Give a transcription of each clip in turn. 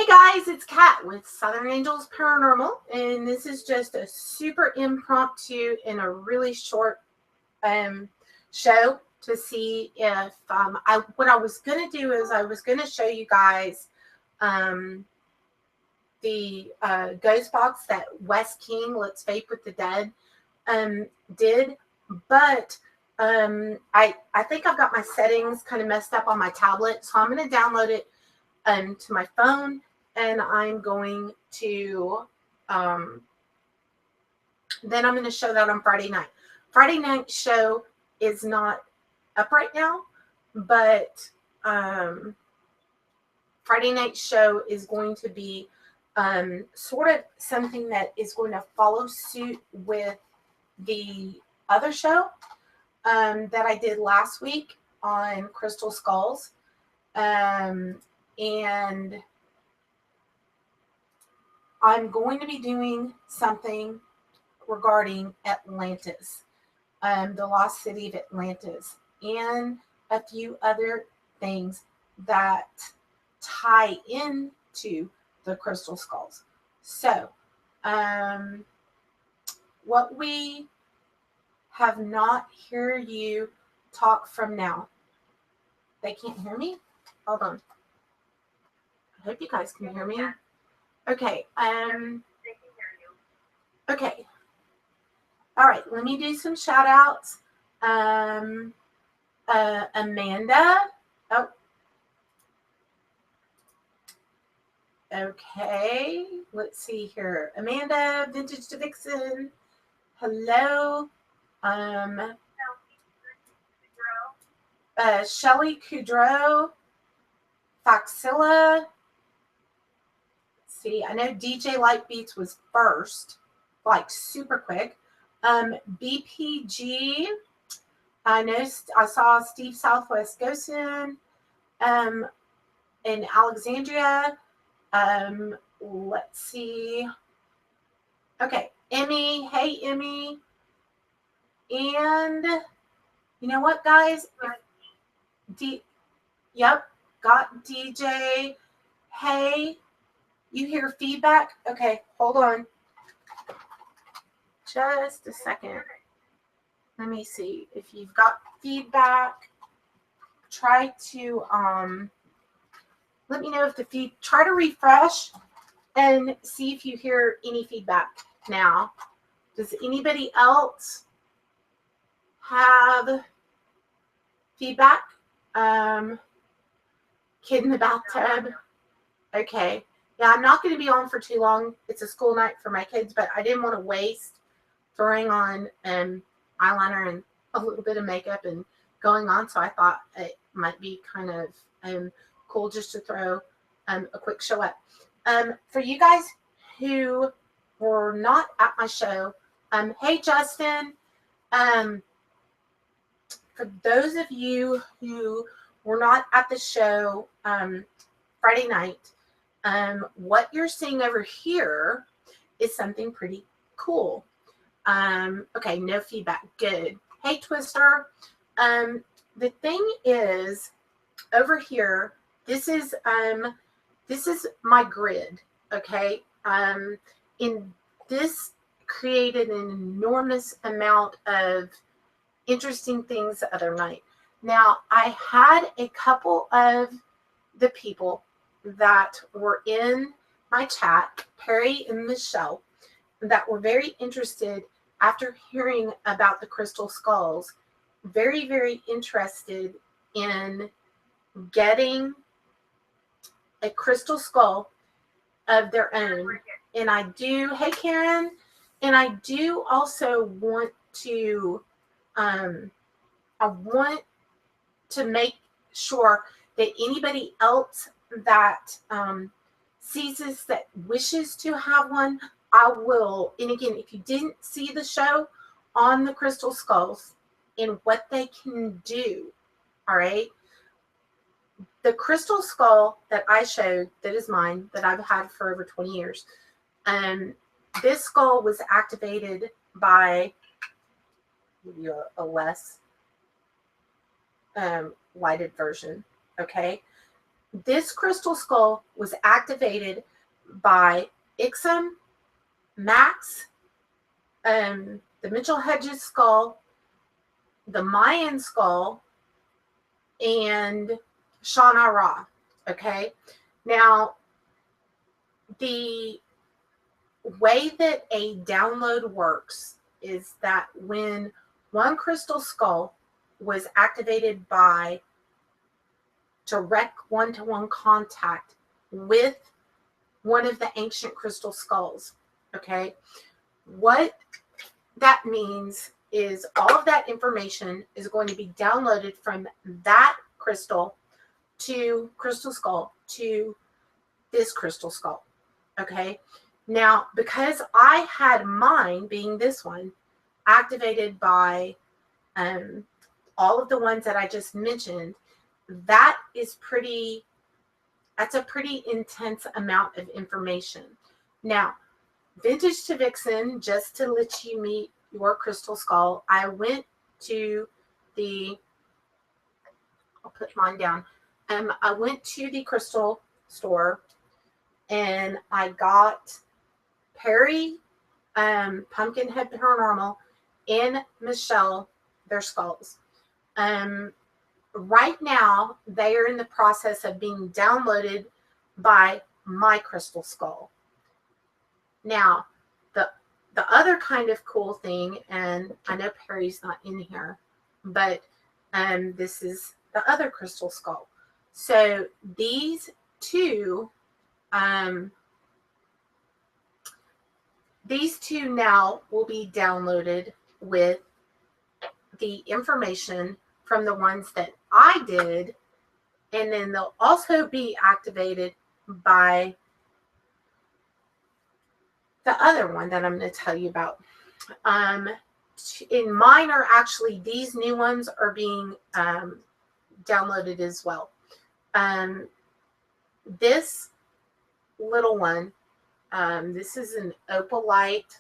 Hey guys, it's Kat with Southern Angels Paranormal, and this is just a super impromptu and a really short show to see if what I was going to do is I was going to show you guys the ghost box that Wes King, Let's Vape with the Dead, did, but I think I've got my settings kind of messed up on my tablet, so I'm going to download it to my phone, and I'm going to then I'm going to show that on Friday night. Friday night show is not up right now, but Friday night show is going to be sort of something that is going to follow suit with the other show that I did last week on Crystal Skulls. And I'm going to be doing something regarding Atlantis, the lost city of Atlantis, and a few other things that tie into the Crystal Skulls. So, what we have not hear you talk from now. They can't hear me? Hold on. I hope you guys can hear me. Okay. Okay. All right. Let me do some shout outs. Amanda. Oh. Okay. Let's see here. Amanda, Vintage to Vixen. Hello. Shelly Kudrow. Foxilla. See, I know DJ Light Beats was first, like super quick. BPG. I know I saw Steve Southwest Gosen in Alexandria. Let's see. Okay, Emmy. Hey, Emmy. And you know what, guys? Yep, got DJ. Hey, you hear feedback? Okay, hold on. Just a second. Let me see if you've got feedback. Try to let me know if the feed. Try to refresh and see if you hear any feedback now. Does anybody else have feedback? Kid in the bathtub. Okay. Yeah, I'm not going to be on for too long. It's a school night for my kids, but I didn't want to waste throwing on eyeliner and a little bit of makeup and going on. So I thought it might be kind of cool just to throw a quick show up. For you guys who were not at my show, hey, Justin. For those of you who were not at the show Friday night, what you're seeing over here is something pretty cool. Okay, no feedback. Good. Hey, Twister. The thing is, over here, this is my grid. Okay. In this created an enormous amount of interesting things the other night. Now, I had a couple of the people that were in my chat, Perry and Michelle, that were very interested after hearing about the Crystal Skulls, very, very interested in getting a crystal skull of their own. And I do, hey Karen, and I do also want to, I want to make sure that anybody else that sees this that wishes to have one, I will. And again, if you didn't see the show on the Crystal Skulls and what they can do, all right, the crystal skull that I showed, that is mine, that I've had for over 20 years, this skull was activated by a less lighted version, okay? This crystal skull was activated by Ixum, Max, the Mitchell Hedges skull, the Mayan skull, and Shana Ra. Okay. Now, the way that a download works is that when one crystal skull was activated by direct one-to-one contact with one of the ancient crystal skulls, okay, what that means is all of that information is going to be downloaded from that crystal skull to this crystal skull. Okay. Now, because I had mine, being this one, activated by all of the ones that I just mentioned, that's a pretty intense amount of information. Now, Vintage to Vixen, just to let you meet your crystal skull, I went to I'll put mine down. I went to the crystal store and I got Perry, Pumpkinhead Paranormal, and Michelle, their skulls. Right now, they are in the process of being downloaded by my crystal skull. Now, the other kind of cool thing, and I know Perry's not in here, but this is the other crystal skull. So these two now will be downloaded with the information from the ones that I did, and then they'll also be activated by the other one that I'm going to tell you about. In mine are actually, these new ones are being downloaded as well. This little one, this is an opalite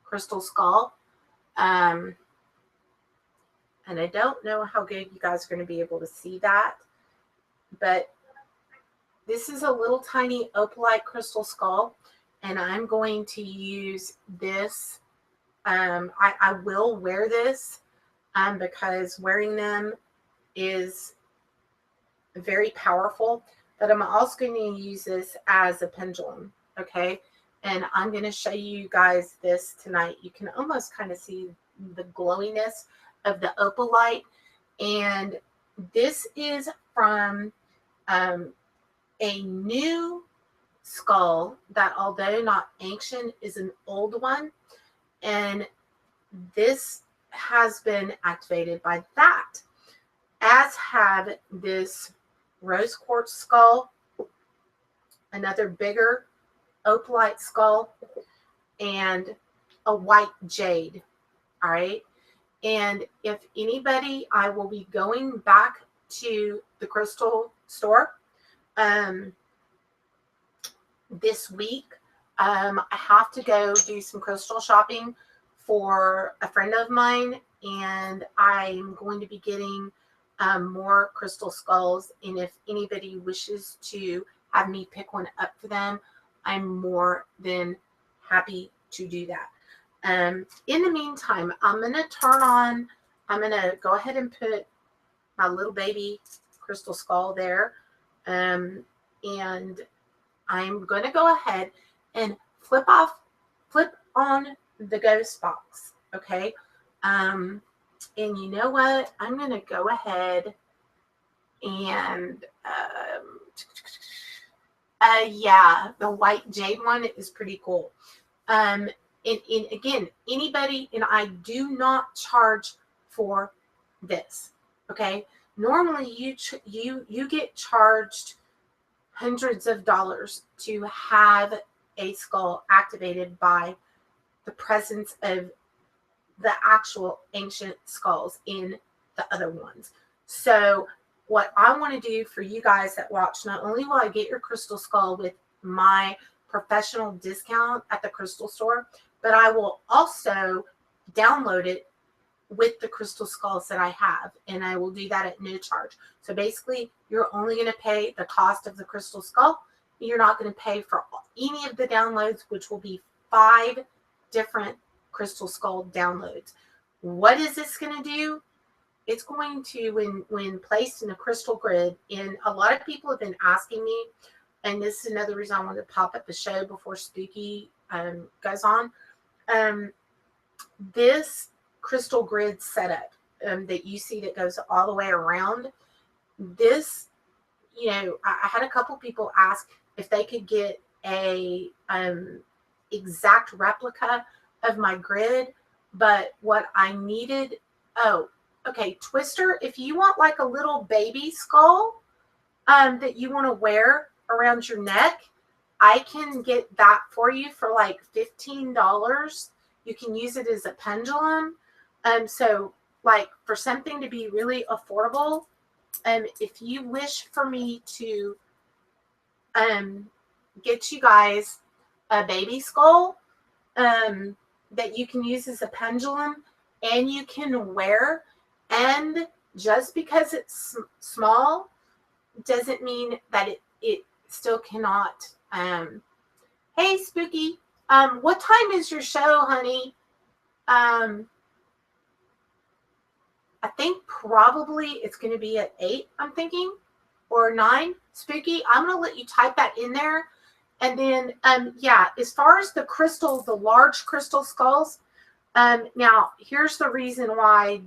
crystal skull. And I don't know how good you guys are going to be able to see that, but this is a little tiny opalite crystal skull, and I'm going to use this. I will wear this because wearing them is very powerful, but I'm also going to use this as a pendulum, okay? And I'm going to show you guys this tonight. You can almost kind of see the glowiness of the opalite, and this is from a new skull that, although not ancient, is an old one, and this has been activated by that, as have this rose quartz skull, another bigger opalite skull, and a white jade. All right. And if anybody, I will be going back to the crystal store this week. I have to go do some crystal shopping for a friend of mine, and I'm going to be getting more crystal skulls. And if anybody wishes to have me pick one up for them, I'm more than happy to do that. In the meantime, I'm going to go ahead and put my little baby crystal skull there. And I'm going to go ahead and flip on the ghost box. Okay. And you know what? I'm going to go ahead and, yeah, the white jade one is pretty cool. And again, anybody, and I do not charge for this. Okay. Normally you get charged hundreds of dollars to have a skull activated by the presence of the actual ancient skulls in the other ones. So what I want to do for you guys that watch, not only will I get your crystal skull with my professional discount at the crystal store, but I will also download it with the crystal skulls that I have, and I will do that at no charge. So basically, you're only going to pay the cost of the crystal skull. You're not going to pay for any of the downloads, which will be 5 different crystal skull downloads. What is this going to do? It's going to, when placed in a crystal grid, and a lot of people have been asking me, and this is another reason I wanted to pop up the show before Spooky goes on. This crystal grid setup that you see that goes all the way around, this, I had a couple people ask if they could get a exact replica of my grid, but what I needed, Twister, if you want like a little baby skull that you want to wear around your neck, I can get that for you for like $15. You can use it as a pendulum. So like for something to be really affordable, if you wish for me to get you guys a baby skull that you can use as a pendulum and you can wear, and just because it's small doesn't mean that it still cannot. Hey, Spooky, what time is your show, honey? I think probably it's going to be at 8, I'm thinking, or 9. Spooky, I'm going to let you type that in there. And then, as far as the large crystal skulls, now here's the reason why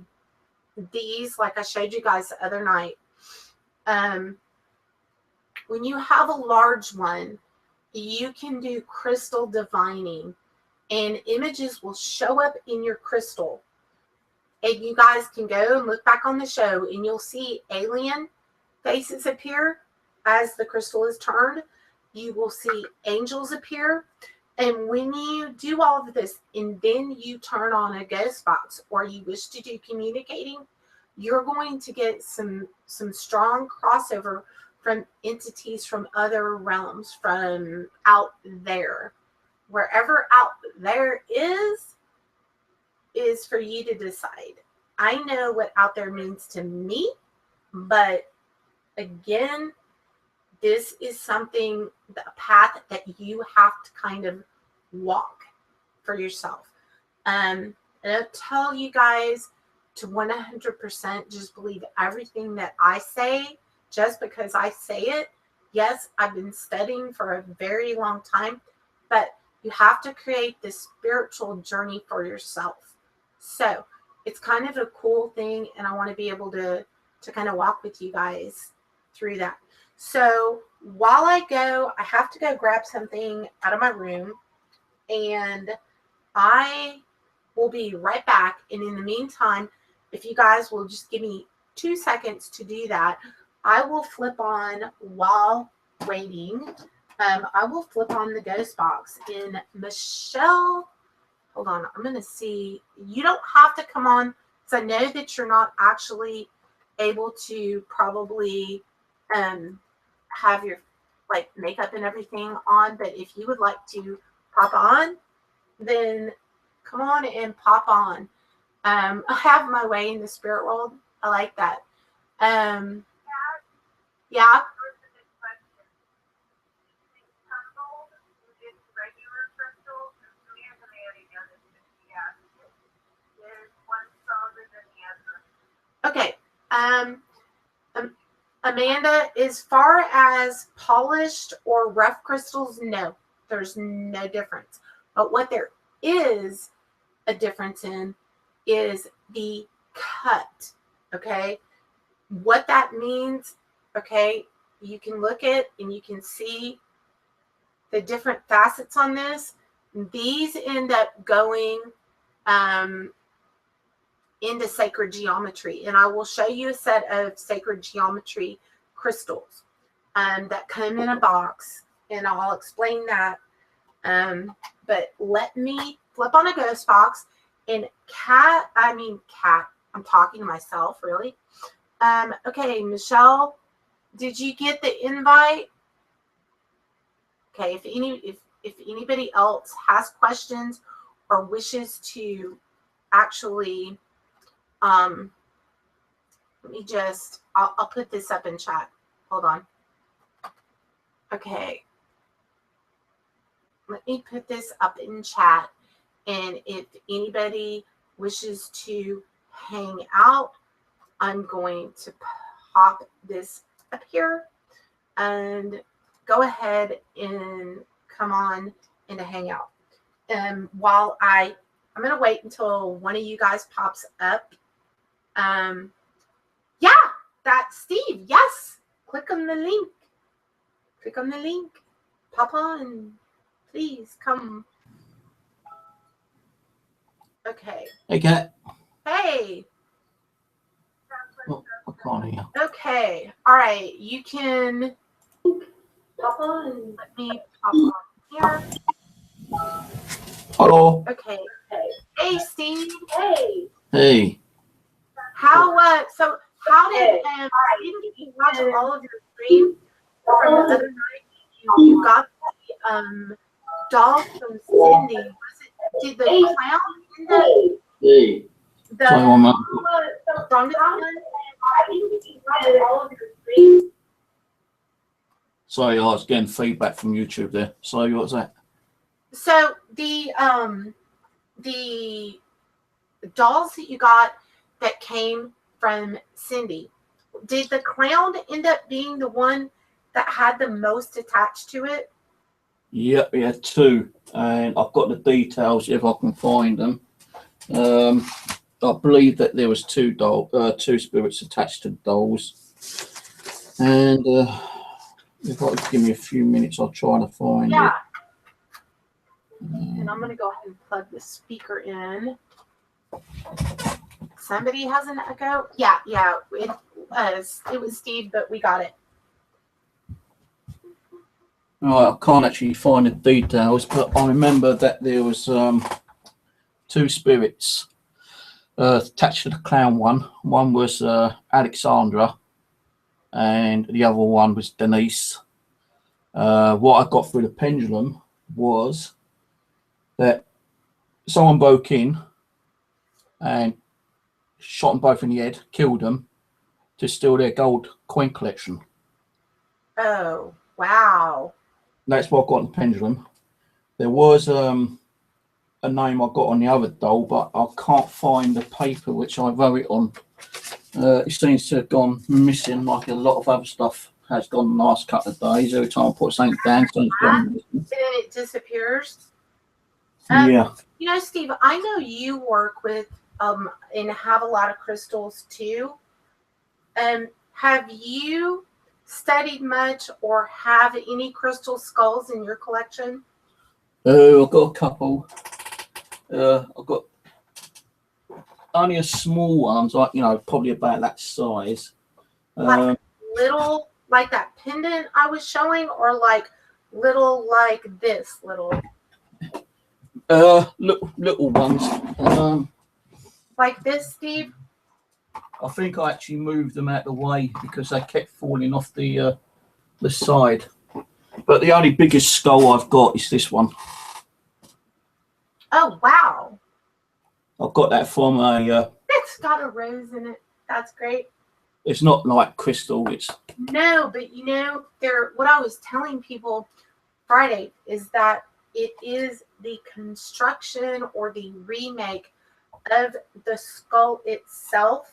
these, like I showed you guys the other night, when you have a large one, you can do crystal divining, and images will show up in your crystal. And you guys can go and look back on the show, and you'll see alien faces appear as the crystal is turned. You will see angels appear. And when you do all of this, and then you turn on a ghost box, or you wish to do communicating, you're going to get some strong crossover from entities from other realms, from out there. Wherever out there is for you to decide. I know what out there means to me, but again, this is something, the path that you have to kind of walk for yourself. I don't tell you guys to 100% just believe everything that I say just because I say it. Yes, I've been studying for a very long time, but you have to create this spiritual journey for yourself. So it's kind of a cool thing, and I want to be able to kind of walk with you guys through that. So while I go, I have to go grab something out of my room, and I will be right back. And in the meantime, if you guys will just give me 2 seconds to do that, I will flip on, while waiting, I will flip on the ghost box. And Michelle, hold on, I'm going to see. You don't have to come on, because I know that you're not actually able to probably have your makeup and everything on. But if you would like to pop on, then come on and pop on. I have my way in the spirit world. I like that. Yeah. Okay. Amanda, as far as polished or rough crystals, no, there's no difference. But what there is a difference in is the cut. Okay. What that means, okay, you can look at and you can see the different facets on this. These end up going into sacred geometry, and I will show you a set of sacred geometry crystals that come in a box, and I'll explain that. But let me flip on a ghost box. And Cat, I'm talking to myself, really. Okay, Michelle, did you get the invite? Okay, if anybody else has questions or wishes to actually Let me just, I'll put this up in chat. Hold on. Okay. Let me put this up in chat. And if anybody wishes to hang out, I'm going to pop this up here and go ahead and come on into Hangout. While I'm going to wait until one of you guys pops up. Yeah, that's Steve. Yes. Click on the link. Click on the link. Pop on. Please come. Okay. Hey, Kat. Hey. Oh, I can't hear. Okay. All right. You can pop on. Let me pop on here. Hello. Okay. Hey, Steve. Hey. Hey. How did you watch all of your streams from the other night? You got the doll from Cindy. Did the clown end up Hey. the strongest one? All of your streams? Sorry, I was getting feedback from YouTube there. Sorry, what was that? So the dolls that you got that came from Cindy, did the clown end up being the one that had the most attached to it? Yep, we had two, and I've got the details if I can find them. I believe that there was two spirits attached to the dolls, and if I could give me a few minutes, I'll try to find it. And I'm going to go ahead and plug the speaker in. Somebody has an echo? Yeah. It was Steve, but we got it. Right, I can't actually find the details, but I remember that there was two spirits attached to the clown one. One was Alexandra, and the other one was Denise. What I got through the pendulum was that someone broke in and shot them both in the head, killed them, to steal their gold coin collection. Oh, wow. That's what I got in the pendulum. There was a name I got on the other doll, but I can't find the paper which I wrote it on. It seems to have gone missing, like a lot of other stuff has gone the last couple of days. Every time I put something down, something's gone missing. And then it disappears? Yeah. You know, Steve, I know you work with and have a lot of crystals too. Have you studied much or have any crystal skulls in your collection? I've got a couple. I've got only a small ones, like, you know, probably about that size. Like little, like that pendant I was showing, or like little, like this little? Little ones. Like this, Steve? I think I actually moved them out of the way because they kept falling off the side. But the only biggest skull I've got is this one. Oh, wow. I've got that from a... It's got a rose in it. That's great. It's not like crystal. It's... No, but you know, what I was telling people Friday is that it is the construction or the remake of the skull itself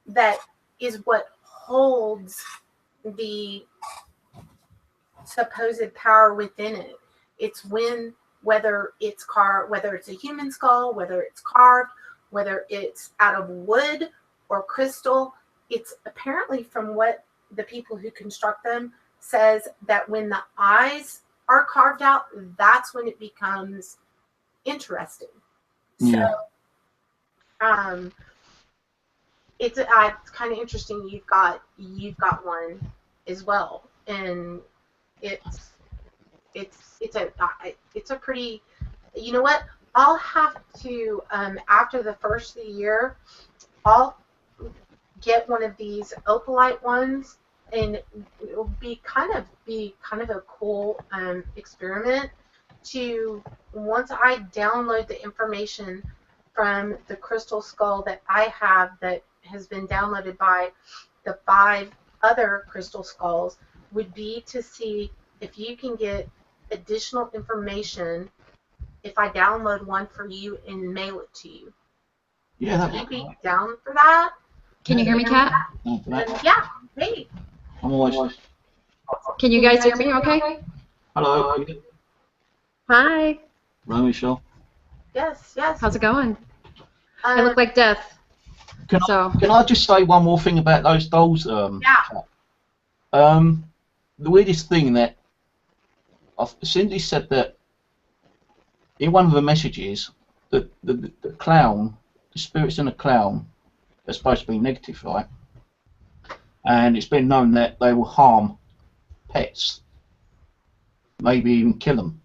that is what holds the supposed power within it. It's when, whether it's a human skull, whether it's carved, whether it's out of wood or crystal, it's apparently, from what the people who construct them says, that when the eyes are carved out, that's when it becomes interesting. Yeah. So it's kind of interesting. You've got one as well, and it's a pretty, you know what, I'll have to after the first of the year, I'll get one of these opalite ones, and it'll be kind of a cool experiment to, once I download the information from the crystal skull that I have that has been downloaded by the 5 other crystal skulls would be to see if you can get additional information if I download one for you and mail it to you. Yeah, Would you be down for that? Can you hear me, Kat? Yeah, hey. I'm always. Can you guys hear me okay? Hello. Hi. Hello, Michelle. Yes, yes. How's it going? I look like death. Can I just say one more thing about those dolls? Yeah. The weirdest thing that Cindy said that in one of the messages, the clown, the spirits in the clown, are supposed to be negative, right? And it's been known that they will harm pets, maybe even kill them.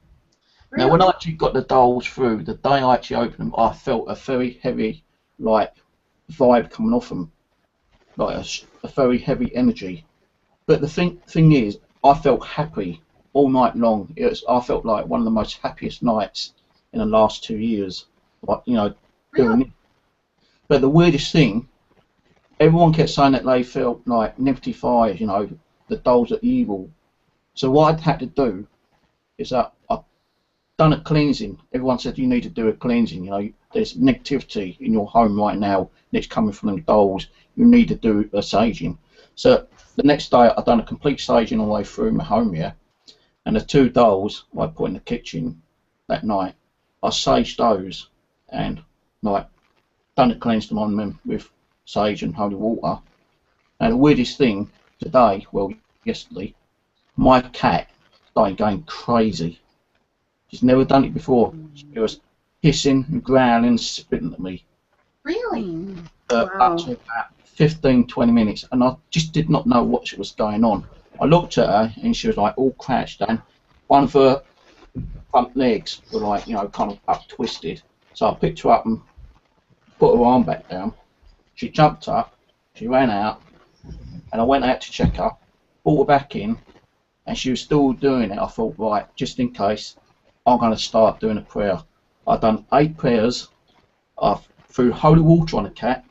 Really? Now, when I actually got the dolls through, the day I actually opened them, I felt a very heavy, like, vibe coming off them, like a very heavy energy. But the thing is, I felt happy all night long. I felt like one of the most happiest nights in the last 2 years, like, you know, doing it. But the weirdest thing, everyone kept saying that they felt like negative vibes, you know, the dolls are evil. So what I'd had to do is that I've done a cleansing. Everyone said you need to do a cleansing, you know, there's negativity in your home right now, and it's coming from the dolls. You need to do a saging. So the next day I've done a complete saging all the way through my home, yeah, and the 2 dolls I put in the kitchen that night, I saged those and like done a cleansing on them with sage and holy water. And the weirdest thing today, well, yesterday, my cat started going crazy. She's never done it before. She was hissing and growling, spitting at me. Really? Wow. Up to about 15-20 minutes, and I just did not know what was going on. I looked at her and she was like all crouched down. One of her front legs were like, you know, kind of up twisted. So I picked her up and put her arm back down. She jumped up, she ran out, and I went out to check her, brought her back in, and she was still doing it. I thought, right, just in case, I'm going to start doing a prayer. I've done 8 prayers. I threw holy water on the cat.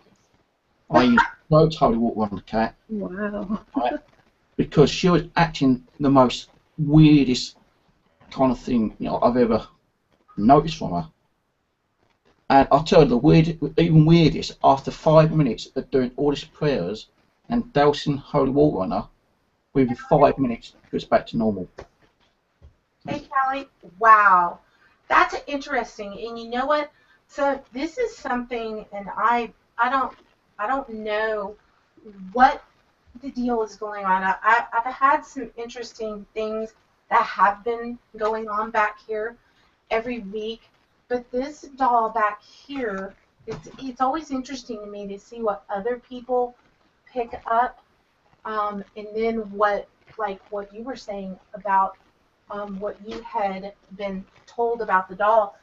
I used loads of holy water on the cat. Wow. Right? Because she was acting the most weirdest kind of thing, you know, I've ever noticed from her. And I'll tell you, even weirdest, after 5 minutes of doing all these prayers and dousing holy water on her, within 5 minutes, it was back to normal. Hey, Callie. Wow. That's interesting. And you know what? So this is something, and I don't know what the deal is going on. I've had some interesting things that have been going on back here every week. But this doll back here, it's always interesting to me to see what other people pick up, and then what you were saying about what you had been told about the doll.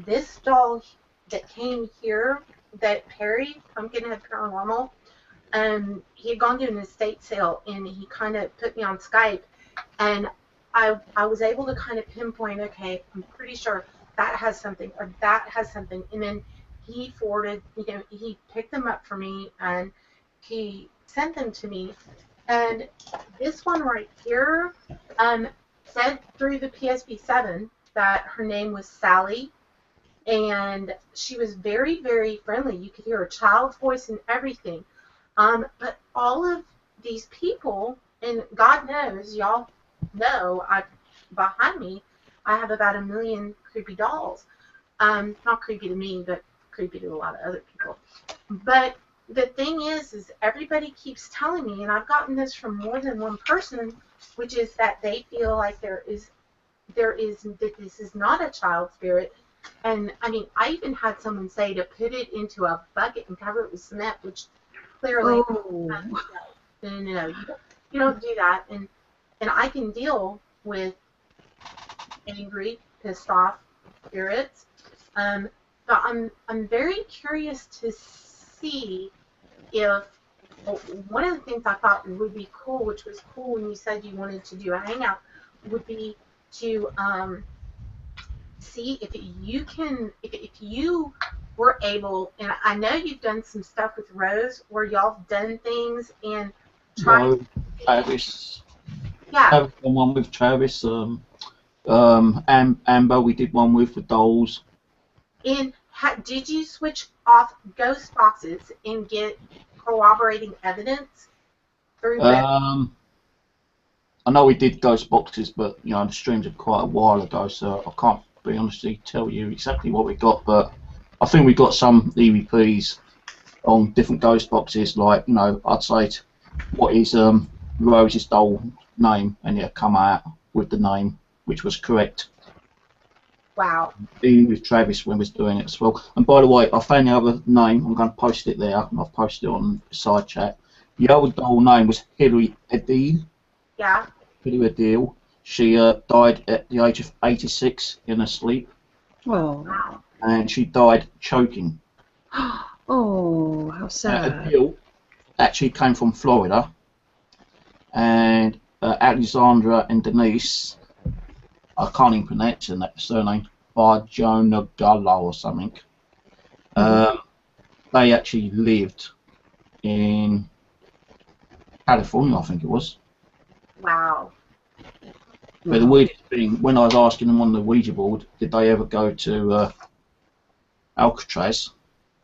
This doll that came here, that Perry, Pumpkinhead Paranormal, he had gone to an estate sale, and he kind of put me on Skype, and I was able to kind of pinpoint, okay, I'm pretty sure that has something, or that has something, and then he forwarded, you know, he picked them up for me, and he sent them to me, and this one right here said through the PSP7 that her name was Sally, and she was very, very friendly. You could hear a child's voice and everything, but all of these people, and God knows, y'all know, behind me, I have about 1 million creepy dolls. Not creepy to me, but creepy to a lot of other people. But the thing is everybody keeps telling me, and I've gotten this from more than one person, which is that they feel like that this is not a child spirit. And I mean, I even had someone say to put it into a bucket and cover it with cement, which clearly, no, you don't do that. And I can deal with angry, pissed off spirits. But I'm very curious to see if, well, one of the things I thought would be cool, which was cool when you said you wanted to do a hangout, would be to see if you we're able, and I know you've done some stuff with Rose where y'all have done things and tried. No, Travis. Yeah. Travis done one with Travis. Amber, we did one with the dolls. And did you switch off ghost boxes and get corroborating evidence through both? I know we did ghost boxes, but you know the streams are quite a while ago, so I can't be honestly tell you exactly what we got. But I think we got some EVPs on different ghost boxes. Like, you know, I'd say what is Rose's doll name, and it come out with the name, which was correct. Wow. Even with Travis when we was doing it as well. And by the way, I found the other name. I'm going to post it there. I've posted it on the side chat. The old doll name was Hillary Adele. Yeah. Hillary Adele. She died at the age of 86 in her sleep. Oh. Wow. And she died choking. Oh, how sad. Adele actually came from Florida. And Alexandra and Denise, I can't even pronounce that surname, Barjonagala or something. They actually lived in California, I think it was. Wow. But the weirdest thing, when I was asking them on the Ouija board, did they ever go to Alcatraz?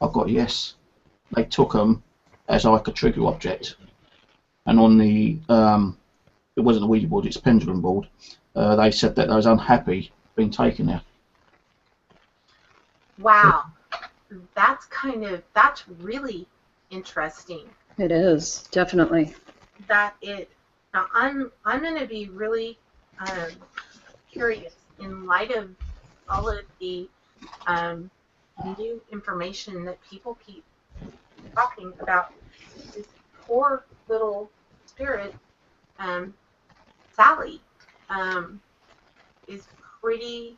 I got yes. They took them as like a trigger object. And on the, it wasn't a Ouija board, it's a pendulum board, they said that they was unhappy being taken there. Wow. That's really interesting. It is, definitely. Now I'm going to be really curious in light of all of the new information that people keep talking about. This poor little spirit, Sally, is pretty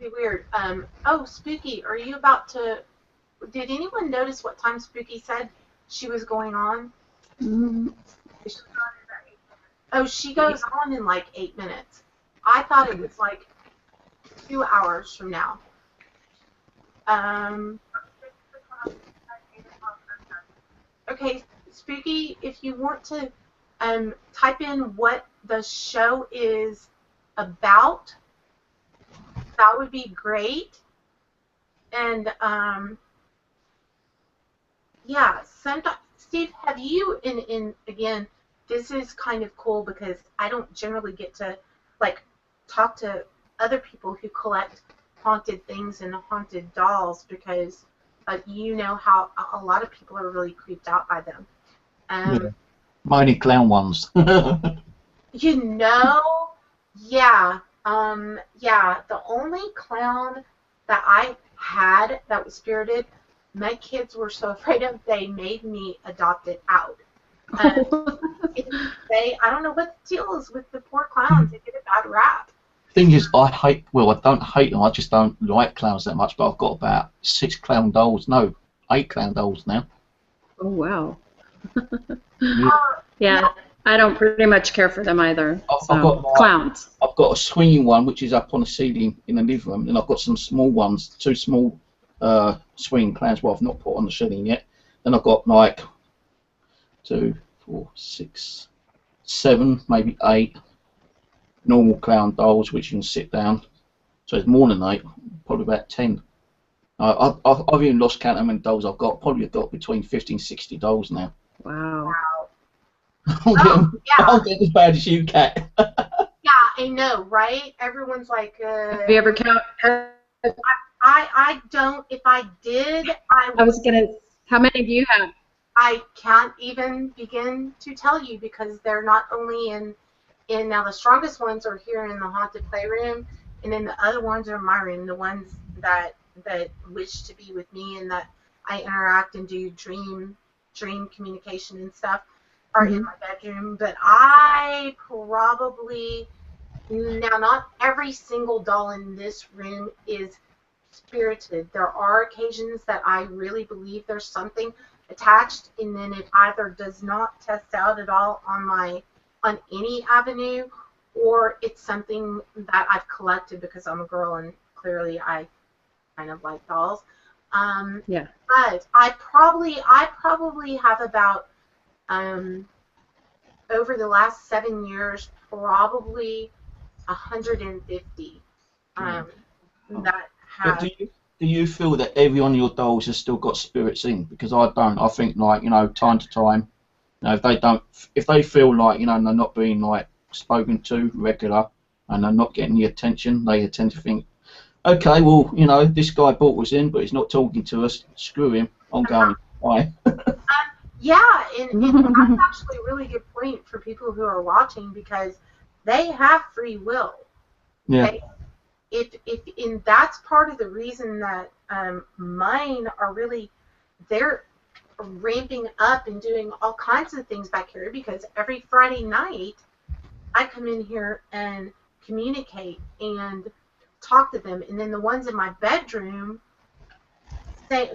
weird. Oh, Spooky, are you about to? Did anyone notice what time Spooky said she was going on? Oh, she goes on in like 8 minutes. I thought it was like 2 hours from now. Okay, Spooky, if you want to type in what the show is about, that would be great. And yeah, sometimes, Steve, have you, in again, this is kind of cool because I don't generally get to like talk to other people who collect haunted things and haunted dolls because you know how a lot of people are really creeped out by them. Yeah. Mighty clown ones. You know, yeah, the only clown that I had that was spirited, my kids were so afraid of, they made me adopt it out. I don't know what the deal is with the poor clowns. They get a bad rap. Thing is, I don't hate them, I just don't like clowns that much, but I've got about 8 clown dolls now. Oh, wow. Yeah. I don't pretty much care for them either. I've got clowns. I've got a swinging one which is up on the ceiling in the living room, and I've got some small ones, 2 small swinging clowns what I've not put on the ceiling yet. Then I've got like 2, 4, 6, 7, maybe 8 normal clown dolls which you can sit down. So it's more than 8, probably about 10. I've even lost count how many dolls I've got. Probably got between 50 and 60 dolls now. Wow. I'm getting as bad as you, Kat. Yeah, I know, right? Everyone's like, Have you ever counted? I don't. If I did, I was gonna. How many do you have? I can't even begin to tell you because they're not only in now the strongest ones are here in the haunted playroom, and then the other ones are in my room, the ones that wish to be with me and that I interact and do dream communication and stuff are in my bedroom. But I probably, now not every single doll in this room is spirited. There are occasions that I really believe there's something attached, and then it either does not test out at all on any avenue, or it's something that I've collected because I'm a girl and clearly I kind of like dolls. Yeah. But I probably have about over the last 7 years, probably 150 that But have. do you feel that every one of your dolls has still got spirits in? Because I don't. I think, like, time to time, if they feel like, they're not being, like, spoken to regular and they're not getting the attention, they tend to think, okay, well, this guy brought us in, but he's not talking to us. Screw him. I'm going. Bye. Yeah, and that's actually a really good point for people who are watching, because they have free will. Yeah. And that's part of the reason that mine are really, they're ramping up and doing all kinds of things back here, because every Friday night I come in here and communicate and talk to them, and then the ones in my bedroom, they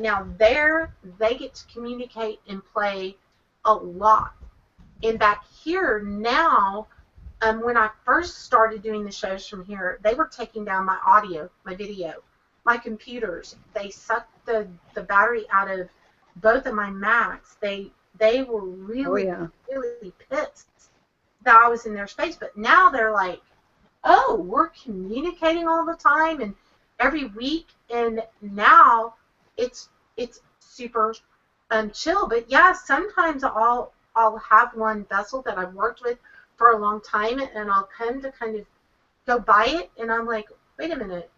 get to communicate and play a lot. And back here now, when I first started doing the shows from here, they were taking down my audio, my video, my computers. They sucked the battery out of both of my Macs. They were really, really pissed that I was in their space. But now they're like, oh, we're communicating all the time and every week, and now it's super chill. But yeah, sometimes I'll have one vessel that I've worked with for a long time, and I'll come to kind of go by it, and I'm like, wait a minute,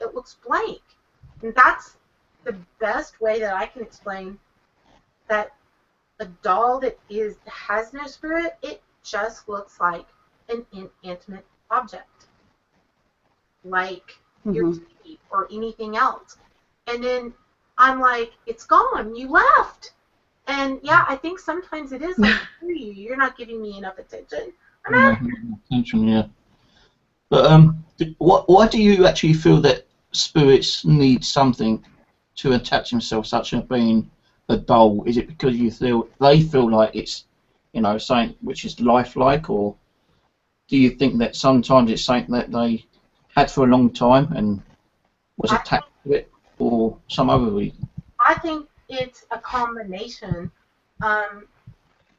it looks blank. And that's the best way that I can explain that a doll that has no spirit, it just looks like an inanimate object, like your TV or anything else. And then I'm like, it's gone, you left. And yeah, I think sometimes it is like, you're not giving me enough attention. Yeah. But why do you actually feel that spirits need something to attach themselves, such as being a doll? Is it because they feel like it's, something which is lifelike, or do you think that sometimes it's something that they had for a long time and was attached to it, or some other reason? I think it's a combination.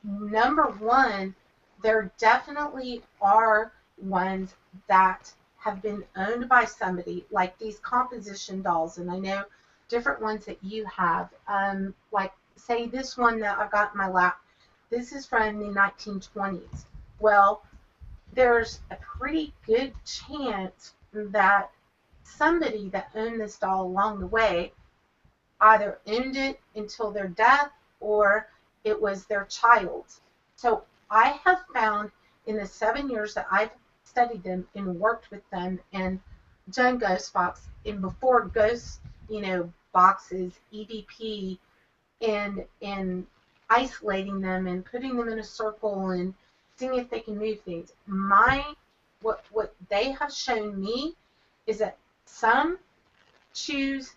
Number one, there definitely are ones that have been owned by somebody, like these composition dolls, and I know different ones that you have. Like, say, this one that I've got in my lap, this is from the 1920s. Well, there's a pretty good chance that somebody that owned this doll along the way either owned it until their death, or it was their child's. So I have found in the 7 years that I've studied them and worked with them and done ghost box, and before ghost, boxes, EVP, and isolating them and putting them in a circle and seeing if they can move things. What they have shown me is that some choose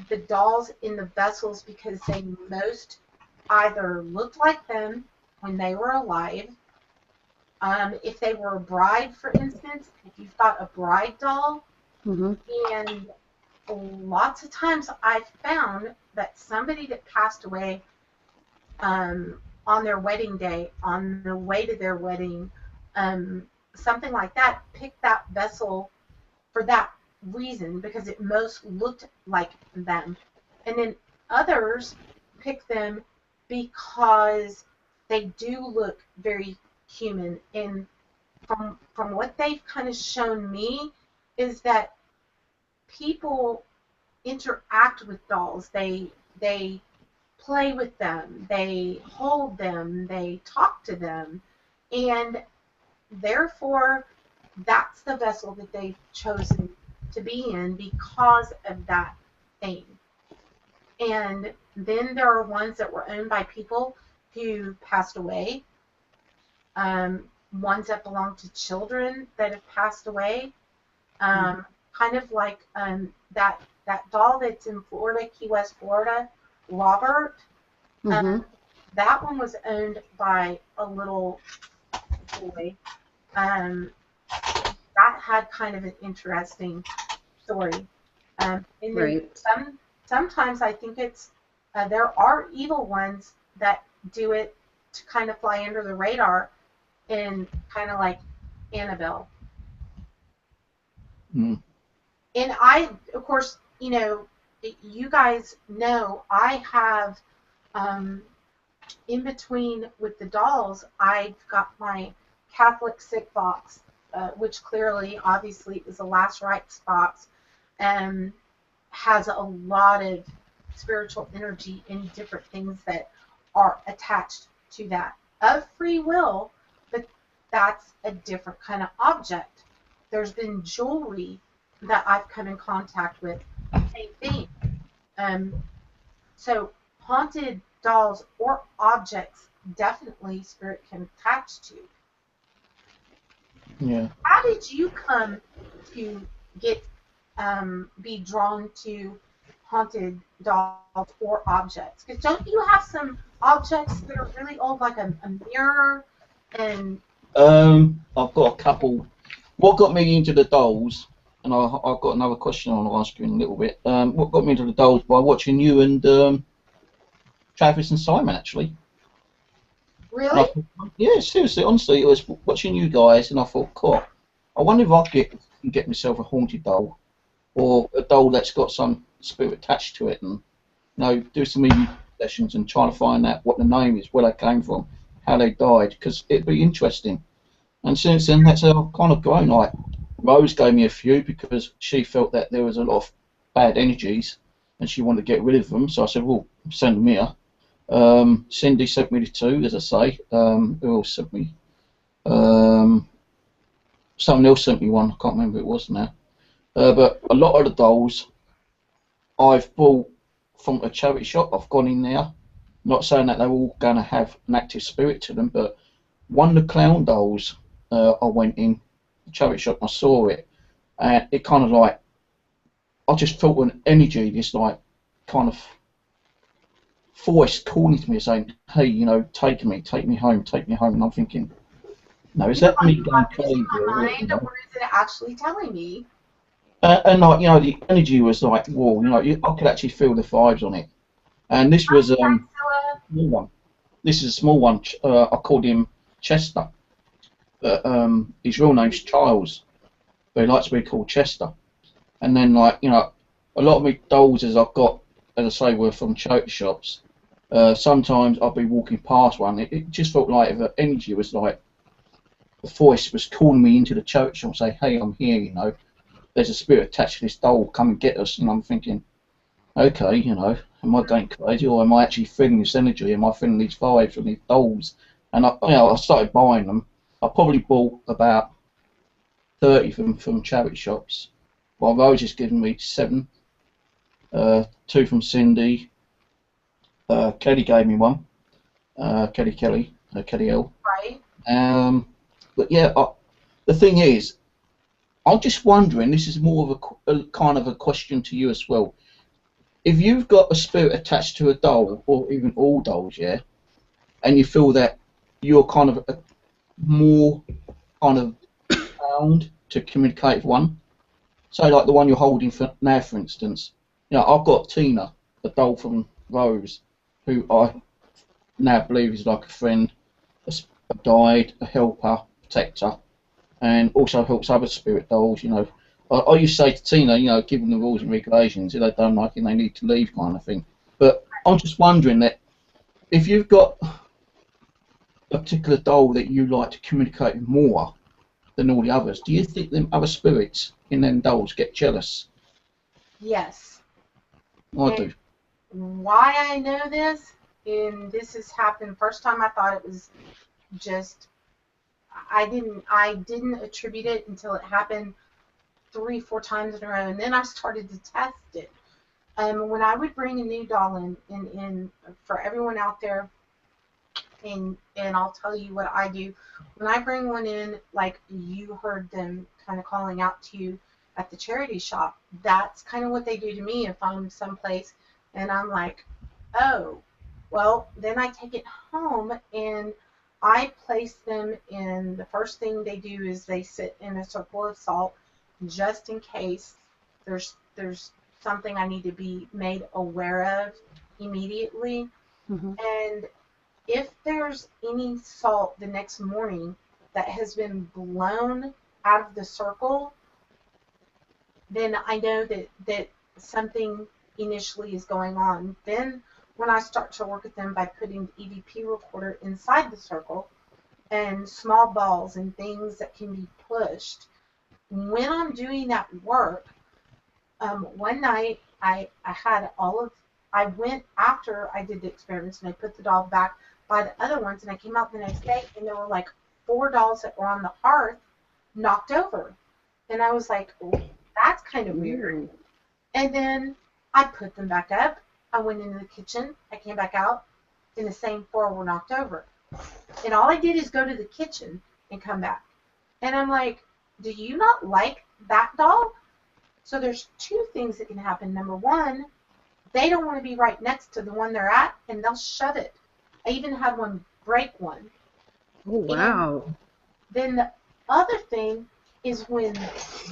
the dolls in the vessels because they most either looked like them when they were alive. If they were a bride, for instance, if you've got a bride doll, and lots of times I've found that somebody that passed away on their wedding day, on the way to their wedding, something like that, picked that vessel for that reason, because it most looked like them. And then others pick them because they do look very human. And from what they've kind of shown me is that people interact with dolls. They play with them, they hold them, they talk to them, and therefore that's the vessel that they've chosen to be in because of that thing. And then there are ones that were owned by people who passed away, ones that belong to children that have passed away, kind of like that doll that's in Florida, Key West, Florida, Robert. That one was owned by a little boy. That had kind of an interesting story. And then Right. sometimes I think it's there are evil ones that do it to kind of fly under the radar, and kind of like Annabelle. Mm. And I, of course, you guys know I have, um, in between with the dolls, I've got my Catholic sick box, which clearly, obviously, is a last rites box, and has a lot of spiritual energy and different things that are attached to that of free will, but that's a different kind of object. There's been jewelry that I've come in contact with, same thing. Um, so haunted dolls or objects, definitely spirit can attach to. Yeah. How did you come to get be drawn to haunted dolls or objects? Because don't you have some objects that are really old, like a mirror and I've got a couple. What got me into the dolls, and I've got another question I want to ask you in a little bit. What got me into the dolls by watching you and Travis and Simon, actually. And I really? thought, yeah, seriously, honestly, it was watching you guys, and I thought, cool, I wonder if I can get myself a haunted doll, or a doll that's got some spirit attached to it, and do some EVP sessions and trying to find out what the name is, where they came from, how they died, because it'd be interesting. And since then, that's how I've kind of grown. Like, Rose gave me a few because she felt that there was a lot of bad energies, and she wanted to get rid of them. So I said, well, send them here. Cindy sent me the two, as I say. Who else sent me? Someone else sent me one. I can't remember who it was now. But a lot of the dolls I've bought from a charity shop. I've gone in there. Not saying that they're all going to have an active spirit to them, but one of the clown dolls, I went in the charity shop and I saw it, and it kind of like, I just felt an energy, this like kind of voice calling to me saying, hey, take me home, and I'm thinking, no, is that Like, me am going I crazy, losing my mind, or is it actually telling me? and like, the energy was like, whoa, I could actually feel the vibes on it, and this was Priscilla? small one. This is a small one. I called him Chester, but his real name's Charles, but he likes to be called Chester. And then, like, a lot of my dolls, as I've got, as I say, were from charity shops. Sometimes I'll be walking past one. It just felt like the energy was like the voice was calling me into the charity shop and say, hey, I'm here, there's a spirit attached to this doll, come and get us. And I'm thinking, okay, am I going crazy, or am I actually feeling this energy? Am I feeling these vibes from these dolls? And I started buying them. I probably bought about 30 of them from charity shops. Well, Rose has given me 7. 2 from Cindy. Kelly gave me one. Kelly L. Right? But yeah, the thing is, I'm just wondering. This is more of a kind of a question to you as well. If you've got a spirit attached to a doll, or even all dolls, yeah, and you feel that you're kind of more kind of bound to communicate with one, say like the one you're holding for now, for instance. I've got Tina, a doll from Rose, who I now believe is like a friend, a guide, a helper, protector, and also helps other spirit dolls. I used to say to Tina, given the rules and regulations, if they don't like it, they need to leave, kind of thing. But I'm just wondering that if you've got a particular doll that you like to communicate with more than all the others, do you think them other spirits in them dolls get jealous? Yes. I do. Why I know this, and this has happened. First time I thought it was just, I didn't attribute it until it happened 3, 4 times in a row, and then I started to test it. When I would bring a new doll in for everyone out there, and I'll tell you what I do. When I bring one in, like you heard them kind of calling out to you at the charity shop, that's kind of what they do to me if I'm someplace and I'm like, oh, well, then I take it home and I place them in, the first thing they do is they sit in a circle of salt just in case there's something I need to be made aware of immediately. Mhm. And if there's any salt the next morning that has been blown out of the circle, then I know that something initially is going on. Then when I start to work with them by putting the EVP recorder inside the circle and small balls and things that can be pushed, when I'm doing that work, one night I went after I did the experiments and I put the doll back by the other ones, and I came out the next day and there were like 4 dolls that were on the hearth knocked over. And I was like, oh, that's kind of weird. And then I put them back up. I went into the kitchen. I came back out, and the same 4 were knocked over. And all I did is go to the kitchen and come back. And I'm like, do you not like that doll? So there's 2 things that can happen. Number 1, they don't want to be right next to the one they're at, and they'll shove it. I even had one break one. Oh, wow. And then the other thing is when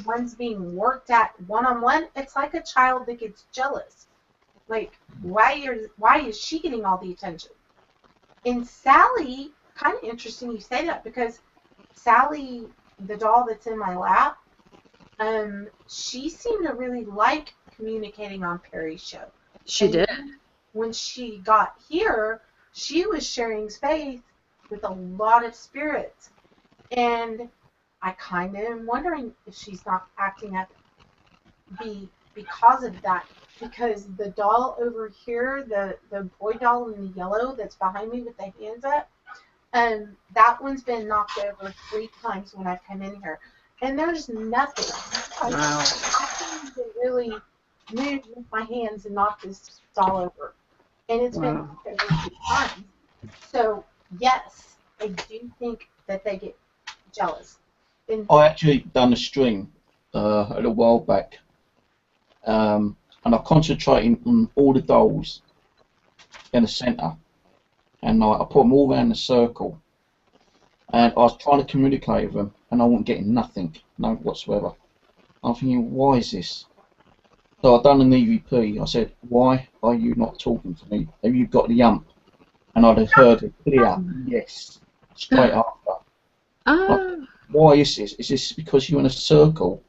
one's being worked at one-on-one, it's like a child that gets jealous. Like, why is she getting all the attention? And Sally, kind of interesting you say that, because Sally, the doll that's in my lap, she seemed to really like communicating on Perry's show. She did. When she got here, she was sharing space with a lot of spirits. And I kind of am wondering if she's not acting up because of that. Because the doll over here, the boy doll in the yellow that's behind me with the hands up, that one's been knocked over 3 times when I've come in here. And there's nothing. Wow. I can't even really move with my hands and knock this doll over. And it's been knocked over 2 times. So, yes, I do think that they get jealous. I actually done a stream a little while back, and I concentrated on all the dolls in the centre, and I put them all around the circle, and I was trying to communicate with them, and I wasn't getting nothing, no whatsoever. I'm thinking, why is this? So I done an EVP. I said, why are you not talking to me? Have you got the yump? And I'd have heard it clear, yes, straight after. Why is this? Is this because you're in a circle,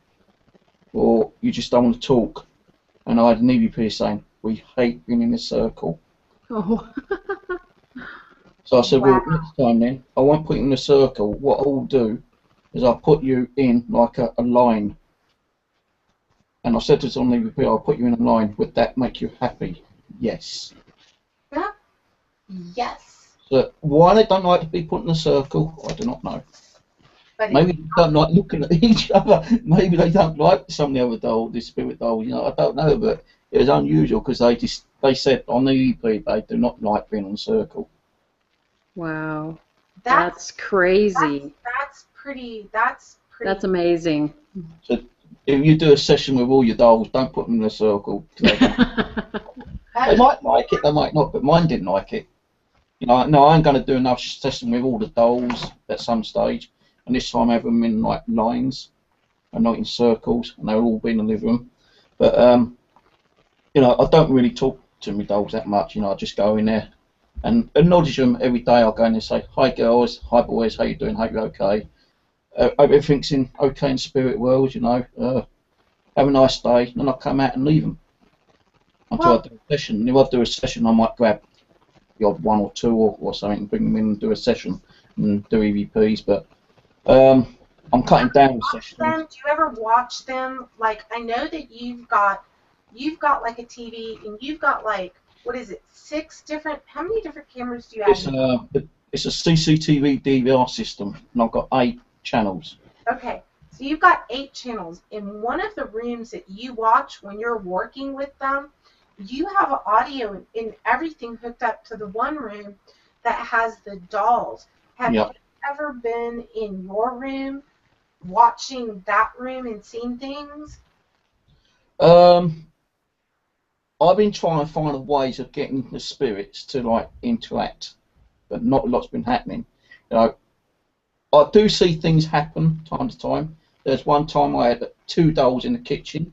or you just don't want to talk? And I had an EVP saying, we hate being in a circle. Oh. So I said, well, next time then, I won't put you in a circle. What I'll do is I'll put you in like a line. And I said to this on the EVP, I'll put you in a line. Would that make you happy? Yes. Yeah. Yes. So why they don't like to be put in a circle, I do not know. But maybe they don't like looking at each other. Maybe they don't like some of the other dolls, the spirit dolls. You know, I don't know, but it was unusual because they said on the EVP they do not like being in a circle. Wow. That's crazy. That's pretty. That's amazing. So if you do a session with all your dolls, don't put them in a circle. They might like it, they might not, but mine didn't like it. You know, no, I'm going to do another session with all the dolls at some stage, and this time have them in like lines and not in circles, and they'll all be in the living room. But you know, I don't really talk to my dolls that much. You know, I just go in there and acknowledge them every day. I'll go in and say, hi girls, hi boys, how you doing? Hope you're okay. Hope everything's okay in spirit world. You know, have a nice day. And then I'll come out and leave them until I do a session. And if I do a session, I might grab the odd 1 or 2 or something, and bring them in and do a session and do EVPs. But I'm cutting down the sessions. Do you ever watch them? Like, I know that you've got like a TV, and you've got like, what is it, 6 different? How many different cameras do you have? It's a CCTV DVR system, and I've got 8 channels. Okay, so you've got 8 channels. In one of the rooms that you watch when you're working with them, you have audio and everything hooked up to the one room that has the dolls. Have you ever been in your room watching that room and seen things? I've been trying to find ways of getting the spirits to like interact, but not a lot's been happening. You know, I do see things happen time to time. There's one time I had 2 dolls in the kitchen,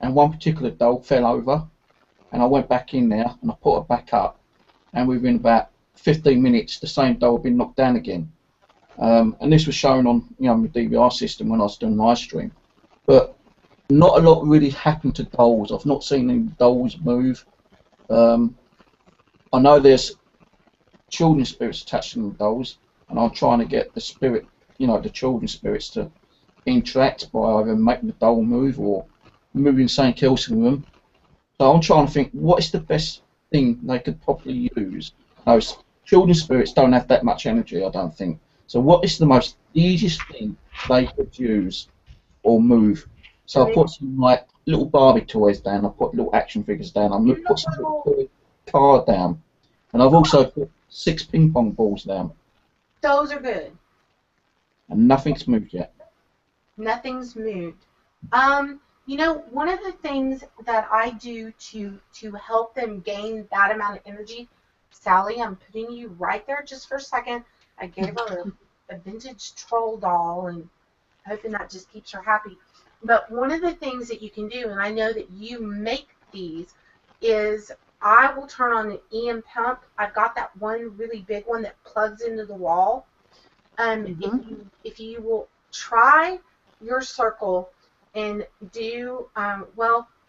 and one particular doll fell over, and I went back in there and I put her back up, and within about 15 minutes the same doll had been knocked down again. And this was shown on the DVR system when I was doing live stream. But not a lot really happened to dolls. I've not seen any dolls move. I know there's children's spirits attached to the dolls, and I'm trying to get the spirit, the children's spirits to interact by either making the doll move or moving something else in the room. So I'm trying to think, what is the best thing they could probably use? Those children's spirits don't have that much energy, I don't think. So what is the most easiest thing they could use or move? So I put some like little Barbie toys down, I put little action figures down, I put some little toy car down, and I've also put 6 ping pong balls down. Those are good. And nothing's moved yet. Nothing's moved. One of the things that I do to help them gain that amount of energy, Sally, I'm putting you right there just for a second. I gave her a vintage troll doll, and hoping that just keeps her happy. But one of the things that you can do, and I know that you make these, is I will turn on an EM pump. I've got that one really big one that plugs into the wall. If you will try your circle and do,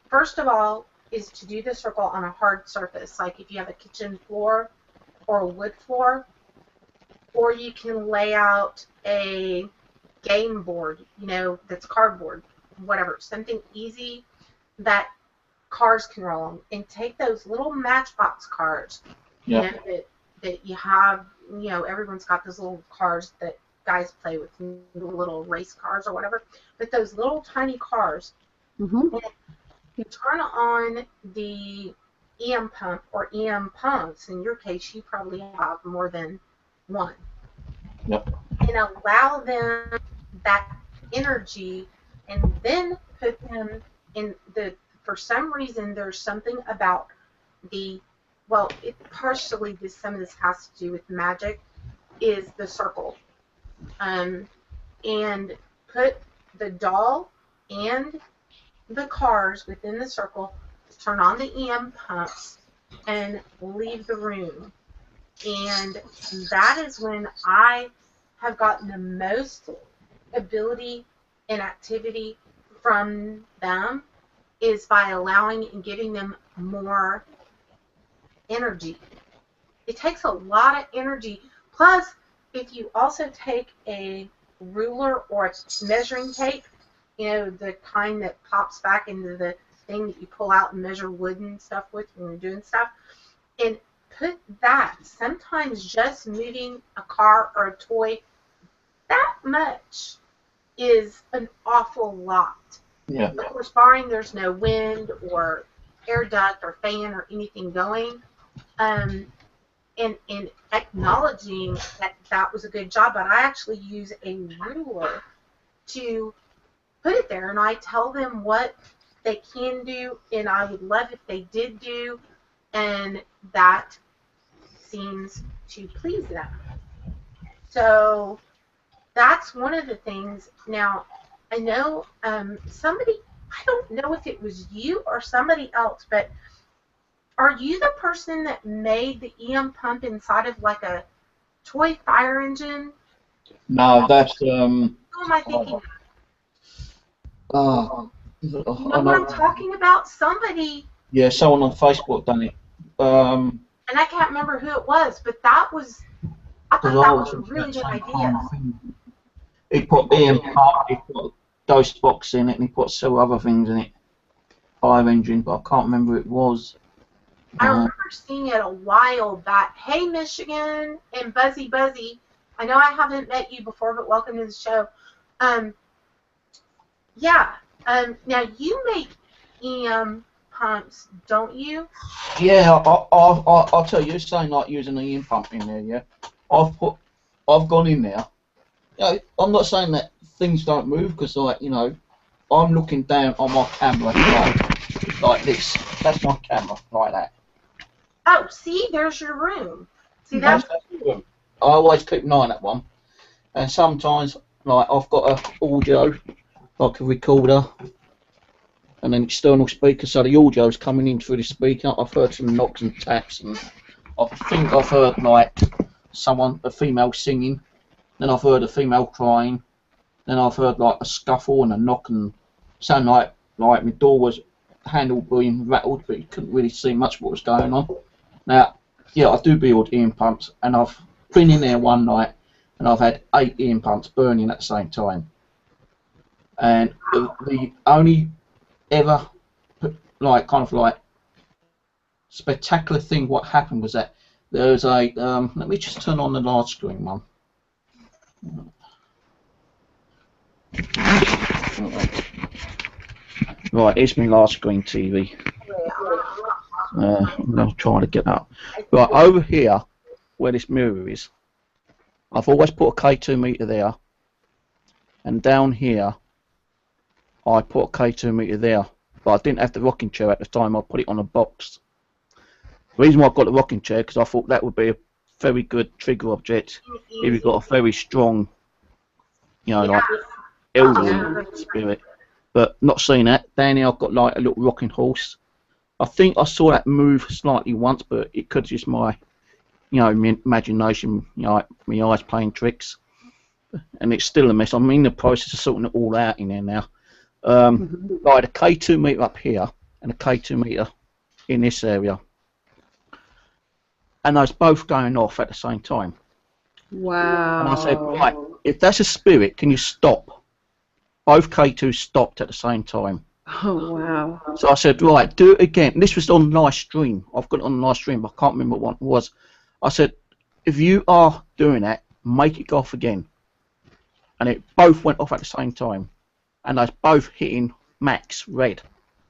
first of all, is to do the circle on a hard surface, like if you have a kitchen floor or a wood floor, or you can lay out a game board, that's cardboard, whatever, something easy that cars can roll on, and take those little Matchbox cars, that you have, everyone's got those little cars that guys play with, little race cars or whatever, but those little tiny cars, you turn on the EM pump or EM pumps. In your case, you probably have more than one. Yep. And allow them that energy, and then put them in the, for some reason, there's something about the, partially some of this has to do with magic, is the circle. And put the doll and the cars within the circle, turn on the EM pumps, and leave the room. And that is when I have gotten the most ability and activity from them, is by allowing and giving them more energy. It takes a lot of energy. Plus, if you also take a ruler or a measuring tape, the kind that pops back into the thing that you pull out and measure wood and stuff with when you're doing stuff, and put that, sometimes just moving a car or a toy, that much is an awful lot. Yeah. Of course, barring there's no wind or air duct or fan or anything going, and acknowledging that was a good job, but I actually use a ruler to put it there, and I tell them what they can do, and I would love if they did do, and that seems to please them. So that's one of the things. Now, I know somebody, I don't know if it was you or somebody else, but are you the person that made the EM pump inside of like a toy fire engine? No, that's Who am I thinking? You know what I'm talking about? Somebody. Yeah, someone on Facebook done it. And I can't remember who it was, but that was, I thought that was a really good idea. He put EM pump, he put Ghost Box in it, and he put several other things in it. Fire engine, but I can't remember who it was. I remember seeing it a while back. Hey, Michigan and Buzzy. I know I haven't met you before, but welcome to the show. Now you make EM pumps, don't you? Yeah, I'll tell you, it's saying like using an EM pump in there, yeah. I've gone in there. I'm not saying that things don't move, because I'm looking down on my camera like this. That's my camera, like that. Oh, see, there's your room. See, that's the room. I always keep an eye on that one. And sometimes, like, I've got an audio, like a recorder, and then external speakers, so the audio's coming in through the speaker. I've heard some knocks and taps, and I think I've heard like a female singing, then I've heard a female crying, then I've heard like a scuffle and a knock, and sound like my door was handle being rattled, but you couldn't really see much of what was going on. Now, yeah, I do build ear pumps, and I've been in there one night, and I've had 8 ear pumps burning at the same time. And the only ever like kind of like spectacular thing what happened was that there's a let me just turn on the large screen one. Right, here's my large screen TV. I'm going to try to get up. Right, over here where this mirror is, I've always put a K2 meter there, and down here I put a K2 meter there, but I didn't have the rocking chair at the time. I put it on a box. The reason why I got the rocking chair, because I thought that would be a very good trigger object if you've got a very strong, you know, like elderly spirit. But not seeing that. Down here I've got like a little rocking horse. I think I saw that move slightly once, but it could just my, you know, my imagination, you know, like my eyes playing tricks. And it's still a mess. I'm in the process of sorting it all out in there now. Like a K2 meter up here and a K2 meter in this area, and those both going off at the same time. Wow. And I said, right, if that's a spirit, can you stop? Both K2s stopped at the same time. Oh, wow. So I said, right, do it again. This was on live stream. I've got it on live stream, but I can't remember what it was. I said, if you are doing that, make it go off again. And it both went off at the same time. And they're both hitting max red.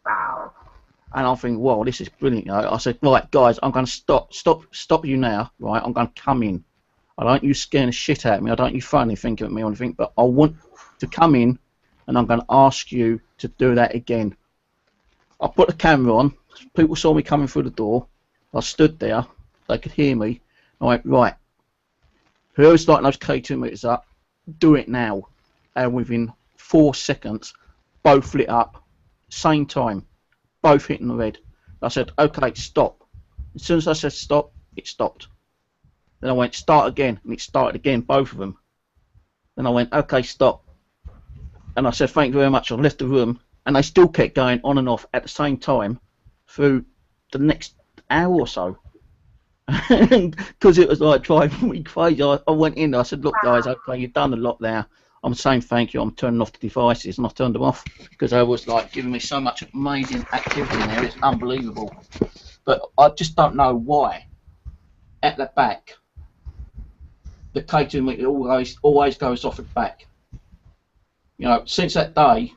Wow. And I'm thinking, well, this is brilliant. You know? I said, right, guys, I'm going to stop you now. Right, I'm going to come in. I don't want you scaring the shit out of me. I don't want you throwing anything at me or anything. But I want to come in, and I'm going to ask you to do that again. I put the camera on. People saw me coming through the door. I stood there. They could hear me. I went, right, whoever's lighting those K2 meters up, do it now. And within 4 seconds, both lit up, same time, both hitting the red. I said, okay, stop. As soon as I said stop, it stopped. Then I went, start again, and it started again, both of them. Then I went, okay, stop. And I said, thank you very much. I left the room, and they still kept going on and off at the same time through the next hour or so. Because it was like driving me crazy, I went in, I said, look guys, okay, you've done a lot there. I'm saying thank you, I'm turning off the devices, and I turned them off because they was like giving me so much amazing activity in there. It's unbelievable. But I just don't know why at the back the K2 meter always goes off at the back. You know, since that day,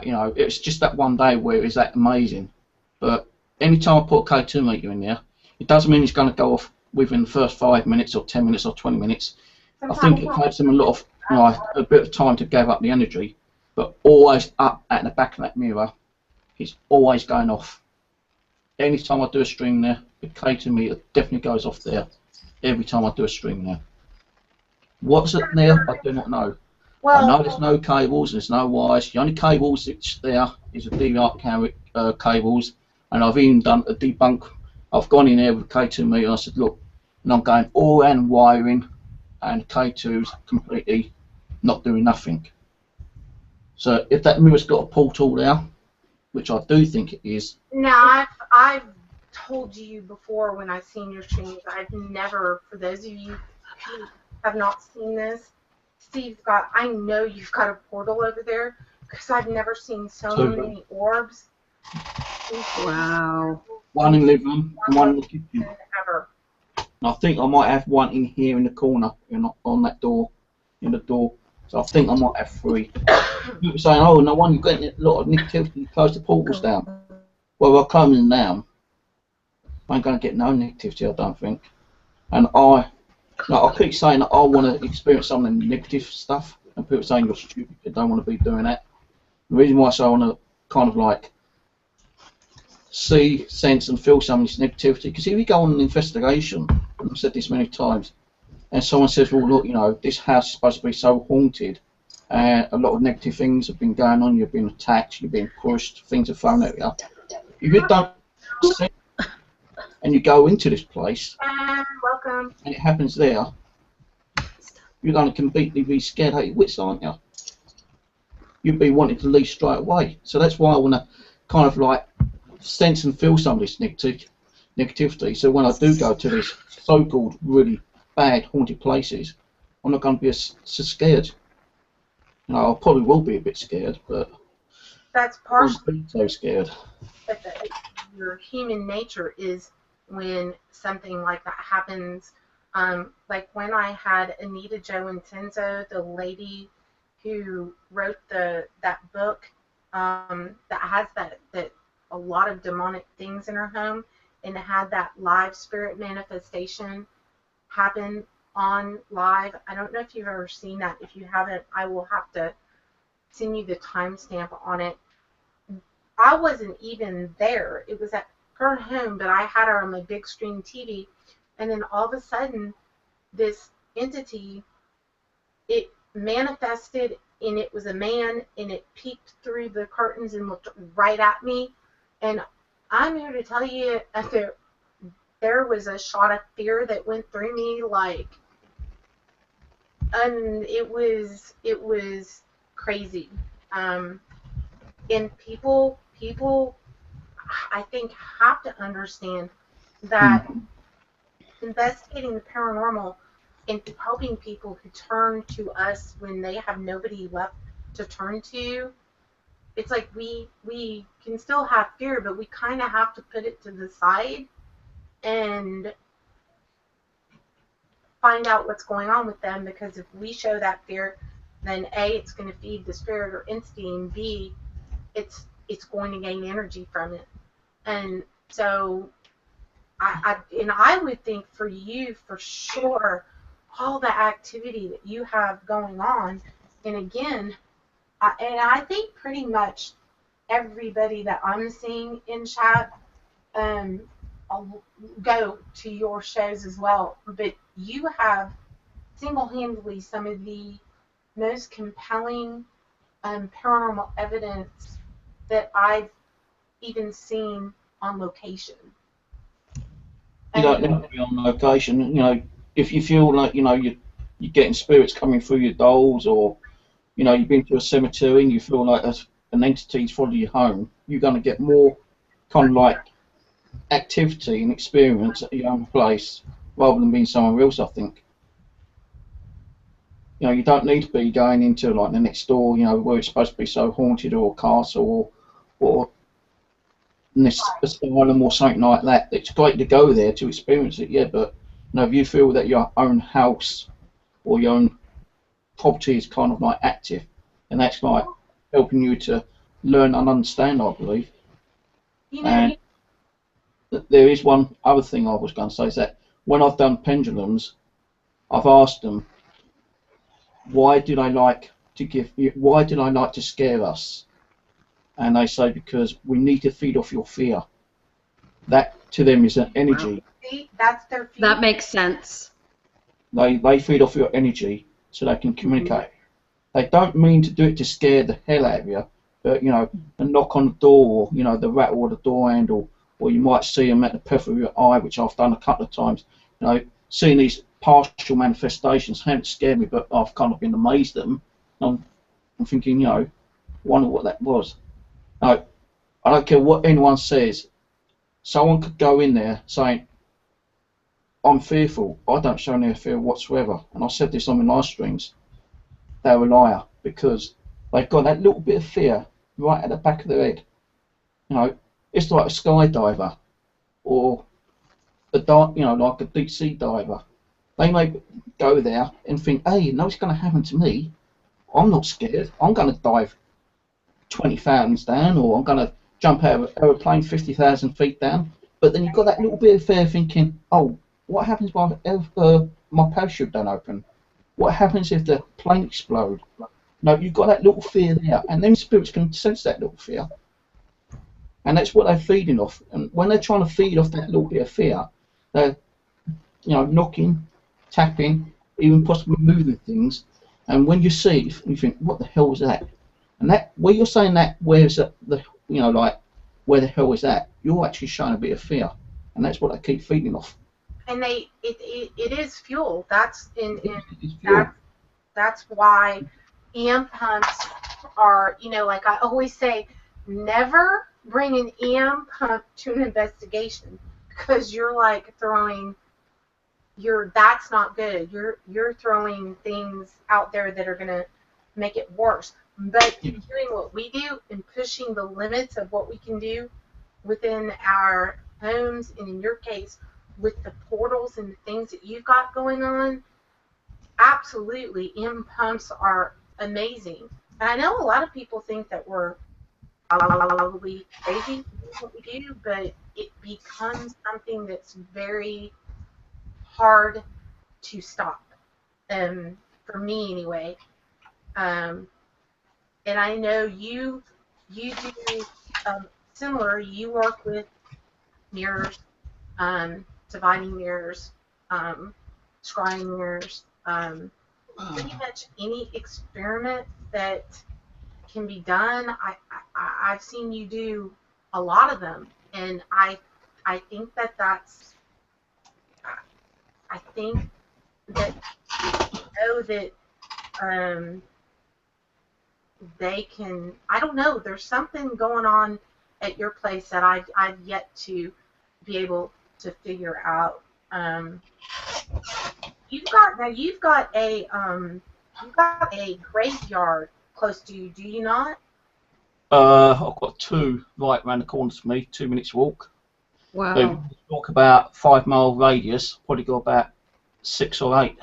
you know, it was just that one day where it was that amazing. But any time I put a K2 meter in there, it doesn't mean it's going to go off within the first 5 minutes or 10 minutes or 20 minutes. I think it takes them a lot of, like, a bit of time to gather up the energy, but always up at the back of that mirror, it's always going off. Any time I do a stream there, the K2 meter definitely goes off there. Every time I do a stream there. What's it there? I do not know. Well, I know there's no cables, there's no wires. The only cables that's there is the DVR cables, and I've even done a debunk. I've gone in there with K2 meter and I said, look, and I'm going all around wiring, and K2's completely not doing nothing. So if that mirror's got a portal there, which I do think it is. Now, I've told you before when I've seen your streams, I've never, for those of you who have not seen this, Steve's got, I know you've got a portal over there, because I've never seen so many orbs. Wow. One in the living room and one in the kitchen. Ever. And I think I might have one in here in the corner, on that door, in the door. So I think I might have 3. People saying, oh, no wonder you're getting a lot of negativity, you close the portals down. Well, we're closing them down. I ain't going to get no negativity, I don't think. And I keep saying that I want to experience some of the negative stuff, and people saying you're stupid, you don't want to be doing that. The reason why I say I want to kind of like see, sense and feel some of this negativity, because if you go on an investigation, and I've said this many times, and someone says, well look, you know, this house is supposed to be so haunted, and a lot of negative things have been going on. You've been attacked, you've been pushed, things are thrown at you. If you don't see and you go into this place, Welcome. and it happens there, you're going to completely be scared out of your wits, aren't you? You'd be wanting to leave straight away. So that's why I want to kind of like sense and feel some of this negativity. So when I do go to these so-called really bad haunted places, I'm not going to be so scared. You know, I probably will be a bit scared, but That's I won't partially be so scared. but your human nature is when something like that happens. Like when I had Anita Jo Intenzo, the lady who wrote that book that has that a lot of demonic things in her home, and had that live spirit manifestation happen on live. I don't know if you've ever seen that. If you haven't, I will have to send you the timestamp on it. I wasn't even there. It was at her home, but I had her on my big screen TV, and then all of a sudden, this entity, it manifested, and it was a man, and it peeked through the curtains and looked right at me. And I'm here to tell you, there was a shot of fear that went through me, like, and it was crazy. And people, I think, have to understand that investigating the paranormal and helping people who turn to us when they have nobody left to turn to, it's like we can still have fear, but we kind of have to put it to the side and find out what's going on with them, because if we show that fear, then A, it's going to feed the spirit or entity, and B, it's going to gain energy from it. And so I would think for you, for sure, all the activity that you have going on, and again, I think pretty much everybody that I'm seeing in chat, I'll go to your shows as well, but you have single-handedly some of the most compelling paranormal evidence that I've even seen on location. You don't need to be on location. You know, if you feel like, you know, you're getting spirits coming through your dolls, or, you know, you've been to a cemetery and you feel like an entity's following you home, you're going to get more kind of like activity and experience at your own place rather than being somewhere else, I think. You know, you don't need to be going into like the next door, you know, where it's supposed to be so haunted, or a castle, or this asylum or something like that. It's great to go there to experience it, yeah, but you know, if you feel that your own house or your own property is kind of like active, and that's like helping you to learn and understand, I believe. You know, And there is one other thing I was going to say, is that when I've done pendulums, I've asked them, why did I like to scare us? And they say, because we need to feed off your fear. That to them is an energy. see, that's their fear. That makes sense. They feed off your energy so they can communicate. They don't mean to do it to scare the hell out of you, but you know, a knock on the door, or you know, the rattle of the door handle, or you might see them at the periphery of your eye, which I've done a couple of times. You know, seeing these partial manifestations haven't scared me, but I've kind of been amazed at them. I'm thinking, you know, wonder what that was. No, I don't care what anyone says. Someone could go in there saying, I'm fearful. I don't show any fear whatsoever. And I said this on my live streams. They're a liar, because they've got that little bit of fear right at the back of their head. You know, it's like a skydiver, or you know, like a deep sea diver. They may go there and think, hey, you know what's going to happen to me? I'm not scared. I'm going to dive 20 fathoms down, or I'm going to jump out of an aeroplane 50,000 feet down. But then you've got that little bit of fear thinking, oh, what happens if my parachute don't open? What happens if the plane explodes? No, you've got that little fear there, and then spirits can sense that little fear. And that's what they're feeding off. And when they're trying to feed off that little bit of fear, they're, you know, knocking, tapping, even possibly moving things And when you see it, you think, what the hell is that? And that, where you're saying that, where's the, you know, like, where the hell is that? You're actually showing a bit of fear, and that's what they keep feeding off. And it is fuel. That's It's fuel. that's why EM pumps are, you know, like I always say, never bring an EM pump to an investigation, because you're like throwing, that's not good. You're throwing things out there that are gonna make it worse. But in doing what we do and pushing the limits of what we can do within our homes, and in your case with the portals and the things that you've got going on, absolutely, EM pumps are amazing. And I know a lot of people think that we're probably crazy what we do, but it becomes something that's very hard to stop. For me anyway. And I know you do similar. You work with mirrors, dividing mirrors, scrying mirrors, pretty much any experiment that can be done. I've seen you do a lot of them, and I think I think that you know that they can. I don't know. There's something going on at your place that I've yet to be able to figure out. You've got a graveyard close to you, do you not? I've got two right around the corner from me, 2 minutes walk. Wow. So if you talk about 5 mile radius, probably got about 6 or 8.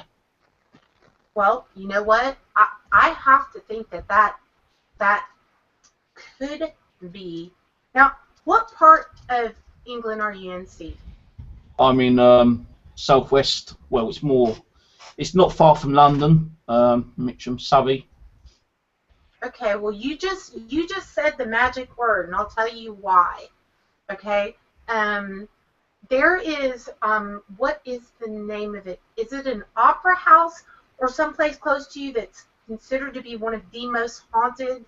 Well, you know what? I have to think that could be. Now, what part of England are you in, Steve? I'm in southwest. Well, it's not far from London, Mitcham, Surrey. Okay, well, you just said the magic word, and I'll tell you why. Okay, there is what is the name of it? Is it an opera house or someplace close to you that's considered to be one of the most haunted?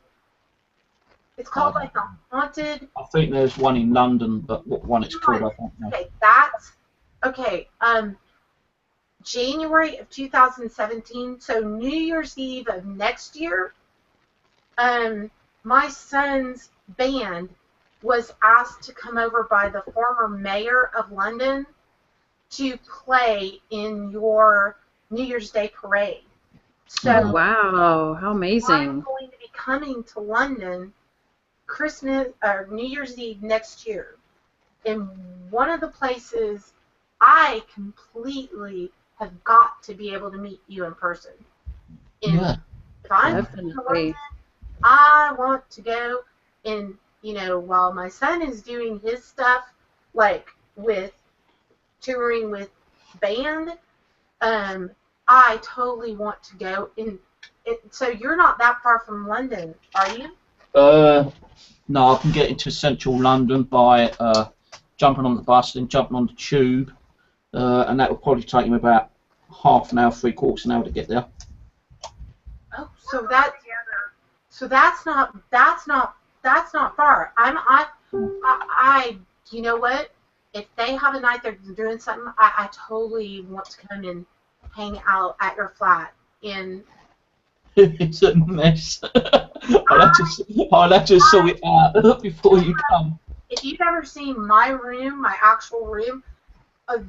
It's called like the haunted. I think there's one in London, but what one it's called, I don't know. Okay, that's okay. January of 2017, so New Year's Eve of next year. My son's band was asked to come over by the former mayor of London to play in your New Year's Day parade. So Wow, how amazing. I'm going to be coming to London Christmas or New Year's Eve next year. And one of the places I completely have got to be able to meet you in person. Yeah. If I'm Definitely. I want to go, and while my son is doing his stuff, like with touring with band, I totally want to go. So you're not that far from London, are you? No, I can get into central London by jumping on the bus and jumping on the tube, and that will probably take me about half an hour, 3/4 an hour to get there. Oh, so that's not far. I you know what? If they have a night they're doing something, I totally want to come and hang out at your flat. It's a mess. I'll have to sort it out before you come. If you've ever seen my room, my actual room,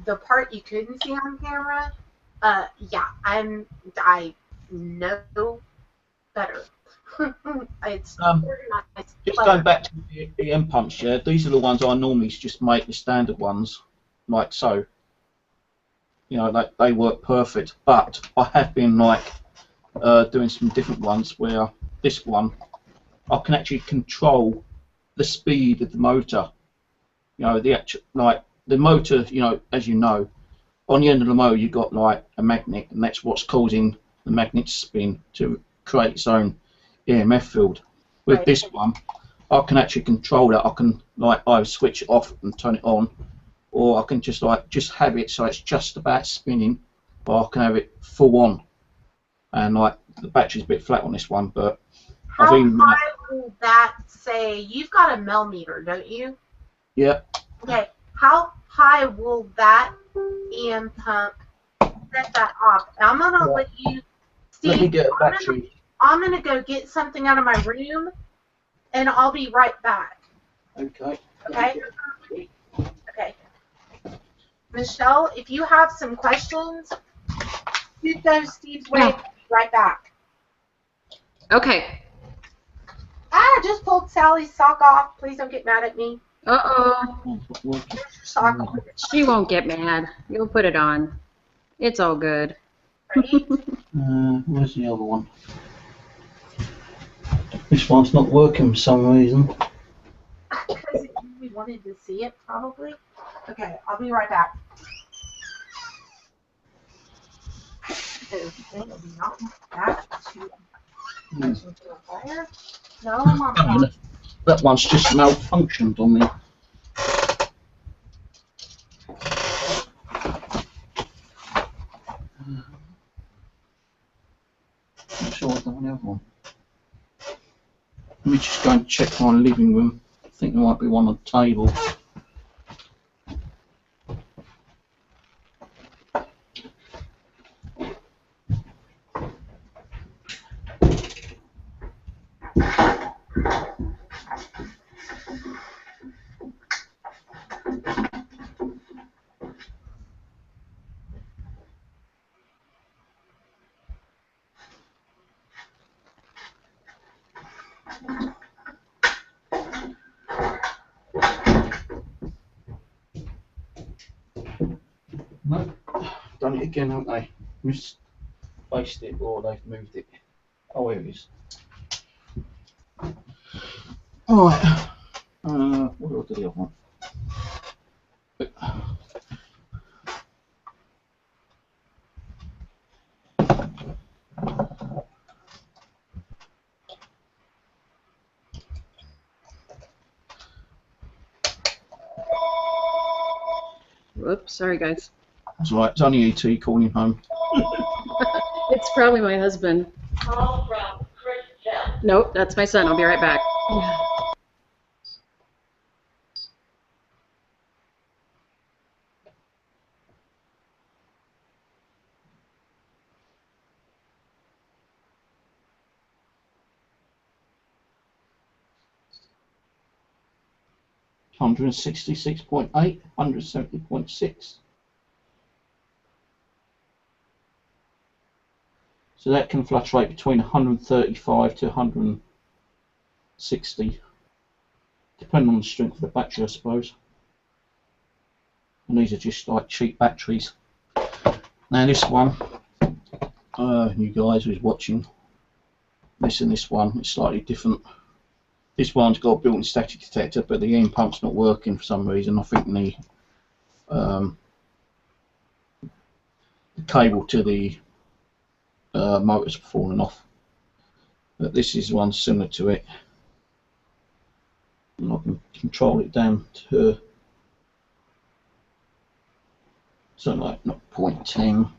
the part you couldn't see on camera, yeah, I know better. It's organized. Just going back to the EM pumps, yeah, these are the ones I normally just make the standard ones, like so. They work perfect. But I have been doing some different ones where this one I can actually control the speed of the motor. The actual the motor. As you know, on the end of the motor you've got a magnet, and that's what's causing the magnet to spin to create its own EMF field. With this one, I can actually control that. I can either switch it off and turn it on, or I can just have it so it's just about spinning, or I can have it full on. and like the battery's a bit flat on this one, but How high will that say? You've got a millimeter, don't you? Yeah. Okay. How high will that EM pump set that off? I'm gonna let you. Steve, let me get a battery. I'm gonna go get something out of my room, and I'll be right back. Okay. Okay. Okay. Michelle, if you have some questions, shoot those Steve's way. Yeah. Right back. Okay. I just pulled Sally's sock off. Please don't get mad at me. Uh-oh. There's your sock. She won't get mad. You'll put it on. It's all good. Right? Where's the other one? This one's not working for some reason. Because we wanted to see it, probably. Okay, I'll be right back. Not back to fire. No, I'm not. That one's just malfunctioned on me. I'm sure I've done the other one. Let me just go and check my living room. I think there might be one on the table. No, done it again, haven't they? Misplaced it or they've moved it. Oh, here it is. Alright, what do I do the other one? Whoops, sorry guys. That's alright, it's only ET calling home. It's probably my husband. Nope, that's my son. I'll be right back. Hundred and 66.8, 170.6. So that can fluctuate between 135 to 160, depending on the strength of the battery, I suppose. And these are just like cheap batteries. Now this one, you guys who's watching, this and this one, it's slightly different. This one's got a built-in static detector, but the EM pump's not working for some reason. I think the cable to the motor's fallen off. But this is one similar to it. And I can control it down to something like 0.10.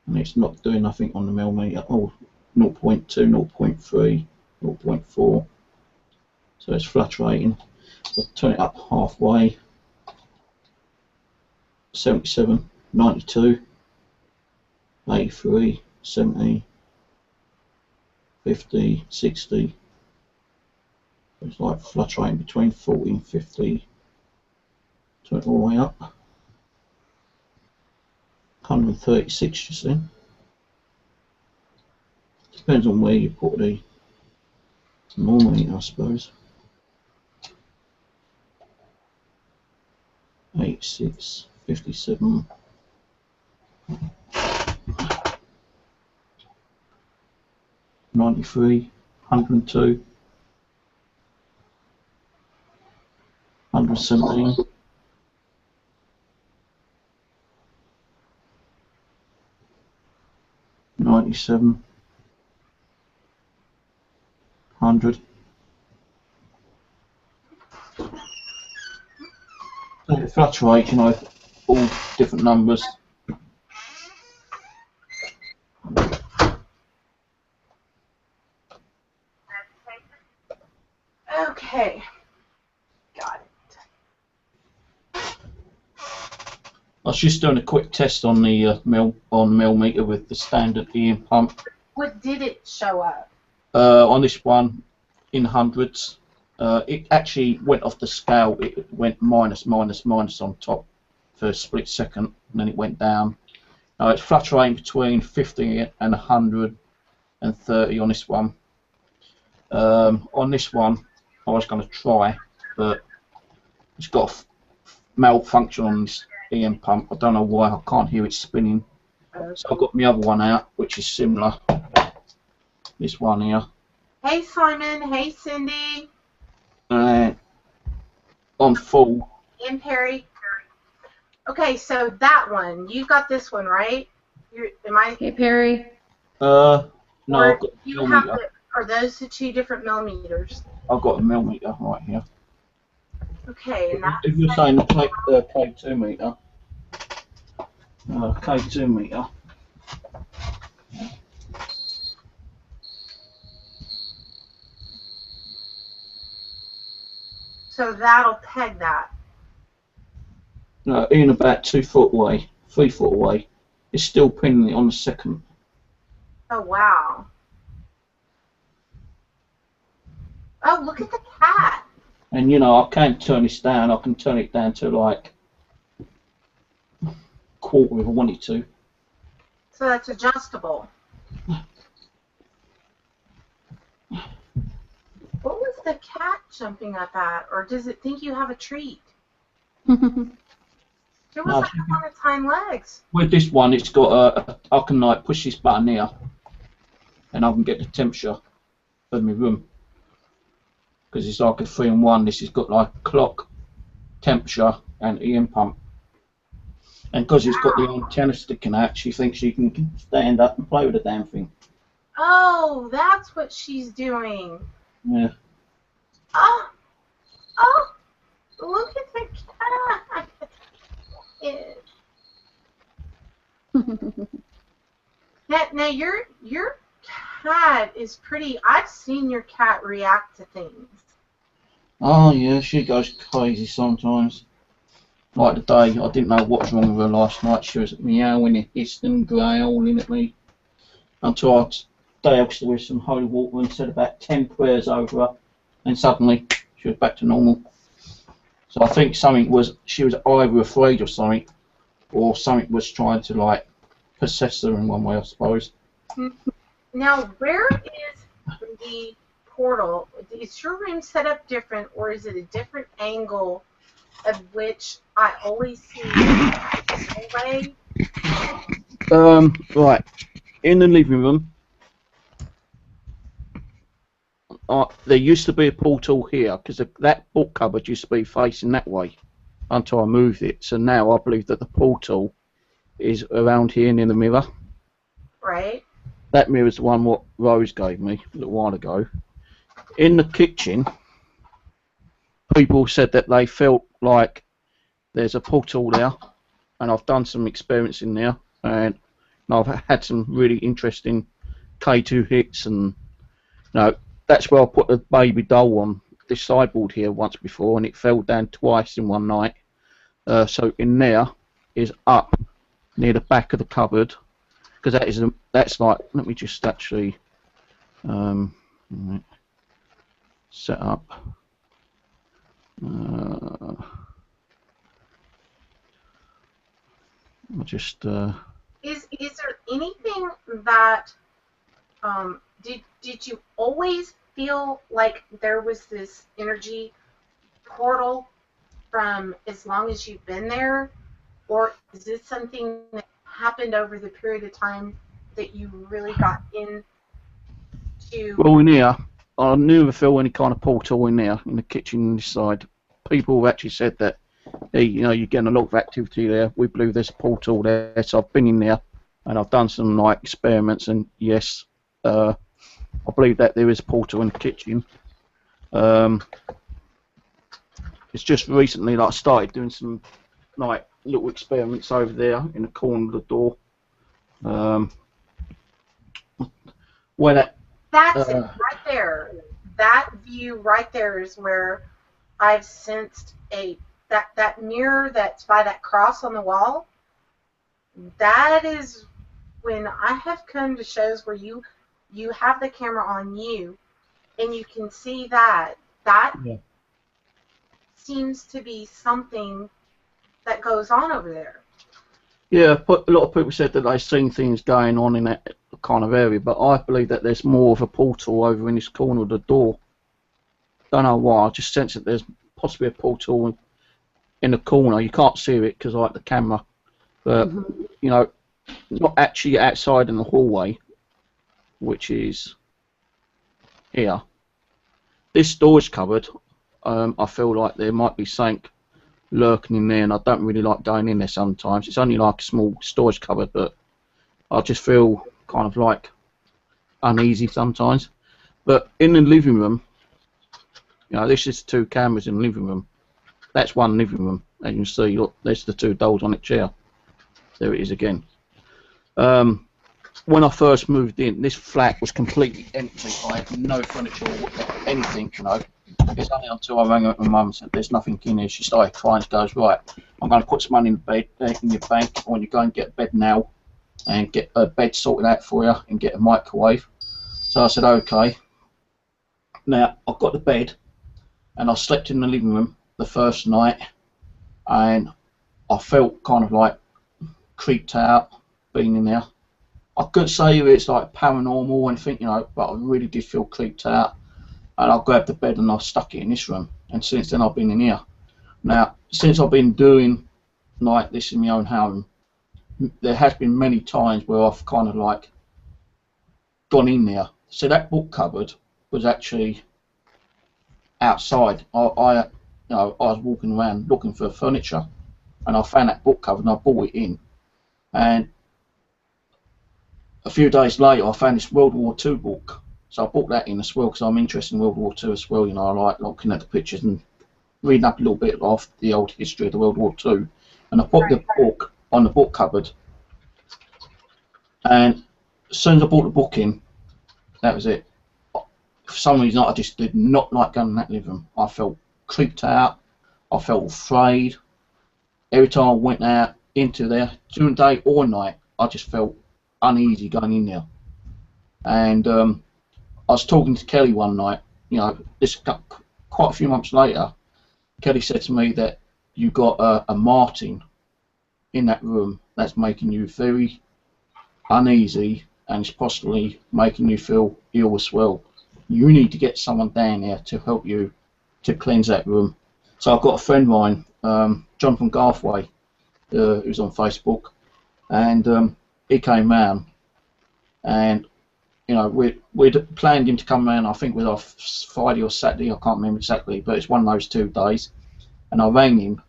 And it's not doing nothing on the millimeter. Oh, 0.2, 0.3. 0.4, so it's fluctuating. So turn it up halfway. 77, 92, 83, 70, 50, 60. It's like fluctuating between 40 and 50. Turn it all the way up. 136 just then. Depends on where you put the normally, I suppose. 86, 57. 93, 102, 117. 97, 100. So it fluctuates, you know, all different numbers. Okay. Got it. I was just doing a quick test on the millimeter with the standard EM pump. What did it show up? On this one, in hundreds. It actually went off the scale. It went minus, minus, minus on top for a split second, and then it went down. It's fluctuating between 50 and 130 on this one. On this one, I was going to try, but it's got a malfunction on this EM pump. I don't know why. I can't hear it spinning. So I've got my other one out, which is similar. This one here. Hey Simon. Hey Cindy. On full. And Perry. Okay, so that one, you got this one, right? Am I? Hey, Perry. No, Or I've got you have are those the two different millimeters? I've got a millimeter right here. Okay, and that's If you're saying the K2 meter, K2 meter. so that'll peg that. In about 2 foot away, 3 foot away, it's still pinning it on the second. Oh wow. Oh, look at the cat. And you know, I can't turn this down. I can turn it down to like quarter if I wanted to. So that's adjustable. What was the cat jumping up at? Or does it think you have a treat? It was like on its hind legs. With this one, it's got I can like push this button here, and I can get the temperature of my room. Because it's like a 3-in-1. This has got like clock, temperature, and EM pump. And because it's got the antenna sticking out, she thinks she can stand up and play with the damn thing. Oh, that's what she's doing. Yeah. Oh, look at the cat. Now your cat is pretty. I've seen your cat react to things. Oh yeah, she goes crazy sometimes. Like the day, I didn't know what was wrong with her last night. She was meowing and hissing and growling at me. Until I doused her with some holy water and said about 10 prayers over her, and suddenly she was back to normal. So I think she was either afraid of something, or something was trying to like possess her in one way, I suppose. Now, where is the portal? Is your room set up different, or is it a different angle of which I always see the hallway? Right, in the living room, there used to be a portal here because that book cupboard used to be facing that way until I moved it. So now I believe that the portal is around here near the mirror. Right. That mirror's the one what Rose gave me a little while ago. In the kitchen, people said that they felt like there's a portal there, and I've done some experiments in there, and I've had some really interesting K2 hits, and that's where I put the baby doll on this sideboard here once before, and it fell down twice in one night. So in there is up near the back of the cupboard, because that's like, let me just actually set up. I'll just. Is there anything that did you always feel like there was this energy portal from as long as you've been there, or is this something that happened over the period of time that you really got into? Well, in here, I never feel any kind of portal in there in the kitchen this side. People have actually said that, hey, you're getting a lot of activity there. We believe there's a portal there, so I've been in there and I've done some like experiments, and yes, I believe that there is a portal in the kitchen. It's just recently I started doing some like little experiments over there in the corner of the door. Where That's it right there. that view right there is where I've sensed that mirror that's by that cross on the wall. That is when I have come to shows where you have the camera on you and you can see that Yeah. seems to be something that goes on over there. Yeah, but a lot of people said that they've seen things going on in that kind of area, but I believe that there's more of a portal over in this corner of the door. Don't know why, I just sense that there's possibly a portal in the corner. You can't see it because I like the camera, but you know, not actually outside in the hallway, which is here. This storage cupboard, I feel like there might be something lurking in there, and I don't really like going in there sometimes. It's only like a small storage cupboard, but I just feel kind of like uneasy sometimes. But in the living room, you know, this is 2 cameras in the living room. That's one living room, and you can see, look, there's the 2 dolls on the chair. There it is again. When I first moved in, this flat was completely empty. I had no furniture or anything, you know. It's only until I rang up my mum and said there's nothing in here. She started crying. She goes, right, I'm going to put some money in the bed, in your bank. I want you to go and get a bed now and get a bed sorted out for you and get a microwave. So I said, okay. Now, I've got the bed and I slept in the living room the first night and I felt kind of like creeped out being in there. I couldn't say if it's like paranormal or anything, you know, but I really did feel creeped out. And I grabbed the bed and I stuck it in this room. And since then I've been in here. Now, since I've been doing like this in my own home, there has been many times where I've kind of like gone in there. So that book cupboard was actually outside. I was walking around looking for furniture, and I found that book cupboard and I brought it in. And a few days later, I found this World War II book. So I bought that in as well because I'm interested in World War II as well. You know, I like looking at the pictures and reading up a little bit of the old history of the World War II. And I put the book on the book cupboard. And as soon as I brought the book in, that was it. For some reason, I just did not like going in that living room. I felt creeped out. I felt afraid. Every time I went out into there, during the day or night, I just felt uneasy going in there. And I was talking to Kelly one night, you know, this quite a few months later. Kelly said to me that you got a Martin in that room that's making you very uneasy and it's possibly making you feel ill as well. You need to get someone down there to help you to cleanse that room. So I've got a friend of mine, Jonathan Garthway, who's on Facebook, and he came round, and you know, we'd planned him to come around, I think, with our Friday or Saturday, I can't remember exactly, but it's one of those 2 days. And I rang him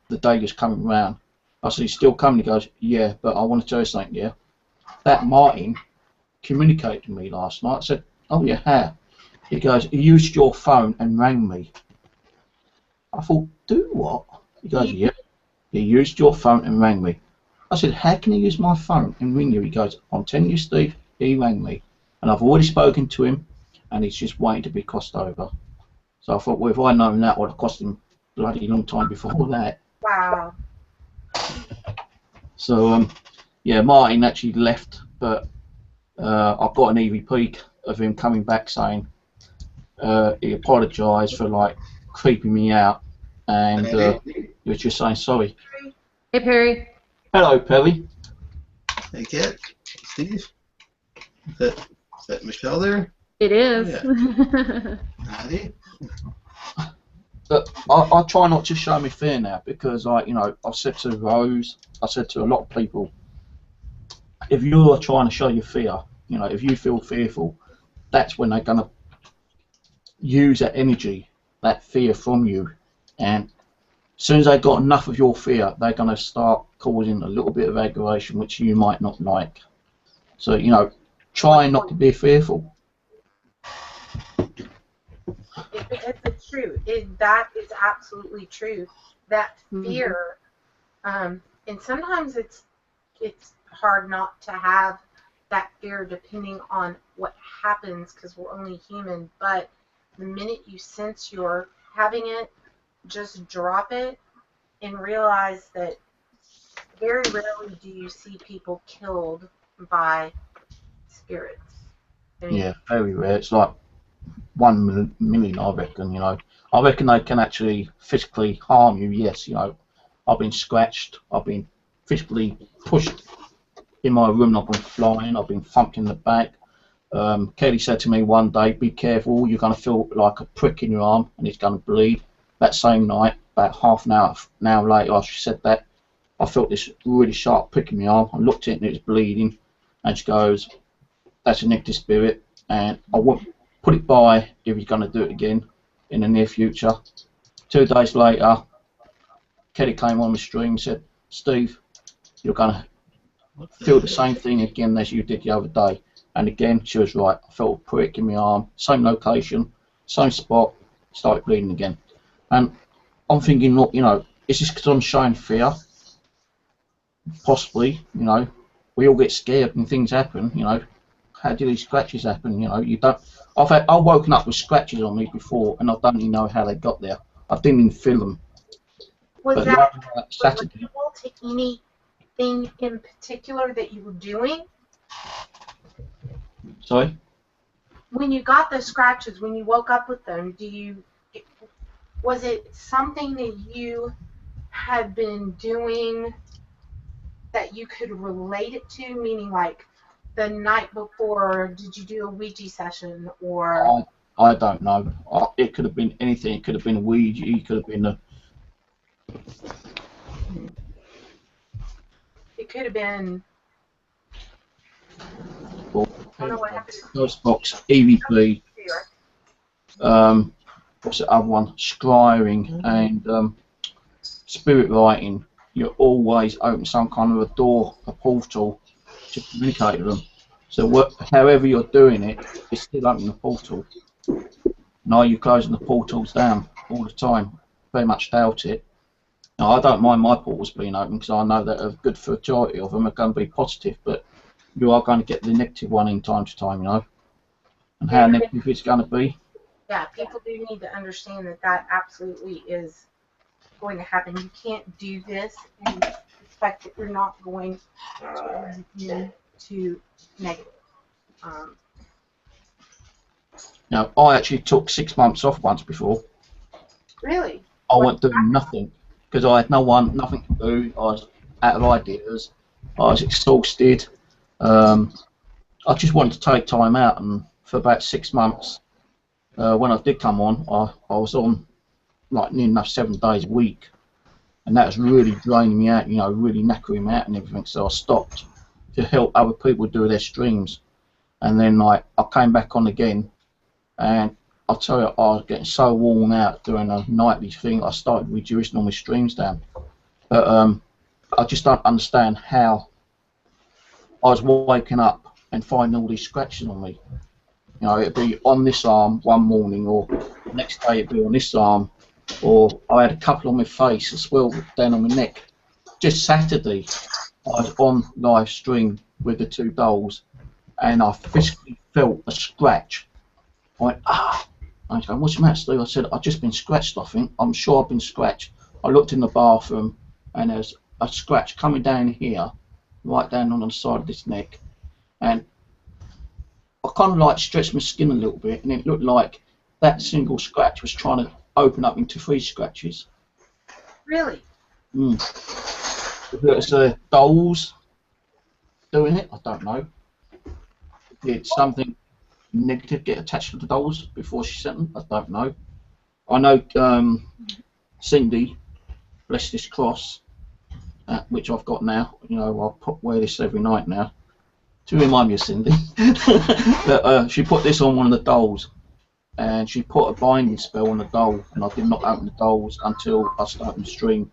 the day he was coming round. I said, he's still coming? He goes, yeah, but I want to tell you something, yeah. That Martin communicated to me last night. I said, oh yeah, how? He goes, he used your phone and rang me. I thought, do what? He goes, yeah, he used your phone and rang me. I said, how can he use my phone and ring you? He goes, I'm telling you, Steve, he rang me. And I've already spoken to him, and he's just waiting to be crossed over. So I thought, well, if I'd known that, would have cost him a bloody long time before that. Wow. So, yeah, Martin actually left, but I've got an EVP of him coming back saying he apologised for like creeping me out, and he was just saying sorry. Hey, Perry. Hello, Perry. Hey, Kat. Steve. Is that Michelle there? It is. Yeah. Howdy. But I try not to show me fear now because, like, you know, I've said to Rose, I said to a lot of people, if you are trying to show your fear, you know, if you feel fearful, that's when they're going to use that energy, that fear from you. And as soon as they've got enough of your fear, they're going to start causing a little bit of aggravation, which you might not like. So, you know, try not to be fearful. It's true. That is absolutely true. That fear, and sometimes it's hard not to have that fear depending on what happens because we're only human. But the minute you sense you're having it, just drop it and realize that very rarely do you see people killed by spirits. I mean, Yeah, very rare. It's like 1 million, I reckon. I reckon they can actually physically harm you. Yes, I've been scratched. I've been physically pushed in my room. I've been flying. I've been thumped in the back. Kelly said to me one day, "Be careful. You're going to feel like a prick in your arm, and it's going to bleed." That same night, about half an hour later, after she said that, I felt this really sharp prick in my arm. I looked at it and it was bleeding, and she goes, "That's a negative spirit, and I won't put it by if you're going to do it again in the near future." 2 days later, Kelly came on the stream and said, "Steve, you're going to feel the same thing again as you did the other day." And again, she was right. I felt a prick in my arm, same location, same spot, started bleeding again. And I'm thinking, look, is this because I'm showing fear? Possibly, we all get scared when things happen, How do these scratches happen? You don't. I've woken up with scratches on me before, and I don't even know how they got there. I didn't even feel them. was But that Saturday, relatable to anything in particular that you were doing? sorry. When you got those scratches, when you woke up with them, was it something that you had been doing that you could relate it to? Meaning, like the night before, did you do a Ouija session or? I don't know. It could have been anything. It could have been a Ouija. It could have been a. It could have been. Well, I don't know what happened. Dybbuk Box, EVP. What's the other one? Scrying and spirit writing. You always open some kind of a door, a portal, to communicate with them. So however you're doing it, it's still opening the portal. Now you're closing the portals down all the time. Very much doubt it. Now I don't mind my portals being open because I know that a good majority of them are going to be positive, but you are going to get the negative one in time to time, And how negative it's going to be. Yeah, people do need to understand that absolutely is going to happen. You can't do this and expect that you're not going to run into negative. Now I actually took 6 months off once before. Really? I went doing nothing because I had nothing to do. I was out of ideas. I was exhausted. I just wanted to take time out, and for about 6 months, when I did come on, I was on like near enough 7 days a week, and that was really draining me out, really knackering me out and everything. So I stopped to help other people do their streams, and then I came back on again, and I tell you, I was getting so worn out doing a nightly thing. I started reducing all my streams down, but I just don't understand how I was waking up and finding all these scratches on me. It'd be on this arm one morning, or the next day it'd be on this arm, or I had a couple on my face as well, down on my neck. Just Saturday, I was on live stream with the 2 dolls, and I physically felt a scratch. I went, ah! I was going, "What's the matter, Steve?" I said, "I've just been scratched, I think. I'm sure I've been scratched." I looked in the bathroom, and there's a scratch coming down here, right down on the side of this neck, and I kind of like stretched my skin a little bit, and it looked like that single scratch was trying to open up into 3 scratches. Really? If it's dolls doing it, I don't know. Did something negative get attached to the dolls before she sent them? I don't know. I know Cindy, bless this cross, which I've got now. I'll wear this every night now to remind me of Cindy. But, she put this on one of the dolls, and she put a binding spell on the doll, and I did not open the dolls until I started the stream.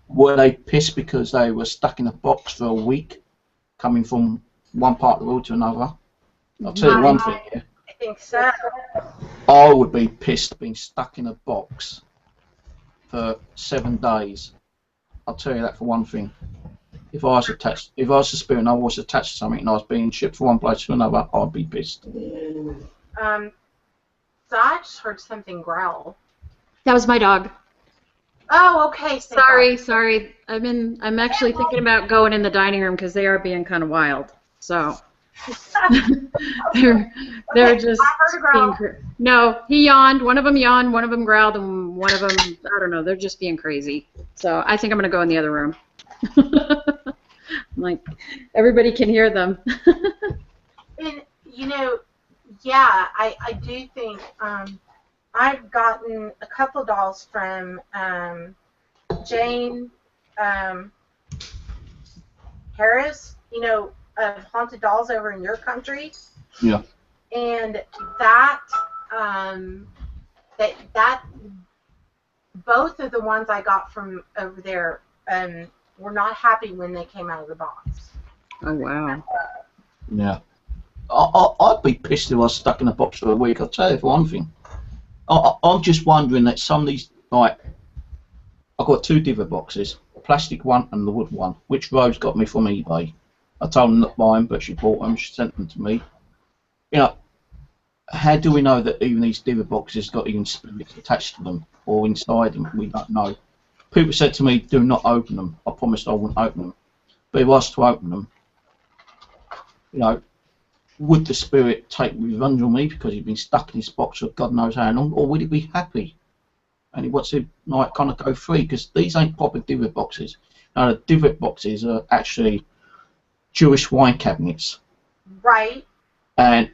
Were they pissed because they were stuck in a box for a week, coming from one part of the world to another? I'll tell you one thing. Yeah. I think so. I would be pissed being stuck in a box for 7 days. I'll tell you that for one thing. If I was a spirit and I was attached to something and I was being shipped from one place to another, I'd be pissed. So I just heard something growl. That was my dog. Oh, okay. thank Sorry. I'm actually thinking about going in the dining room because they are being kind of wild. So they're Okay, just I heard a growl. No, he yawned. One of them yawned. One of them growled, and one of them, I don't know. They're just being crazy. So I think I'm gonna go in the other room. Like everybody can hear them. And, yeah, I do think I've gotten a couple dolls from Jane Harris, of Haunted Dolls over in your country. Yeah. And that both of the ones I got from over there were not happy when they came out of the box. Oh wow. Yeah. I'd be pissed if I was stuck in a box for a week. I'll tell you for one thing. I'm just wondering that some of these, like, I've got 2 Dybbuk boxes, the plastic one and the wood one, which Rose got me from eBay. I told them not to buy them, but she bought them, she sent them to me. How do we know that even these Dybbuk boxes got even spirits attached to them or inside them? We don't know. People said to me, do not open them. I promised I wouldn't open them. But if I was to open them, would the spirit take revenge on me because he's been stuck in this box for God knows how long, or would he be happy and he wants to kind of go free? Because these ain't proper Dybbuk boxes. Now the Dybbuk boxes are actually Jewish wine cabinets. Right. And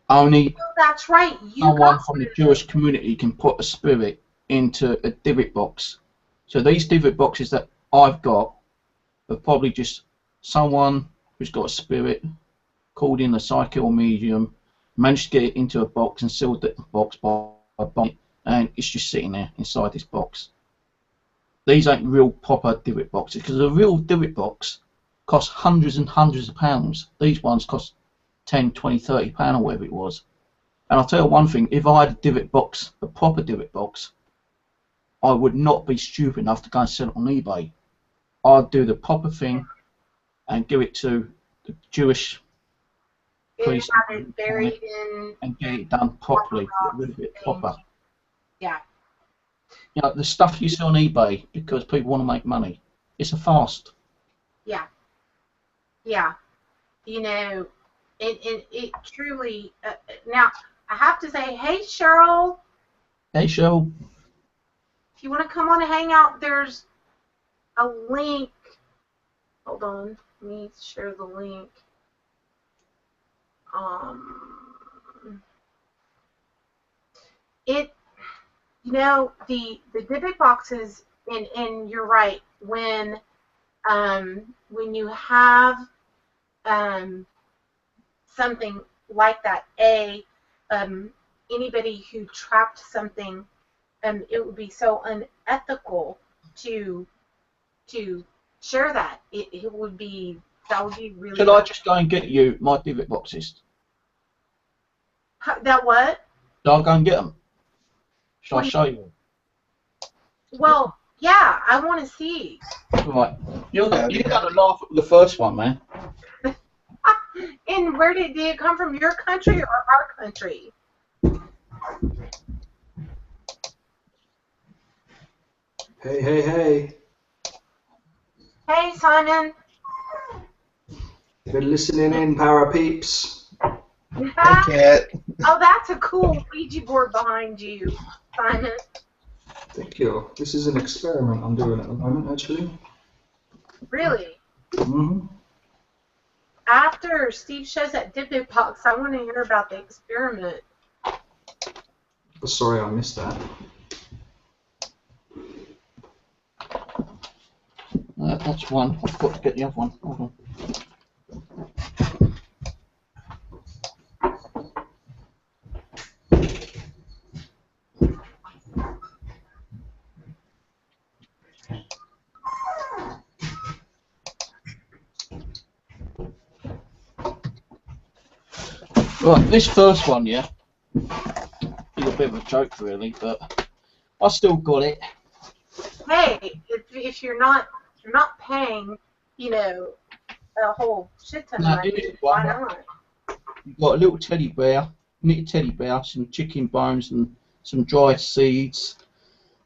only that's right. Someone from the Jewish community can put a spirit into a Dybbuk box. So these Dybbuk boxes that I've got are probably just someone who's got a spirit, called in a psychic or medium, managed to get it into a box and sealed the box by buying it, and it's just sitting there inside this box. These ain't real proper Dybbuk boxes, because a real Dybbuk box costs hundreds and hundreds of pounds. These ones cost 10, 20, 30 pounds or whatever it was. And I'll tell you one thing, if I had a Dybbuk box, a proper Dybbuk box, I would not be stupid enough to go and sell it on eBay. I'd do the proper thing and give it to the Jewish priest have it buried in and get it done properly, get rid of it proper. Yeah. The stuff you see on eBay because people want to make money, it's a fast. Yeah. Yeah. It truly. Now I have to say, hey Cheryl. Hey Cheryl. If you want to come on a hangout, there's a link. Hold on, let me share the link. The Dybbuk boxes, and you're right, when you have something like that, anybody who trapped something, it would be so unethical to share that. That would be really. Should I just go and get you my Dybbuk boxes? That what? Should I go and get them? Should I show you? Well, yeah, I want to see. Right. You're going to laugh at the first one, man. And where did it come from? Your country or our country? Hey. Hey, Simon. Been listening in, Para Peeps. Hey, Cat. Oh, that's a cool Ouija board behind you, Simon. Thank you. This is an experiment I'm doing at the moment, actually. Really? Mm-hmm. After Steve shows that Dybbuk Box, I want to hear about the experiment. Oh, sorry, I missed that. That's one. I've got to get the other one. Hold on. Right, this first one, yeah, is a bit of a joke, really, but I still got it. Hey, if you're not paying, a whole shit ton of money, why not? You've got a little teddy bear, knitted teddy bear, some chicken bones, and some dried seeds,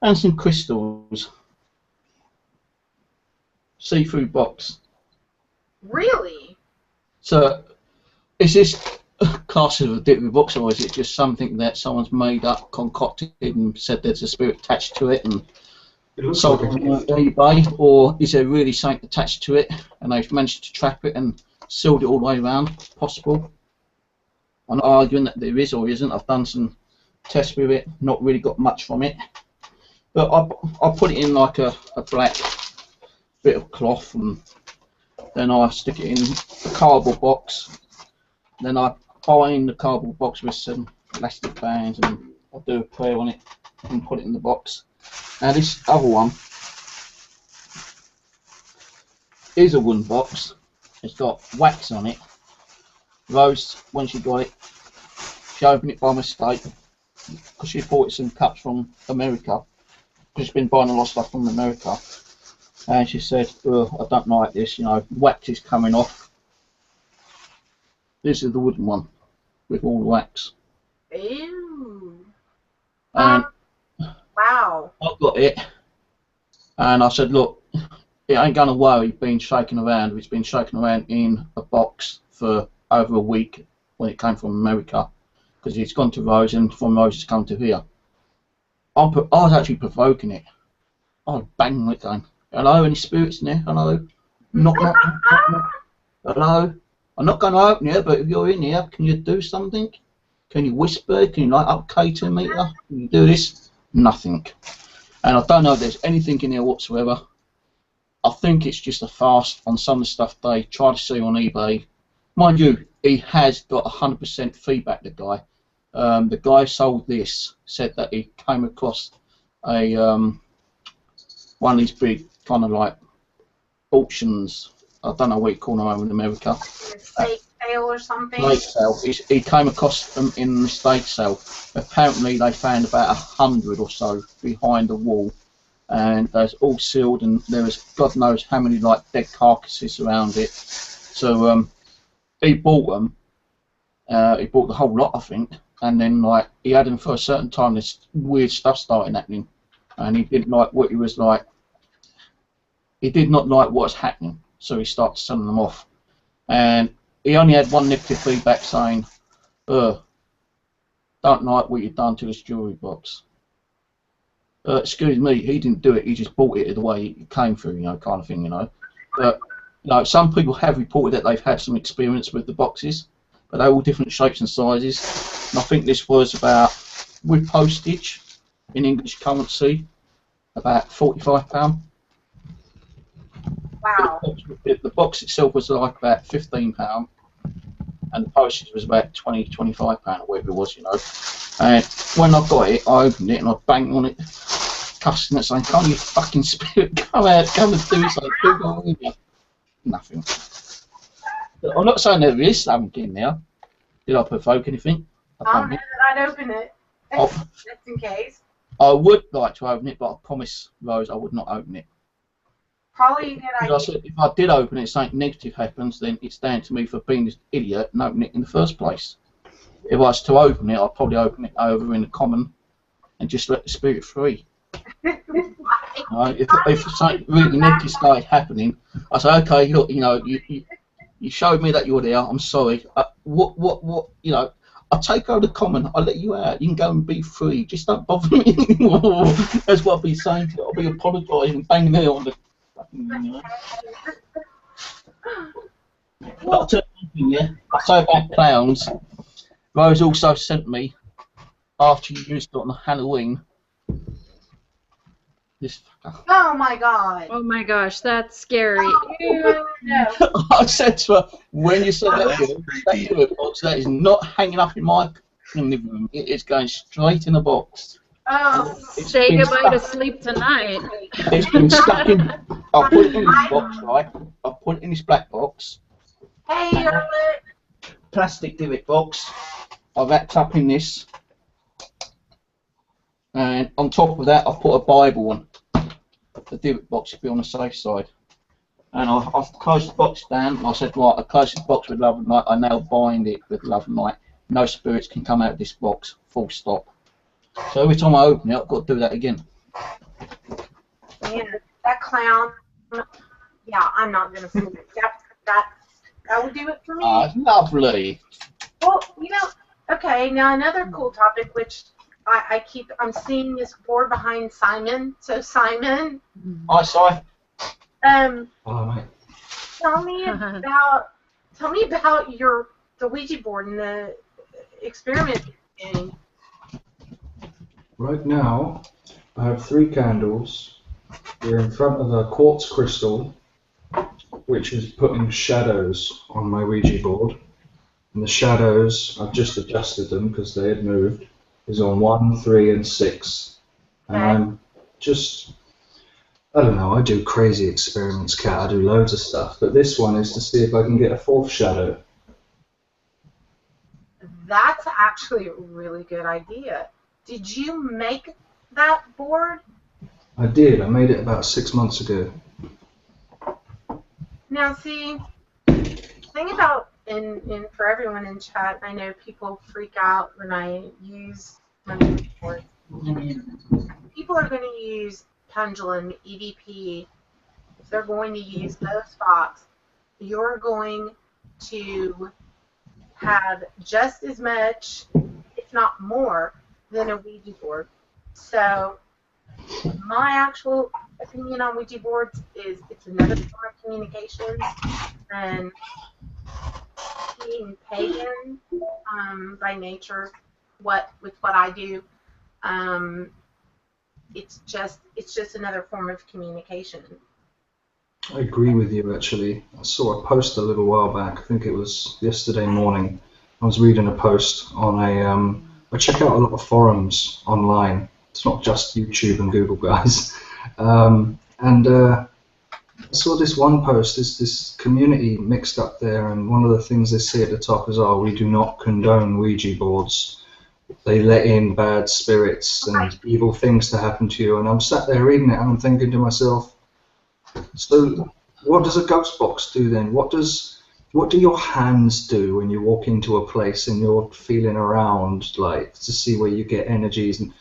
and some crystals. See-through box. Really? So, is this class of a Dybbuk box, or is it just something that someone's made up, concocted, and said there's a spirit attached to it, and It looks sold like it a on gift. eBay, or is there really something attached to it, and they've managed to trap it and sealed it all the way around? Possible. I'm not arguing that there is or isn't. I've done some tests with it, not really got much from it, but I put it in like a black bit of cloth, and then I stick it in a cardboard box. Then I bind the cardboard box with some elastic bands, and I do a prayer on it and put it in the box. Now this other one is a wooden box. It's got wax on it. Rose, when she got it, she opened it by mistake because she bought some cups from America. She's been buying a lot of stuff from America, and she said, "Oh, I don't like this. You know, wax is coming off." This is the wooden one with all the wax. Ew. And Wow. I got it, and I said, "Look, it ain't gonna worry being shaken around. It's been shaken around in a box for over a week when it came from America, because it's gone to Rose, and from Rose it's come to here." I was actually provoking it. I was banging it going, "Hello, any spirits in there? Hello? Knock, knock, knock, knock, knock. Hello? I'm not going to open it, but if you're in here, can you do something? Can you whisper? Can you light up a K2 meter? Can you do this?" Nothing. And I don't know if there's anything in here whatsoever. I think it's just a fast on some of the stuff they try to see on eBay. Mind you, he has got 100% feedback, the guy. The guy sold this, said that he came across a one of these big kind of like auctions. I don't know what you call them over in America. Estate sale or something? Estate sale. He came across them in an estate sale. Apparently they found about 100 or so behind the wall, and they're all sealed, and there was God knows how many like dead carcasses around it. So he bought them. He bought the whole lot, I think, and then like he had them for a certain time. This weird stuff started happening, and he didn't like what he was like. He did not like what was happening, so he started selling them off. And he only had one negative feedback saying, "Don't like what you've done to this jewellery box." Excuse me, he didn't do it. He just bought it the way it came through, you know, kind of thing, you know. But you know, some people have reported that they've had some experience with the boxes, but they're all different shapes and sizes. And I think this was about, with postage in English currency, about £45. Wow. The box itself was like about £15, and the postage was about £20, £25, or whatever it was, you know. And when I got it, I opened it and I banged on it, cussing it, saying, "Can't you fucking spirit come out, come and do something?" Nothing. I'm not saying there is something in there. Did I provoke anything? I don't know that I'd open it. Oh. Just in case. I would like to open it, but I promise Rose I would not open it. Probably a good idea. Because I said if I did open it, something negative happens, then it's down to me for being this idiot and opening it in the first place. If I was to open it, I'd probably open it over in the common and just let the spirit free. If something really negative started happening, I say, "Okay, look, you know, you showed me that you're there. I'm sorry. What, you know, I'll take over the common. I'll let you out. You can go and be free. Just don't bother me anymore." That's what I'll be saying to you. I'll be apologising, banging there on the fucking, you know. But I'll tell you one thing, yeah. I say about clowns. Rose also sent me, after you used it on Halloween, this fucker. Oh my god. Oh my gosh, that's scary. Ew, no. I said to her, when you said that Dybbuk box, that is not hanging up in my living room. It is going straight in a box. Oh. Say goodbye to sleep tonight. It's been stuck in. I put it in this box, right? I put it in this black box. Hey, Erlet. Plastic Dybbuk box. I wrapped up in this. And on top of that, I put a Bible on the Dybbuk box to be on the safe side. And I've closed the box down, and I said, right, I closed this box with love and light, I now bind it with love and light. no spirits can come out of this box, full stop. So every time I open it, I've got to do that again. Man, that clown, yeah, I'm not going to fool it. That would do it for me. Ah, lovely. Well, okay, now another cool topic, which I'm seeing this board behind Simon. So Simon, Hi, Si. Oh, mate. tell me about the Ouija board and the experiment you're doing. Right now, I have 3 candles. We're in front of a quartz crystal, which is putting shadows on my Ouija board. And the shadows, I've just adjusted them because they had moved, is on 1, 3, and 6. And Okay. I'm just, I don't know, I do crazy experiments, Kat. I do loads of stuff. But this one is to see if I can get a 4th shadow. That's actually a really good idea. Did you make that board? I did. I made it about 6 months ago. Now, see, thing about in for everyone in chat, I know people freak out when I use my board. People are going to use pendulum, EVP. If they're going to use those box, you're going to have just as much, if not more, than a Ouija board. So my actual opinion on Ouija boards is it's another form of communication, and being pagan by nature, with what I do, it's just another form of communication. I agree with you, actually. I saw a post a little while back. I think it was yesterday morning. I was reading a post on I check out a lot of forums online. It's not just YouTube and Google, guys. I saw this one post, this community mixed up there, and one of the things they say at the top is, "Oh, we do not condone Ouija boards. They let in bad spirits and evil things to happen to you." And I'm sat there reading it, and I'm thinking to myself, so what does a ghost box do then? What do your hands do when you walk into a place and you're feeling around, like, to see where you get energies? And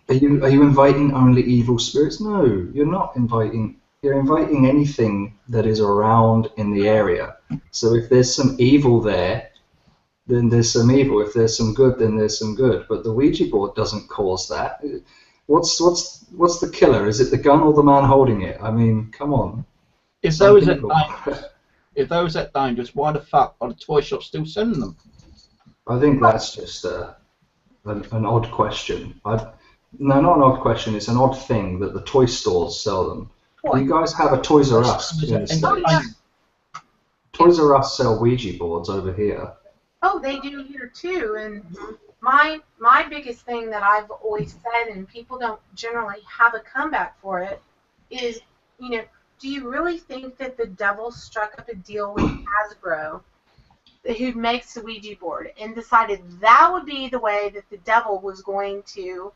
are you inviting only evil spirits? No, you're not inviting. You're inviting anything that is around in the area. So if there's some evil there, then there's some evil. If there's some good, then there's some good. But the Ouija board doesn't cause that. What's the killer? Is it the gun or the man holding it? I mean, come on. If those are dangerous, why the fuck are the toy shops still selling them? I think that's just an odd question. No, not an odd question. It's an odd thing that the toy stores sell them. Do you guys have a Toys R Us in the States? Toys R Us sell Ouija boards over here. Oh, they do here too. And my biggest thing that I've always said, and people don't generally have a comeback for it, is, do you really think that the devil struck up a deal with Hasbro, who makes the Ouija board, and decided that would be the way that the devil was going to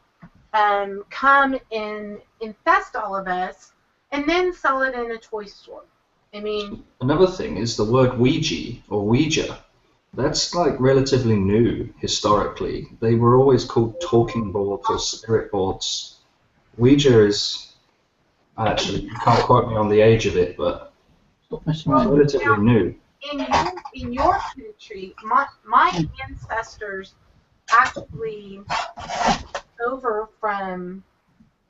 come and infest all of us, and then sell it in a toy store? I mean, another thing is the word Ouija or Ouija. That's like relatively new historically. They were always called talking boards or spirit boards. Ouija is, actually, you can't quote me on the age of it, but it's relatively new. In your country, my ancestors actually over from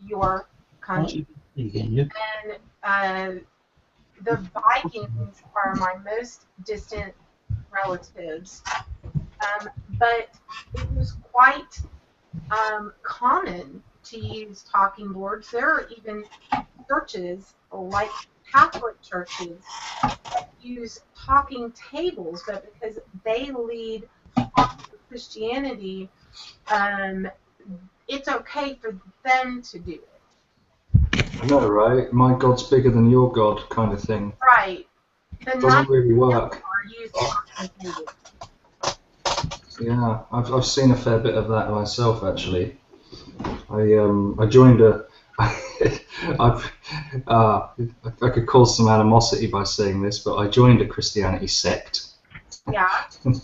your country, and the Vikings are my most distant relatives, but it was quite common to use talking boards. There are even churches, like Catholic churches, that use talking tables, but because they lead Christianity, it's okay for them to do it. I know, right? My God's bigger than your God kind of thing. Right. It doesn't really work. Are used Yeah, I've seen a fair bit of that myself, actually. I joined a I could cause some animosity by saying this, but I joined a Christianity sect, Yeah.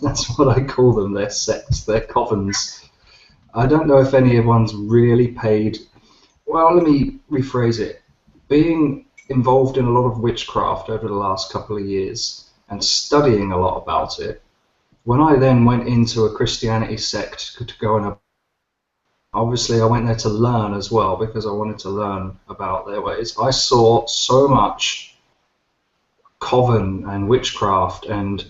That's what I call them, their sects, their covens. I don't know if anyone's really paid. Well, let me rephrase it. Being involved in a lot of witchcraft over the last couple of years and studying a lot about it, when I then went into a Christianity sect to go and obviously I went there to learn as well because I wanted to learn about their ways. I saw so much coven and witchcraft and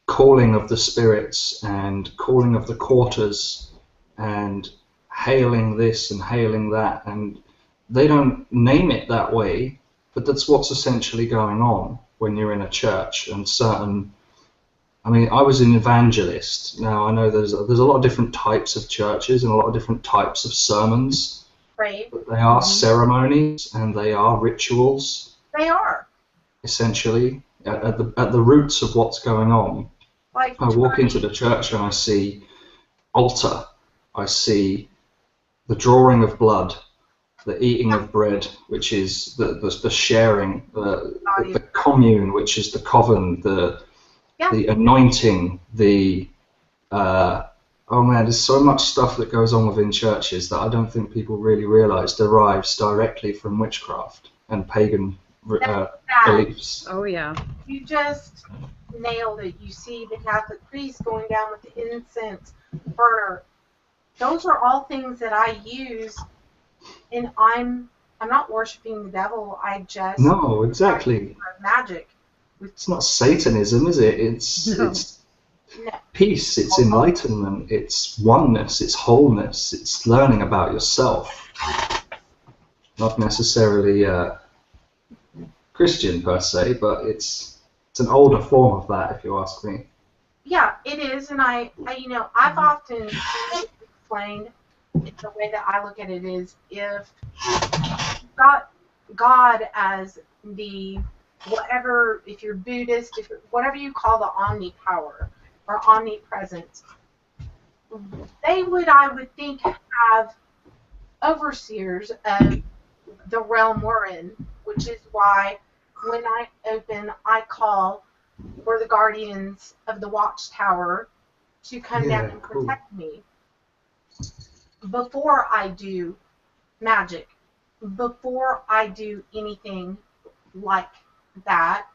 calling of the spirits and calling of the quarters and hailing this and hailing that, and they don't name it that way, but that's what's essentially going on when you're in a church. And I mean, I was an evangelist. Now I know there's a lot of different types of churches and a lot of different types of sermons. Right. But they are ceremonies and they are rituals. They are. Essentially, at the roots of what's going on. Like I walk into the church and I see altar, I see the drawing of blood, the eating of bread, which is the sharing, the commune, which is the coven, the anointing, oh man, there's so much stuff that goes on within churches that I don't think people really realise derives directly from witchcraft and pagan beliefs. Oh yeah. You just nailed it. You see the Catholic priest going down with the incense burner. Those are all things that I use, and I'm not worshiping the devil. I just No, exactly. Magic. It's not Satanism, is it? It's peace. It's enlightenment. It's oneness. It's wholeness. It's learning about yourself. Not necessarily Christian per se, but it's an older form of that, if you ask me. Yeah, it is, and I I've often explained the way that I look at it is if you've got God as the whatever, if you're Buddhist, whatever you call the omnipower or omnipresence, they would, I would think, have overseers of the realm we're in, which is why when I open, I call for the guardians of the watchtower to come down and protect me before I do magic, before I do anything like that.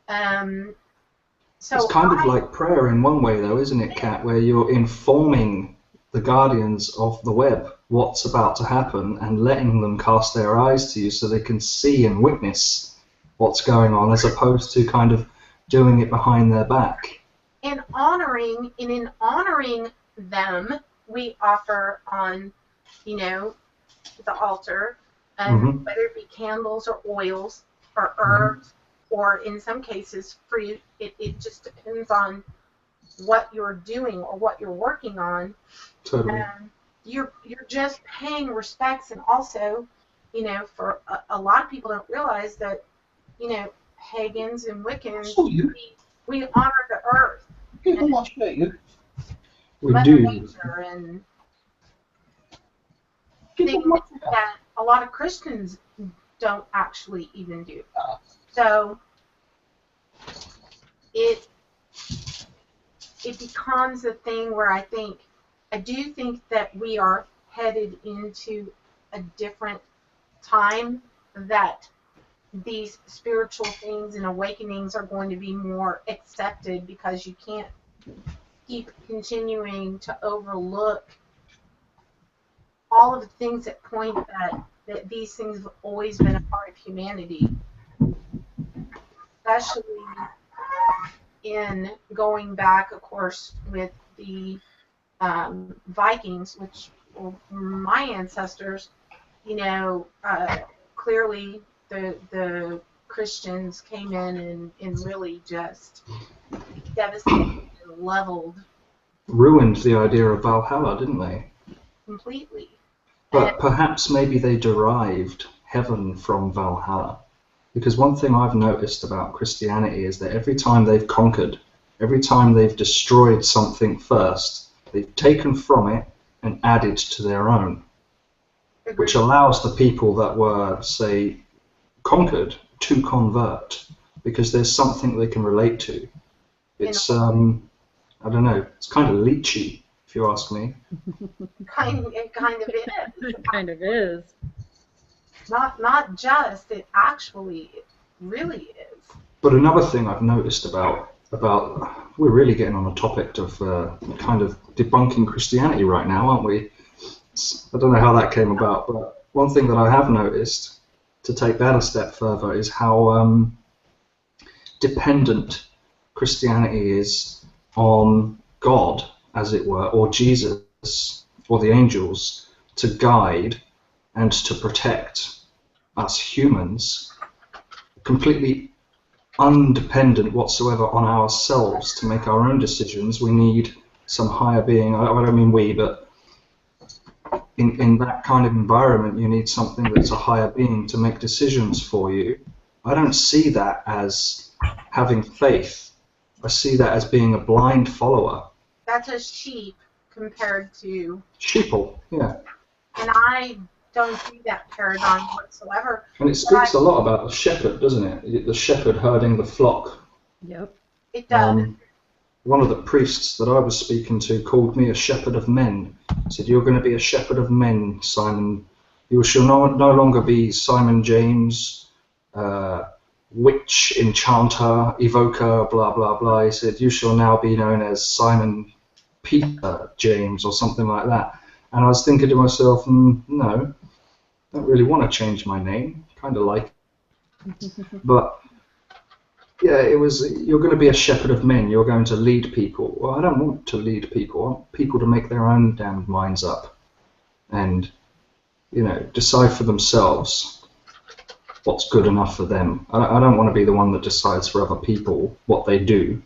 So it's kind of like prayer in one way, though, isn't it, Kat? Where you're informing the guardians of the web what's about to happen and letting them cast their eyes to you so they can see and witness what's going on, as opposed to kind of doing it behind their back. In honoring them, we offer on, the altar, whether it be candles or oils or herbs, or in some cases fruit. It just depends on what you're doing or what you're working on. Totally. You're just paying respects, and also, for a lot of people don't realize that, pagans and Wiccans, we honor the earth. We Mother do. Nature and things that a lot of Christians don't actually even do. So it becomes a thing where I do think that we are headed into a different time, that these spiritual things and awakenings are going to be more accepted, because you can't keep continuing to overlook all of the things that point that these things have always been a part of humanity, especially in going back, of course, with the Vikings, which were my ancestors. Clearly the Christians came in and really just devastated and leveled. Ruined the idea of Valhalla, didn't they? Completely. But perhaps maybe they derived heaven from Valhalla. Because one thing I've noticed about Christianity is that every time they've conquered, every time they've destroyed something first, they've taken from it and added to their own. Agreed. Which allows the people that were, say, conquered to convert, because there's something they can relate to. It's I don't know. It's kind of leechy, if you ask me. It kind of is. It kind of is. Not just, it actually really is. But another thing I've noticed about we're really getting on the topic of kind of debunking Christianity right now, aren't we? I don't know how that came about, but one thing that I have noticed, to take that a step further, is how dependent Christianity is on God, as it were, or Jesus, or the angels, to guide and to protect us humans, completely undependent whatsoever on ourselves to make our own decisions. We need some higher being. I don't mean we, but in that kind of environment, you need something that's a higher being to make decisions for you. I don't see that as having faith. I see that as being a blind follower. That's a sheep compared to... Sheeple, yeah. And I don't see that paradigm whatsoever. And it speaks a lot about the shepherd, doesn't it? The shepherd herding the flock. Yep. It does. One of the priests that I was speaking to called me a shepherd of men. He said, "You're going to be a shepherd of men, Simon. You shall no longer be Simon James, witch, enchanter, evoker, blah, blah, blah." He said, "You shall now be known as Simon Peter James," or something like that. And I was thinking to myself, no, I don't really want to change my name. Kind of like it. But yeah, it was, you're going to be a shepherd of men, you're going to lead people. Well, I don't want to lead people. I want people to make their own damned minds up and, decide for themselves what's good enough for them. I don't want to be the one that decides for other people what they do.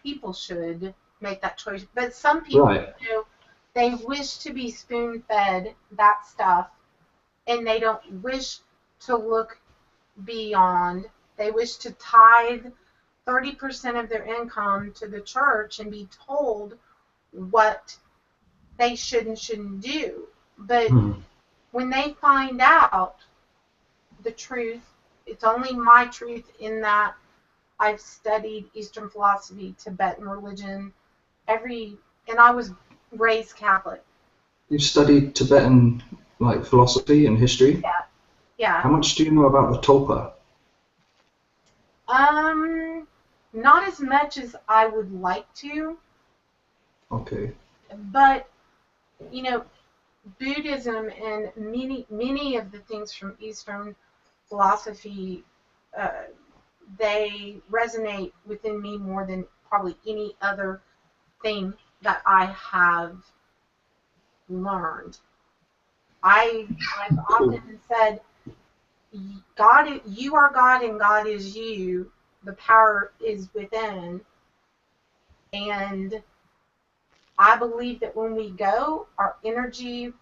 People should make that choice. But some people, right. They wish to be spoon-fed that stuff, and they don't wish to look beyond. They wish to tithe 30% of their income to the church and be told what they should and shouldn't do. But when they find out the truth, it's only my truth in that I've studied Eastern philosophy, Tibetan religion, and I was raised Catholic. You've studied Tibetan philosophy and history? Yeah. How much do you know about the tulpa? Not as much as I would like to. Okay. But, Buddhism and many of the things from Eastern philosophy, they resonate within me more than probably any other thing that I have learned. I've often said, God, you are God and God is you. The power is within. And I believe that when we go, our energy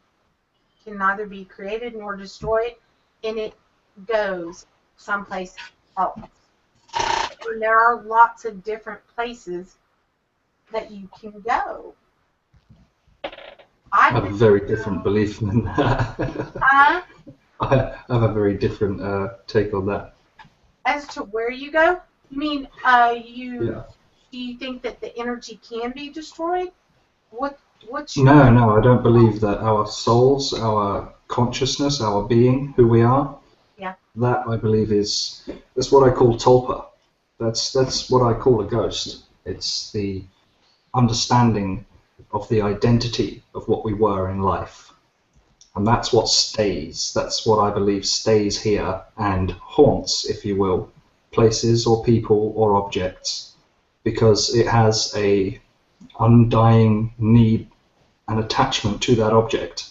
can neither be created nor destroyed, and it goes someplace else. And there are lots of different places that you can go. I have a very different belief than that. I have a very different take on that. As to where you go? You mean do you think that the energy can be destroyed? What's your... No, I don't believe that our souls, our consciousness, our being, who we are, that I believe that's what I call tulpa. That's what I call a ghost. It's the understanding of the identity of what we were in life. And that's what stays. That's what I believe stays here and haunts, if you will, places or people or objects, because it has a undying need and attachment to that object.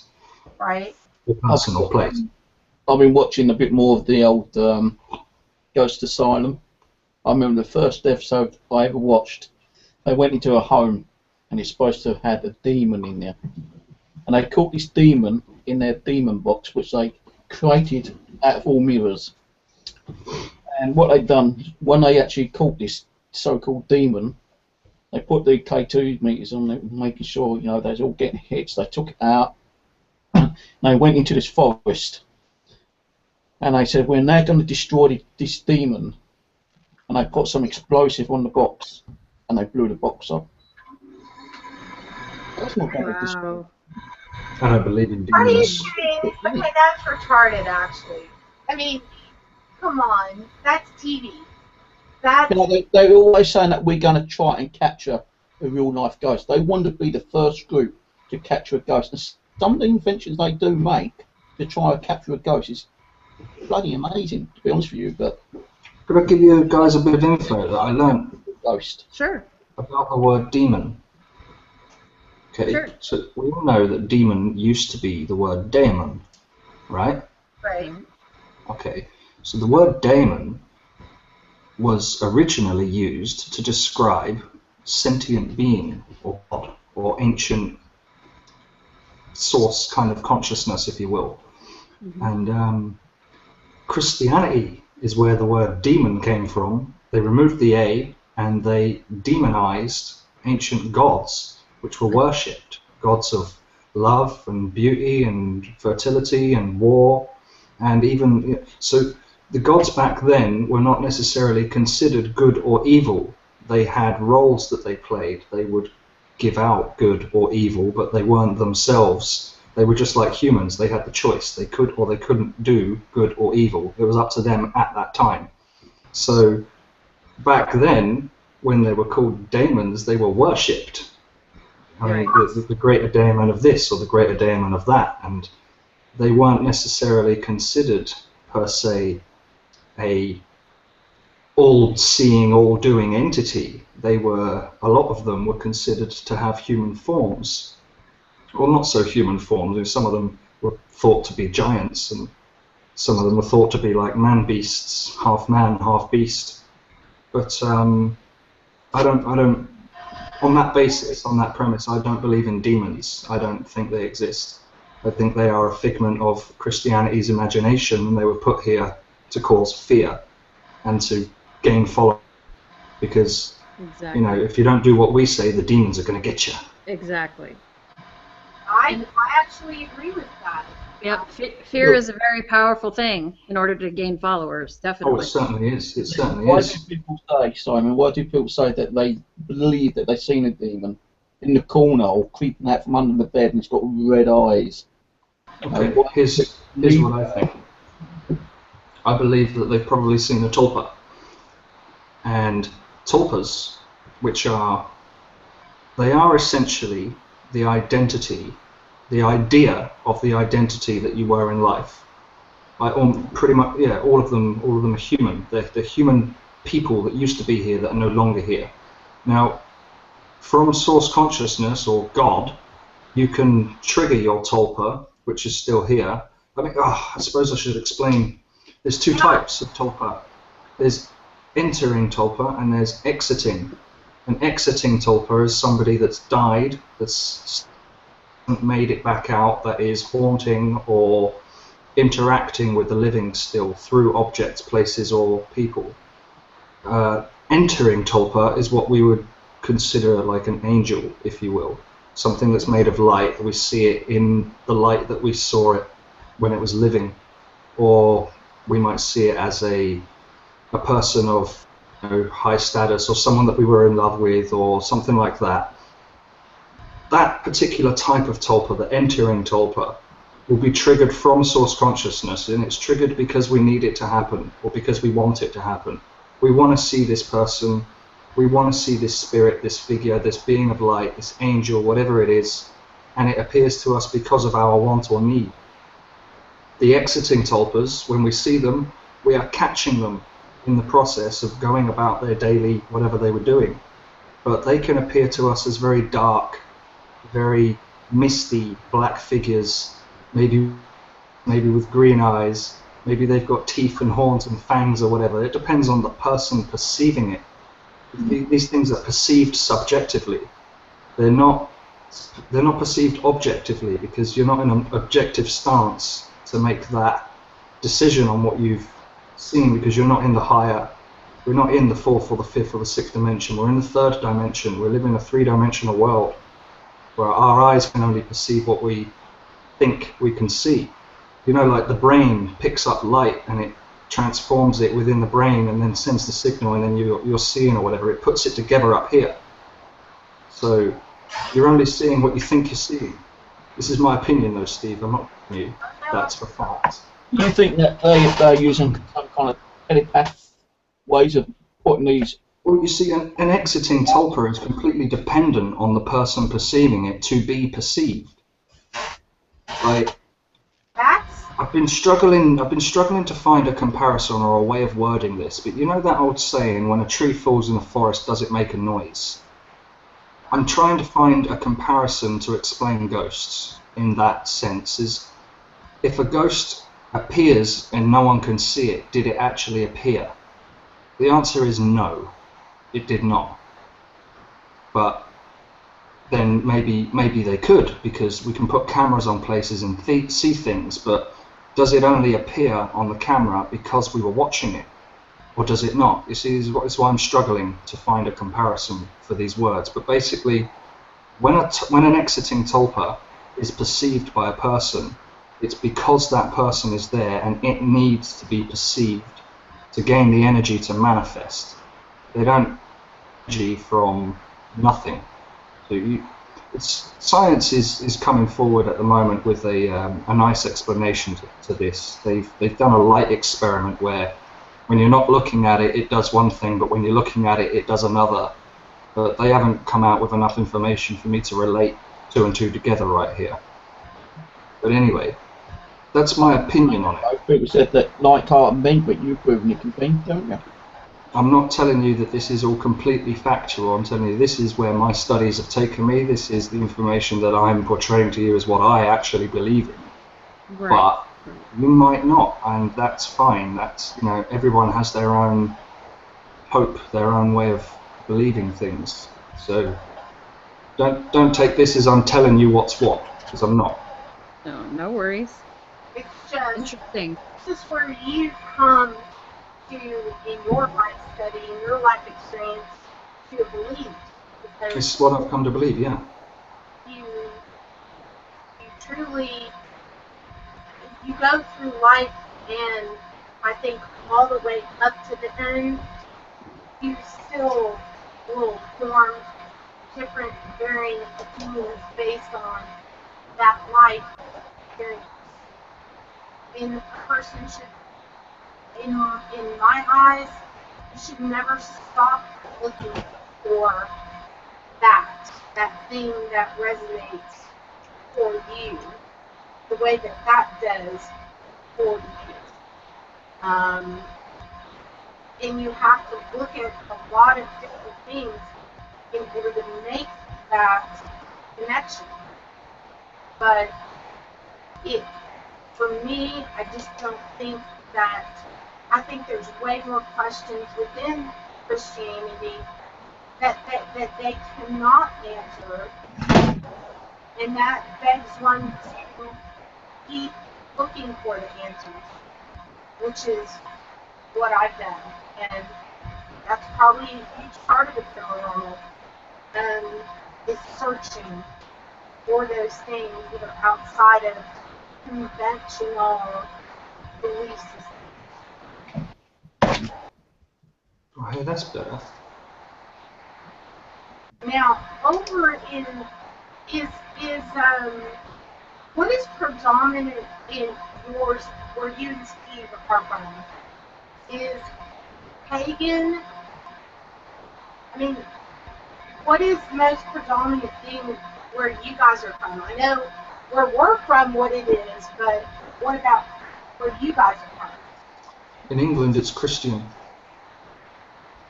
Right. Or person or place. I've been watching a bit more of the old Ghost Asylum. I remember the first episode I ever watched, they went into a home and it's supposed to have had a demon in there. And they caught this demon in their demon box, which they created out of all mirrors. And what they'd done, when they actually caught this so-called demon, they put the K2 meters on it, making sure, they was all getting hits. They took it out, and they went into this forest. And they said, we're now going to destroy this demon. And they put some explosive on the box. and they blew the box up. That's not going to disprove. Wow. I don't believe in Are you demons. kidding? Okay, that's retarded, actually. I mean, come on. That's TV. That's... You know, they're always saying that we're going to try and capture a real-life ghost. They want to be the first group to capture a ghost. And some of the inventions they do make to try and capture a ghost is bloody amazing, to be honest with you. But Could I give you guys a bit of info that I learned ghost. Sure. about the word demon? Okay, Sure. so we all know that demon used to be the word daemon, right? Right. Okay, so the word daemon was originally used to describe sentient being or God or ancient source kind of consciousness, if you will. And Christianity is where the word demon came from. They removed the A and they demonized ancient gods, which were worshipped, gods of love and beauty and fertility and war, and even so. The gods back then were not necessarily considered good or evil. They had roles that they played. They would give out good or evil, but they weren't themselves. They were just like humans. They had the choice. They could or they couldn't do good or evil. It was up to them at that time. So back then, when they were called daemons, they were worshipped. I mean, the greater daemon of this or the greater daemon of that. And they weren't necessarily considered, per se, a all-seeing, all-doing entity. They were, a lot of them were considered to have human forms, or not so human forms. Some of them were thought to be giants, and some of them were thought to be like man-beasts, half man, half beast. But I don't, on that basis, on that premise, I don't believe in demons. I don't think they exist. I think they are a figment of Christianity's imagination, and they were put here to cause fear and to gain following, because Exactly. you know, if you don't do what we say, the demons are going to get you. Exactly. I actually agree with that. Yep. Fear is a very powerful thing in order to gain followers. Oh, Definitely. it certainly is. It certainly Why is. do people say, Simon, why do people say that they believe that they've seen a demon in the corner or creeping out from under the bed and it's got red eyes? Okay, here's what I think. I believe that they've probably seen a tulpa. And tulpas, they are essentially the identity, the idea of the identity that you were in life. Pretty much, yeah, all of them are human. They're human people that used to be here that are no longer here. Now, from source consciousness or God, you can trigger your tulpa, which is still here. I suppose I should explain. There's two types of tulpa. There's entering tulpa and there's exiting. An exiting tulpa is somebody that's died, that's made it back out, that is haunting or interacting with the living still through objects, places, or people. Entering tulpa is what we would consider like an angel, if you will. Something that's made of light. We see it in the light that we saw it when it was living. Or we might see it as a person of high status, or someone that we were in love with, or something like that. That particular type of tulpa, the entering tulpa, will be triggered from source consciousness, and it's triggered because we need it to happen, or because we want it to happen. We want to see this person, we want to see this spirit, this figure, this being of light, this angel, whatever it is, and it appears to us because of our want or need. The exiting tulpas, when we see them, we are catching them in the process of going about their daily whatever they were doing. But they can appear to us as very dark, very misty black figures, maybe with green eyes, maybe they've got teeth and horns and fangs or whatever. It depends on the person perceiving it. These things are perceived subjectively. They're not perceived objectively, because you're not in an objective stance to make that decision on what you've seen, because you're not in we're not in the fourth or the fifth or the sixth dimension. We're in the third dimension. We live in a three-dimensional world where our eyes can only perceive what we think we can see. You know, like the brain picks up light and it transforms it within the brain and then sends the signal, and then you're seeing or whatever. It puts it together up here. So you're only seeing what you think you're seeing. This is my opinion, though, Steve. I'm not telling you that's for fact. Do you think that they're using some kind of telepath ways of putting these? Well, you see, an exiting tulpa is completely dependent on the person perceiving it to be perceived. Like, I've been struggling to find a comparison or a way of wording this, but you know that old saying, when a tree falls in the forest, does it make a noise? I'm trying to find a comparison to explain ghosts in that sense. Is if a ghost appears and no one can see it, did it actually appear? The answer is no, it did not. But then maybe they could, because we can put cameras on places and see things, but does it only appear on the camera because we were watching it, or does it not? You see, this is why I'm struggling to find a comparison for these words. But basically, when an exiting tulpa is perceived by a person, it's because that person is there and it needs to be perceived to gain the energy to manifest. They don't energy from nothing. So science is coming forward at the moment with a nice explanation to this. They've done a light experiment where when you're not looking at it, it does one thing, but when you're looking at it, it does another. But they haven't come out with enough information for me to relate two and two together right here. But anyway, that's my opinion on it. People said that light can't bend, but you've proven it can bend, don't you? I'm not telling you that this is all completely factual. I'm telling you this is where my studies have taken me. This is the information that I'm portraying to you as what I actually believe in. Right. But you might not, and that's fine. That's, you know, everyone has their own hope, their own way of believing things. So don't take this as I'm telling you what's what, because I'm not. No, no worries. It's just, Interesting. this is where you come to, in your life study, in your life experience, to believe. Because This is what I've come to believe, yeah. you truly, you go through life, and I think all the way up to the end, you still will form different varying opinions based on that life experience. And a person should, in my eyes, you should never stop looking for that thing that resonates for you, the way that does for you. And you have to look at a lot of different things in order to make that connection. But for me, I just don't think that, I think there's way more questions within Christianity that they cannot answer, and that begs one to keep looking for the answers, which is what I've done, and that's probably a huge part of the paranormal, is searching for those things that are outside of conventional belief systems. Oh, hey, that's better. Now, over in what is predominant in yours, where you and Steve are from? Is pagan? I mean, what is the most predominant thing where you guys are from? I know where we're from what it is, but what about where you guys are from? In England, it's Christian.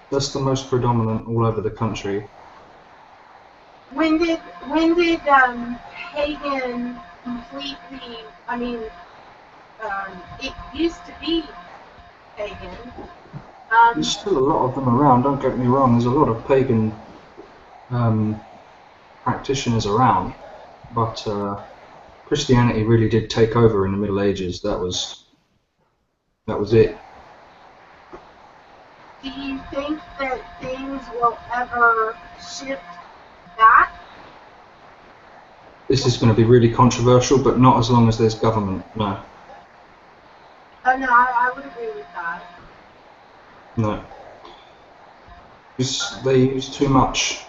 That's the most predominant all over the country. When did pagan completely? I mean, it used to be pagan. There's still a lot of them around. Don't get me wrong. There's a lot of pagan practitioners around, but Christianity really did take over in the Middle Ages. That was it. Do you think that things will ever shift back? This is going to be really controversial, but not as long as there's government. No. Oh no, I would agree with that. No. They use too much.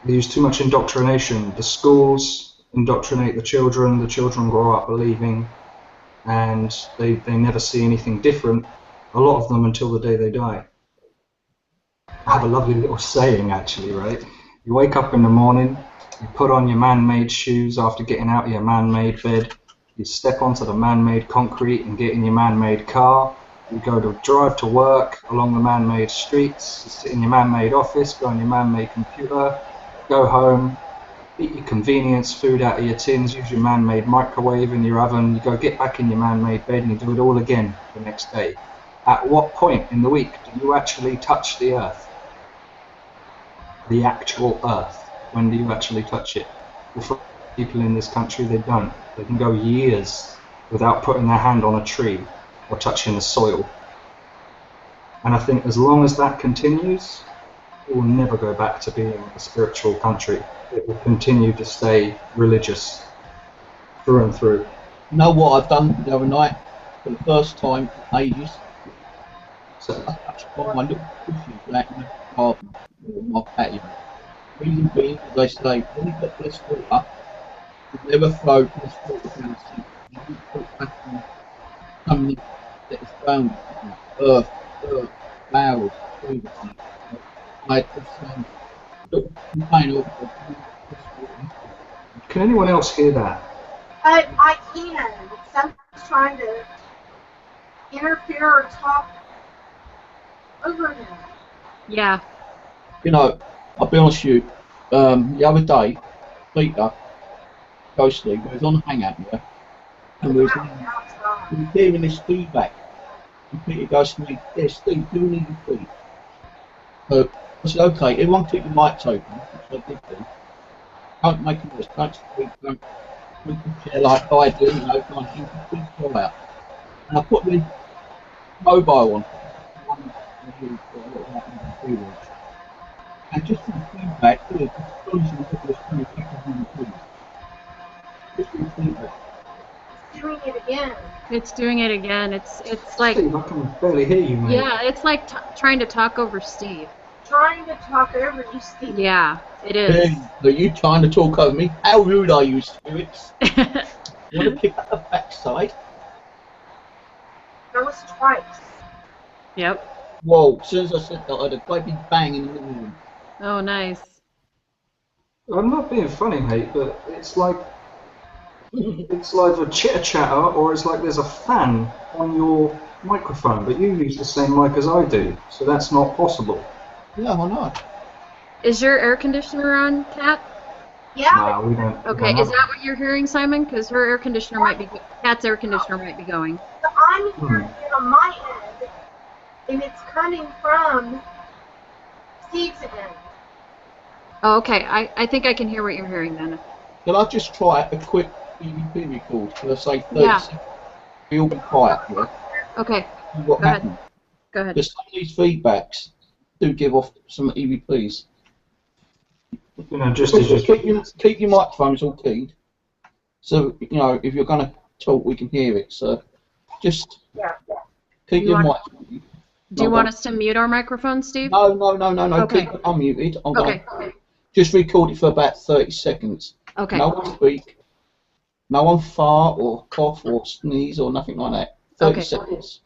They use too much indoctrination. The schools indoctrinate the children grow up believing, and they never see anything different, a lot of them, until the day they die. I have a lovely little saying, actually, right? You wake up in the morning, you put on your man-made shoes after getting out of your man-made bed, you step onto the man-made concrete and get in your man-made car, you go to drive to work along the man-made streets, you sit in your man-made office, go on your man-made computer, go home, eat your convenience food out of your tins, use your man-made microwave and your oven, you go get back in your man-made bed and you do it all again the next day. At what point in the week do you actually touch the earth? The actual earth. When do you actually touch it? Well, for people in this country, they don't. They can go years without putting their hand on a tree or touching the soil. And I think as long as that continues, it will never go back to being a spiritual country. It will continue to stay religious through and through. You know what I've done the other night? For the first time in ages, So, I touched on my little bushes back in the garden, or my patio. Reason being, as they say, when you've got this water, you never throw this water down the sink. You need to put it back in something that is found, earth, flowers, trees. Like this little container of this water. can anyone else hear that? I can. Someone's trying to interfere or talk over him. Yeah. You know, I'll be honest with you, the other day, Peter, Ghostly, was on Hangout here, and we were hearing this feedback. And Peter goes to me, yeah, Steve, do an EVP. So I said, okay, everyone keep your mics open, which I did do. Don't make a noise, don't speak, don't share like I do, you know, kind of thing, please go out. And I put the mobile on. And just some feedback, it's astonishing that there's 20 people in the room. Just some feedback. Doing it again. It's doing it again. It's like, Steve, I can barely hear you, mate. yeah, it's like trying to talk over Steve. Trying to talk over you, Steve. Yeah, it is. Hey, are you trying to talk over me? How rude are you, spirits? You want to pick up the backside? That was twice. Yep. Whoa, as soon as I said that, I had a great big bang in the living room. Oh, nice. I'm not being funny, mate, but it's like a chitter-chatter, or it's like there's a fan on your microphone, but you use the same mic as I do, so that's not possible. Yeah, why not? Is your air conditioner on, Kat? Yeah. Nah, we don't. Okay, is that what you're hearing, Simon? Because her air conditioner might be, Kat's air conditioner might be going. So I'm hearing it on my end, and it's coming from Steve's end. Oh, okay, I think I can hear what you're hearing then. Can I just try a quick EVP record? Can I say 30 Yeah. seconds? We all be quiet, yeah? Okay, See what Go ahead. happened. go ahead. Because some of these feedbacks do give off some EVPs. You know, just as you Keep your microphones all keyed. So, you know, if you're going to talk, we can hear it. So just keep You your want- mic. Do you want us to mute our microphone, Steve? No. Okay. Keep it unmuted. I'm Okay, gonna just record it for about 30 seconds. okay. No one speak. No one fart or cough or sneeze or nothing like that. 30 Okay. seconds.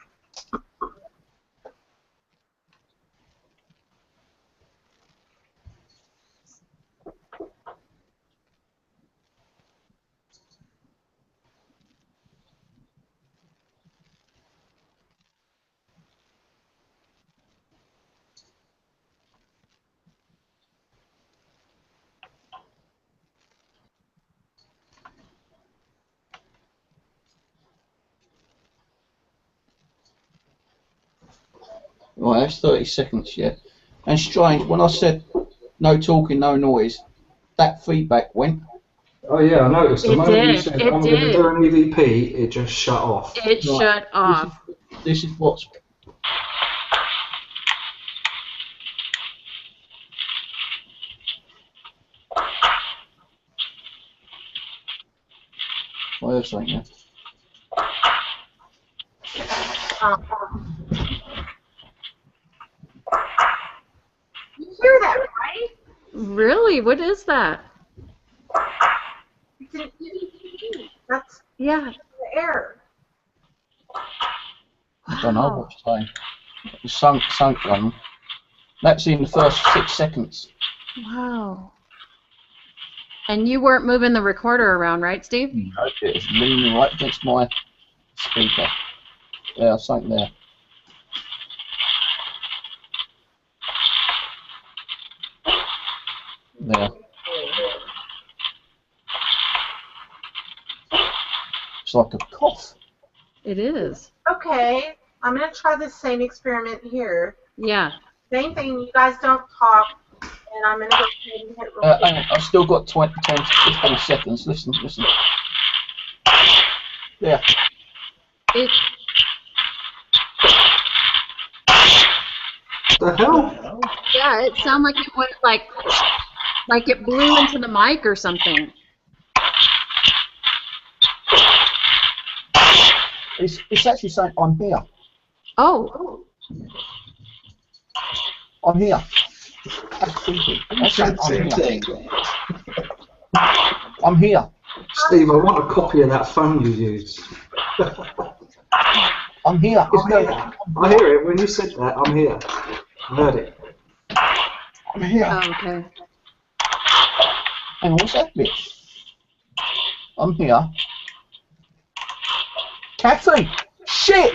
Right, that's 30 seconds, yeah. And strange, when I said no talking, no noise, that feedback went. Oh yeah, I noticed. The It moment you did, said it I'm going to did. do an EVP, it just shut off. It shut off. This is what's. I have something, yeah. You hear that, right? Really? What is that? It's an EVP. That's Yeah. the air. I don't know what you're saying. It's sunk one. That's in the first 6 seconds. Wow. And you weren't moving the recorder around, right, Steve? No, it was leaning right against my speaker. Yeah, something there. There. It's like a cough. It is. Okay, I'm going to try the same experiment here. Yeah. Same thing, you guys don't talk, and I'm going to go ahead and hit record. Hang on, I've still got 10 to 15 seconds. Listen. Yeah. It, The hell? yeah, it sounded like it went like it blew into the mic or something. It's actually saying I'm here. Oh. I'm here. That's creepy. That's saying I'm here. I'm here. Steve, I want a copy of that phone you used. I'm here. I hear it. When you said that, I'm here. I heard it. I'm here. Oh, okay. Hang on, what's that bit? I'm here. Kathy! Shit!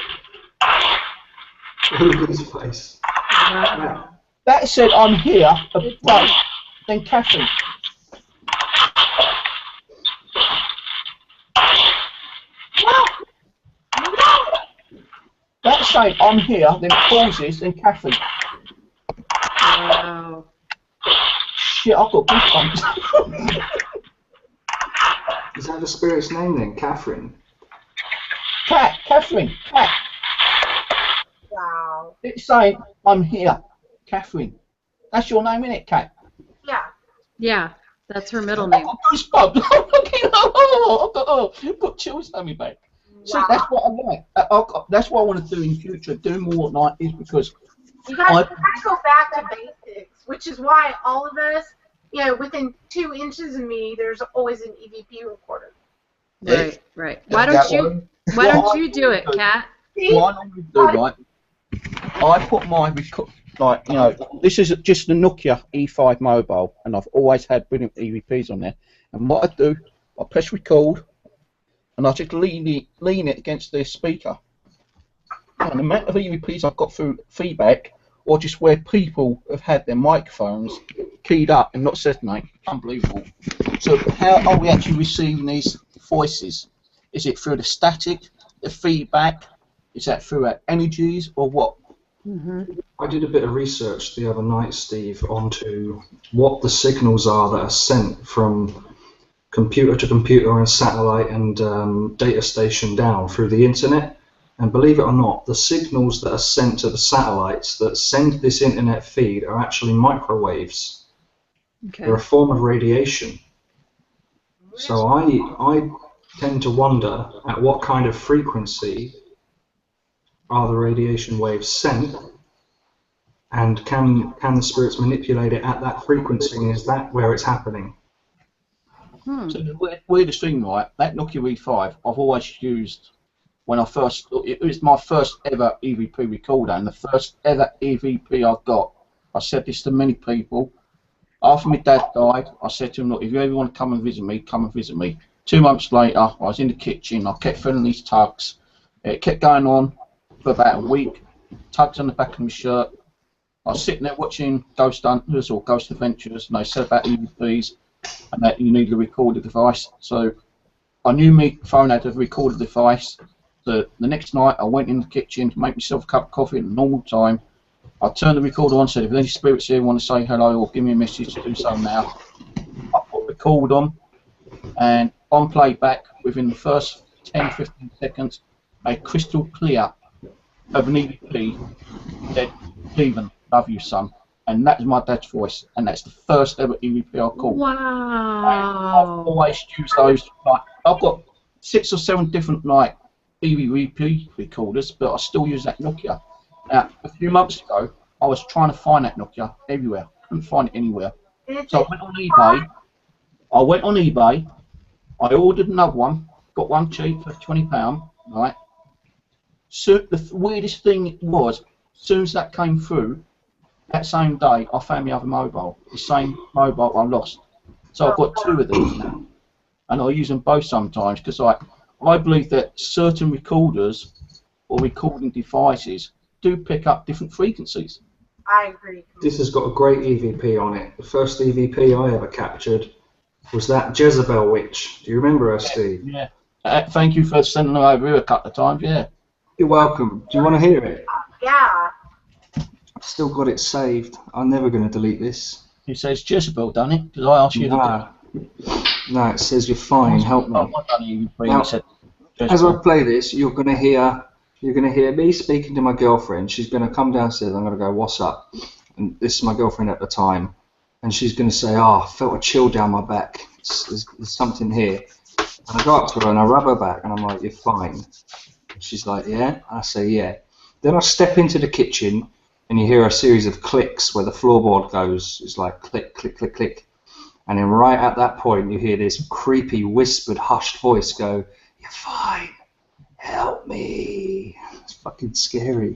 Look at his face. Wow. That said I'm here, but then Kathy. That's saying I'm here, then pauses, then Kathy. Wow. Shit, I've got goosebumps. Is that the spirit's name then? Catherine? Catherine. Wow. It's saying I'm here, Catherine. That's your name, isn't it, Cat? Yeah. Yeah, that's her middle name. I've got goosebumps. I've got chills on me back. See, Wow. that's what I like. That's what I want to do in future. Do more like this because You guys gotta go back to basics, which is why all of us, you know, within 2 inches of me, there's always an EVP recorder. Right. Why don't you do it, Kat? what I normally do, right? I put my this is just the Nokia E5 mobile, and I've always had brilliant EVPs on there. And what I do, I press record, and I just lean it against the speaker. And the amount of EVPs I've got through feedback, or just where people have had their microphones keyed up and not said nothing, unbelievable. So how are we actually receiving these voices? Is it through the static, the feedback? Is that through our energies, or what? I did a bit of research the other night, Steve, onto what the signals are that are sent from computer to computer and satellite and data station down through the internet. And believe it or not, the signals that are sent to the satellites that send this internet feed are actually microwaves. Okay. They're a form of radiation. So I tend to wonder at what kind of frequency are the radiation waves sent, and can the spirits manipulate it at that frequency, and is that where it's happening? So the weirdest thing, right? That Nokia E5, I've always used when I first. It was my first ever EVP recorder, and the first ever EVP I got. I said this to many people. After my dad died, I said to him, "Look, if you ever want to come and visit me, come and visit me." 2 months later, I was in the kitchen. I kept feeling these tugs. It kept going on for about a week. Tugs on the back of my shirt. I was sitting there watching Ghost Hunters or Ghost Adventures, and they said about EVPs and that you need a recorder device. So I knew my phone had a recorder device. So the next night, I went in the kitchen to make myself a cup of coffee at the normal time. I turned the recorder on, said, if any spirits here want to say hello or give me a message, do so now. I put the record on, and on playback, within the first 10-15 seconds, a crystal clear of an EVP said, Stephen, love you, son. And that is my dad's voice, and that's the first ever EVP I called. Wow. And I've always used those. Like, I've got 6 or 7 different EVP recorders, but I still use that Nokia. Now, a few months ago, I was trying to find that Nokia everywhere. Couldn't find it anywhere. So I went on eBay. I ordered another one. Got one cheap for £20. Right. So the weirdest thing was, as soon as that came through, that same day, I found my other mobile. The same mobile I lost. So I've got two of these now, and I use them both sometimes because I believe that certain recorders or recording devices do pick up different frequencies. I agree. This has got a great EVP on it. The first EVP I ever captured was that Jezebel witch. Do you remember her, Steve? Yeah. Thank you for sending them over here a couple of times. Yeah. You're welcome. Do you want to hear it? Yeah. I've still got it saved. I'm never going to delete this. It says Jezebel, doesn't it? Because I asked you No, it says you're fine. Help me. Now, as I play this, you're going to hear me speaking to my girlfriend. She's going to come downstairs. I'm going to go, "What's up?" And this is my girlfriend at the time, and she's going to say, "Oh, I felt a chill down my back. There's something here." And I go up to her and I rub her back, and I'm like, "You're fine." And she's like, "Yeah." I say, "Yeah." Then I step into the kitchen, and you hear a series of clicks where the floorboard goes. It's like click, click, click, click. And then right at that point, you hear this creepy, whispered, hushed voice go, "You're fine. Help me." It's fucking scary.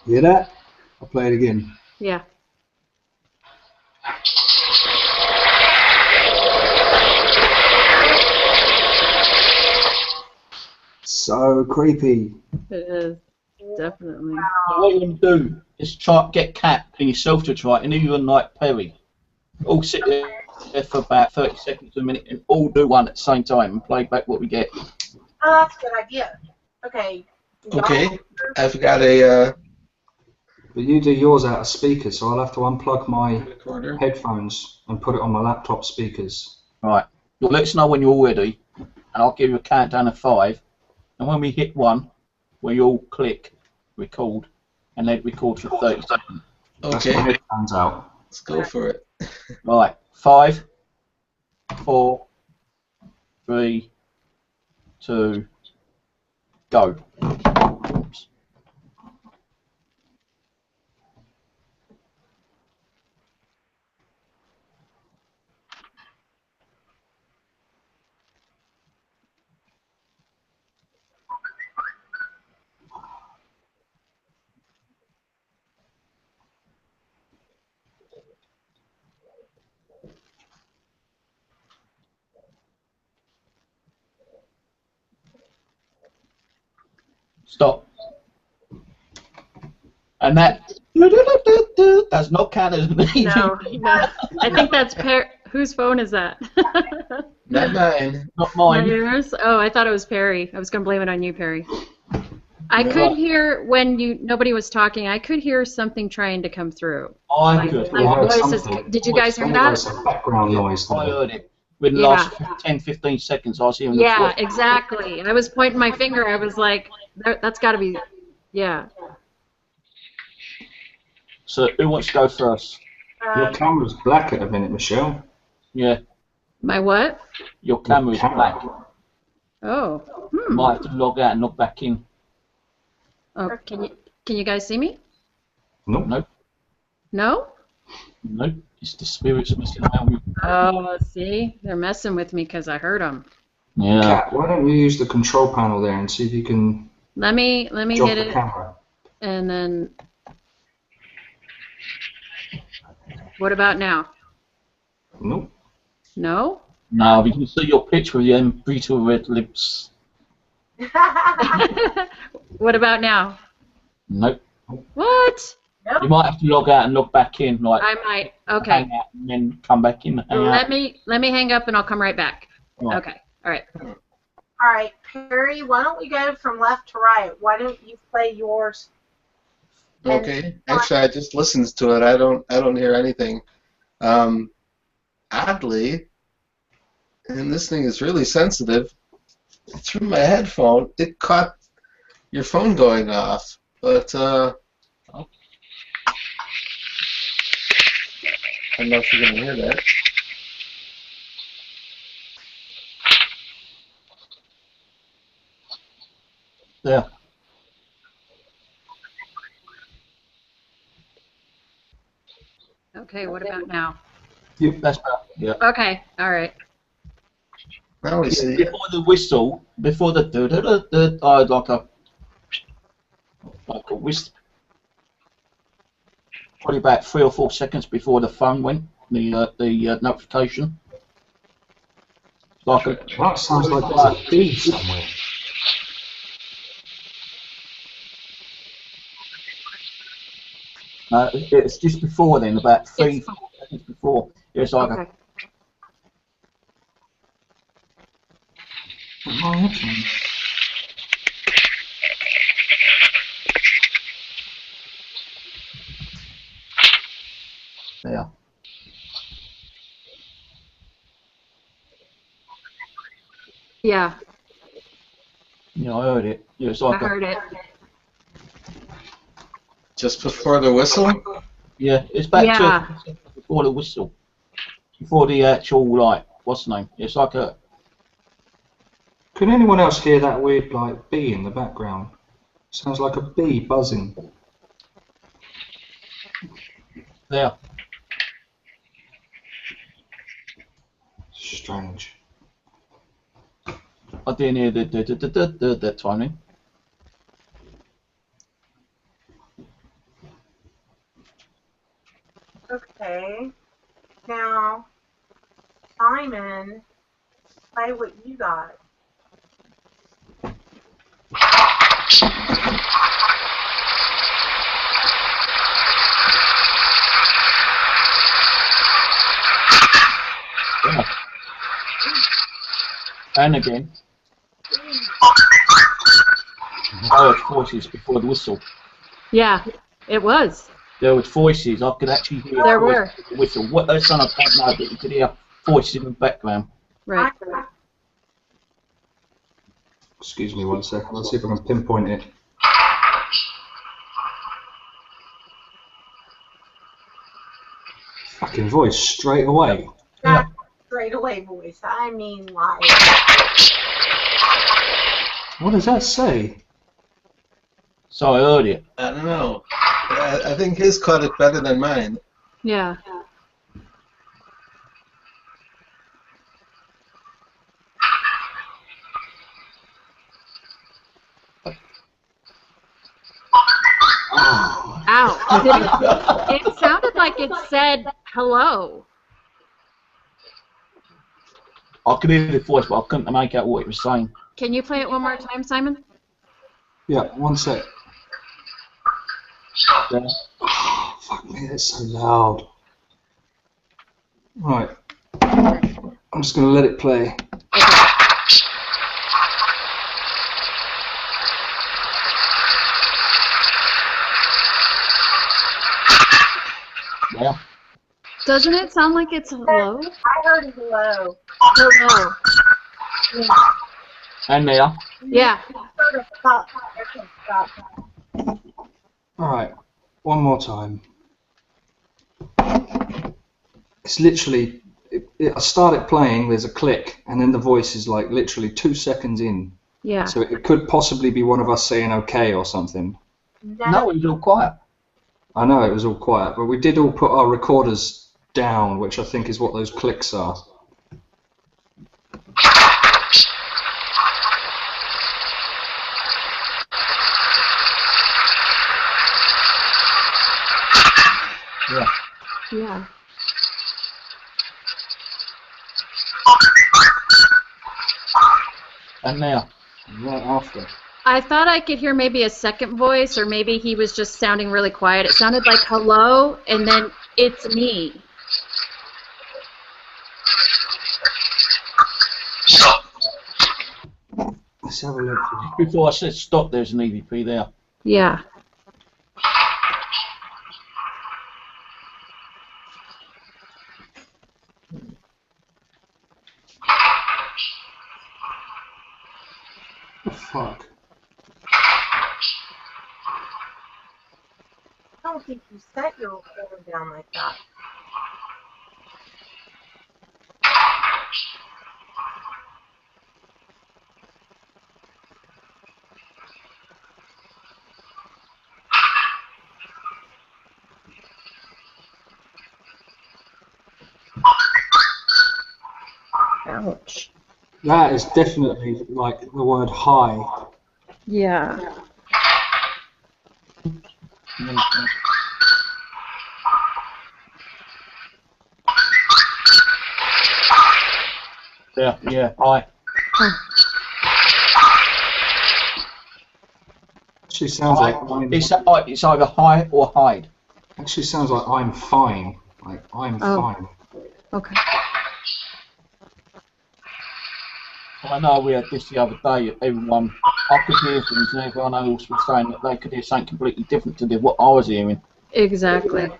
You hear that? I'll play it again. Yeah. So creepy. It is. Definitely. So what you want to do is try get Kat and yourself to try it, and even like Perry. All sit there for about 30 seconds to a minute and all do one at the same time and play back what we get. Oh, that's a good idea. Okay. Okay. I've got a But you do yours out of speakers, so I'll have to unplug my recorder. headphones and put it on my laptop speakers. Right. You'll let us know when you're ready, and I'll give you a countdown of 5. And when we hit 1, we all click record, and then record for 30 seconds. That's Okay. my headphones out. Let's go for it. Right. 5, 4, 3, 2, go. Oops. Stop. And that does not count as an EVP. No, no. I think that's whose phone is that? Not mine. Not mine. Yours? Oh, I thought it was Perry. I was gonna blame it on you, Perry. I could hear when nobody was talking. I could hear something trying to come through. I could. Like I heard voices. something. Did you guys hear There was that? a background noise. I there. heard it. Within the last 10, 15 seconds, I was hearing the Yeah, floor. exactly. I was pointing my finger. I was like, that's got to be, yeah. So who wants to go first? Your camera's black at the minute, Michelle. Yeah, My what? your camera is black. Oh. You might have to log out and log back in. Oh, can you guys see me? Nope. Nope. No? Nope. It's the spirits messing around with you. Oh, see, they're messing with me because I heard them. Yeah. Kat, why don't you use the control panel there and see if you can Let me jog hit the it, camera? and then. What about now? Nope. No? No, you can see your picture with your brutal red lips. What about now? Nope. What? You might have to log out and log back in, like I might. Okay. hang out and then come back in. Hang out. Let me hang up and I'll come right back. Right. Okay. All right. All right, Perry, why don't we go from left to right? Why don't you play yours? Okay. Actually, I just listened to it. I don't hear anything. Oddly, and this thing is really sensitive. through my headphone, it caught your phone going off. But I don't know if you're going to hear that. There. Okay, what about now? That's better. Yeah. Okay, all right. Now we see it. Before the whistle, before the I had like a whistle. Probably about 3 or 4 seconds before the phone went, the notification. Like a, That sounds like there's a bee somewhere. it's just before then, about 3 It's- 4 seconds before. It was like Okay. My headphones. there. Yeah, Yeah, I heard it. It was I like heard it. Just before the whistle? yeah, it's about 2 or Yeah. 3 seconds before the whistle, before the actual like what's the name? It's like a Can anyone else hear that weird like bee in the background? Sounds like a bee buzzing. there. Strange. I didn't hear that timing. Okay. Now, Simon, play what you got. Yeah. And again. I heard voices before the whistle. Yeah, it was. There was voices. I could actually hear There voices were. with the whistle. What those son, I don't know, but you could hear voices in the background. Right. Excuse me 1 second. Let's see if I can pinpoint it. Fucking voice straight away. Yeah. Straight away voice. I mean, like. What does that say? So I heard it. I don't know. I think his caught it better than mine. Yeah. Ow. It sounded like it said hello. I could hear the voice, but I couldn't make out what it was saying. Can you play it one more time, Simon? Yeah, 1 sec. Yeah. Oh, fuck me, that's so loud. Right. I'm just going to let it play. Yeah. Doesn't it sound like it's hello? I heard hello. Hello. Yeah. And there. Yeah. Sort of stop. Okay, stop. Alright, one more time. It's literally, I start it playing, there's a click, and then the voice is like literally 2 seconds in. Yeah. So it could possibly be one of us saying okay or something. No, it was all quiet. I know it was all quiet, but we did all put our recorders down, which I think is what those clicks are. Yeah. Yeah. And now. Right after. I thought I could hear maybe a second voice, or maybe he was just sounding really quiet. It sounded like hello, and then it's me. Let's have a look. Before I said stop, there's an EVP there. Yeah. What the fuck? I don't think you set your recorder down like that. Ouch. That is definitely like the word high. Yeah. Yeah, hi. Actually sounds like It's either high or hide. actually sounds like I'm fine. Like I'm fine. Okay. I know we had this the other day. Everyone, I could hear things, and everyone else was saying that they could hear something completely different to what I was hearing. Exactly.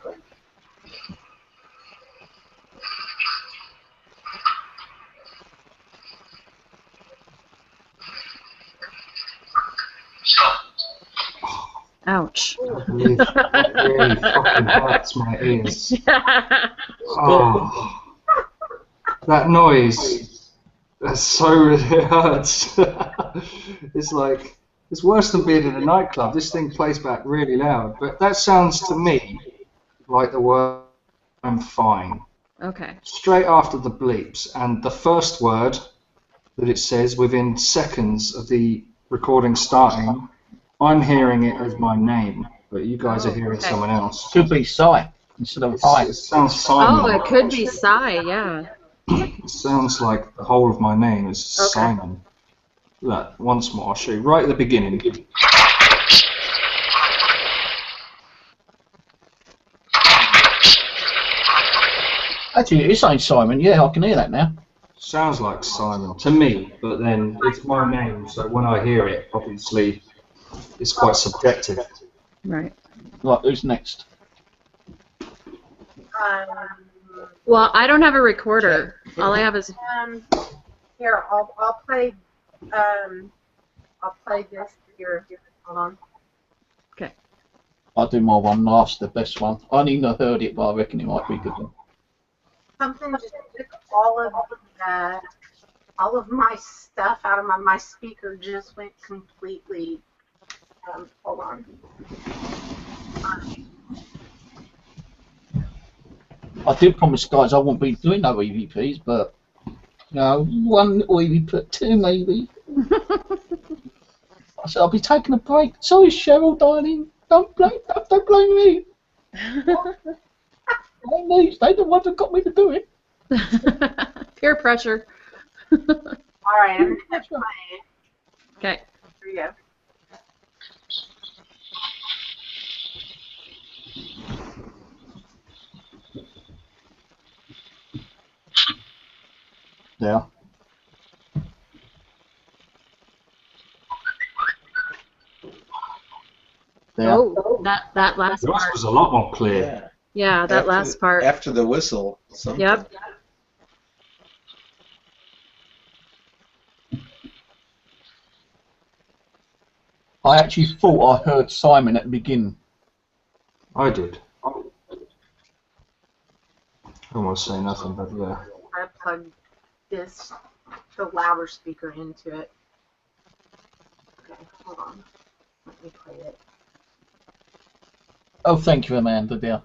Ouch. That really fucking hurts my ears. Oh, that noise. That's so it hurts. It's like it's worse than being in a nightclub. This thing plays back really loud, but that sounds to me like the word "I'm fine." Okay. Straight after the bleeps, and the first word that it says within seconds of the recording starting, I'm hearing it as my name, but you guys are hearing someone else. Could be Psy instead of high. It sounds Simon. Oh, it could be Psy, yeah. It sounds like the whole of my name is Simon. Look, once more, I'll show you right at the beginning. Actually, it's ain't Simon. Yeah, I can hear that now. Sounds like Simon to me, but then it's my name, so when I hear it, obviously, it's quite subjective. Right. Right, who's next? Well, I don't have a recorder. All I have is. Here, I'll play. I'll play this here. Hold on. Okay. I'll do my one last, the best one. I ain't even heard it, but I reckon it might be a good one. Something just took all of my stuff out of my speaker. Just went completely. Hold on. I did promise guys I won't be doing no EVPs, but you know, one little EVP, two maybe. I said I'll be taking a break. Sorry, Cheryl, darling. Don't blame me. They the ones that got me to do it. Peer pressure. All right, I'm gonna play it. Okay. Here we go. Yeah. Yeah. Oh, that last Yours part. was a lot more clear. Yeah, that last part. After the whistle. Something. Yep. I actually thought I heard Simon at the beginning. I did. I don't want to say nothing, but yeah. I plugged the louder speaker into it. Okay, hold on. Let me play it. Oh, thank you, Amanda, dear.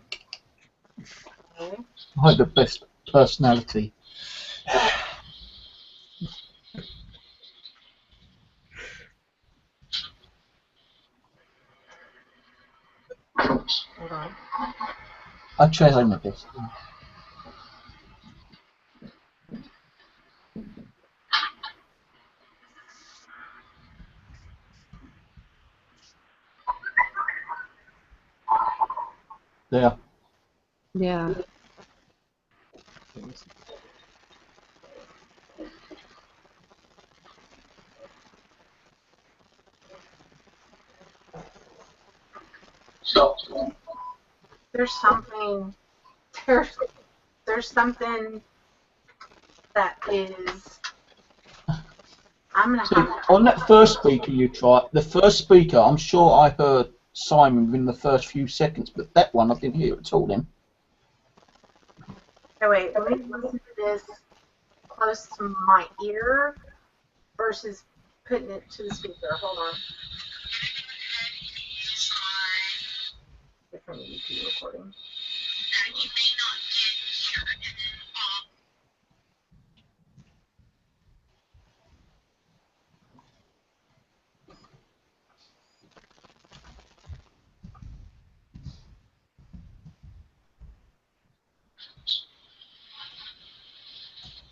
Okay. I had the best personality. Hold on. I try my best. There. Yeah. There's something that is I'm gonna See, have to. on that first speaker you tried, the first speaker, I'm sure I heard Simon within the first few seconds, but that one I didn't hear at all then. Oh wait, let me listen to this close to my ear versus putting it to the speaker. Hold on. Different EVP recording.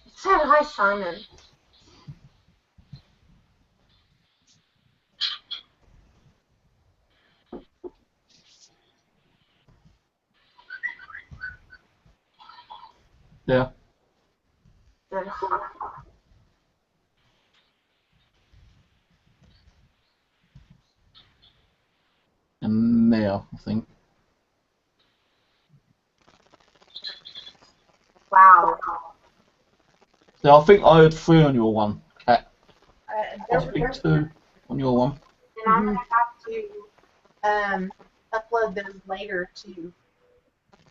It said hi, Simon. Yeah. Said hi. And now, I think. Wow. So I think I heard 3 on your one, Cat. There I think 2 on your one. And I'm gonna have to upload those later to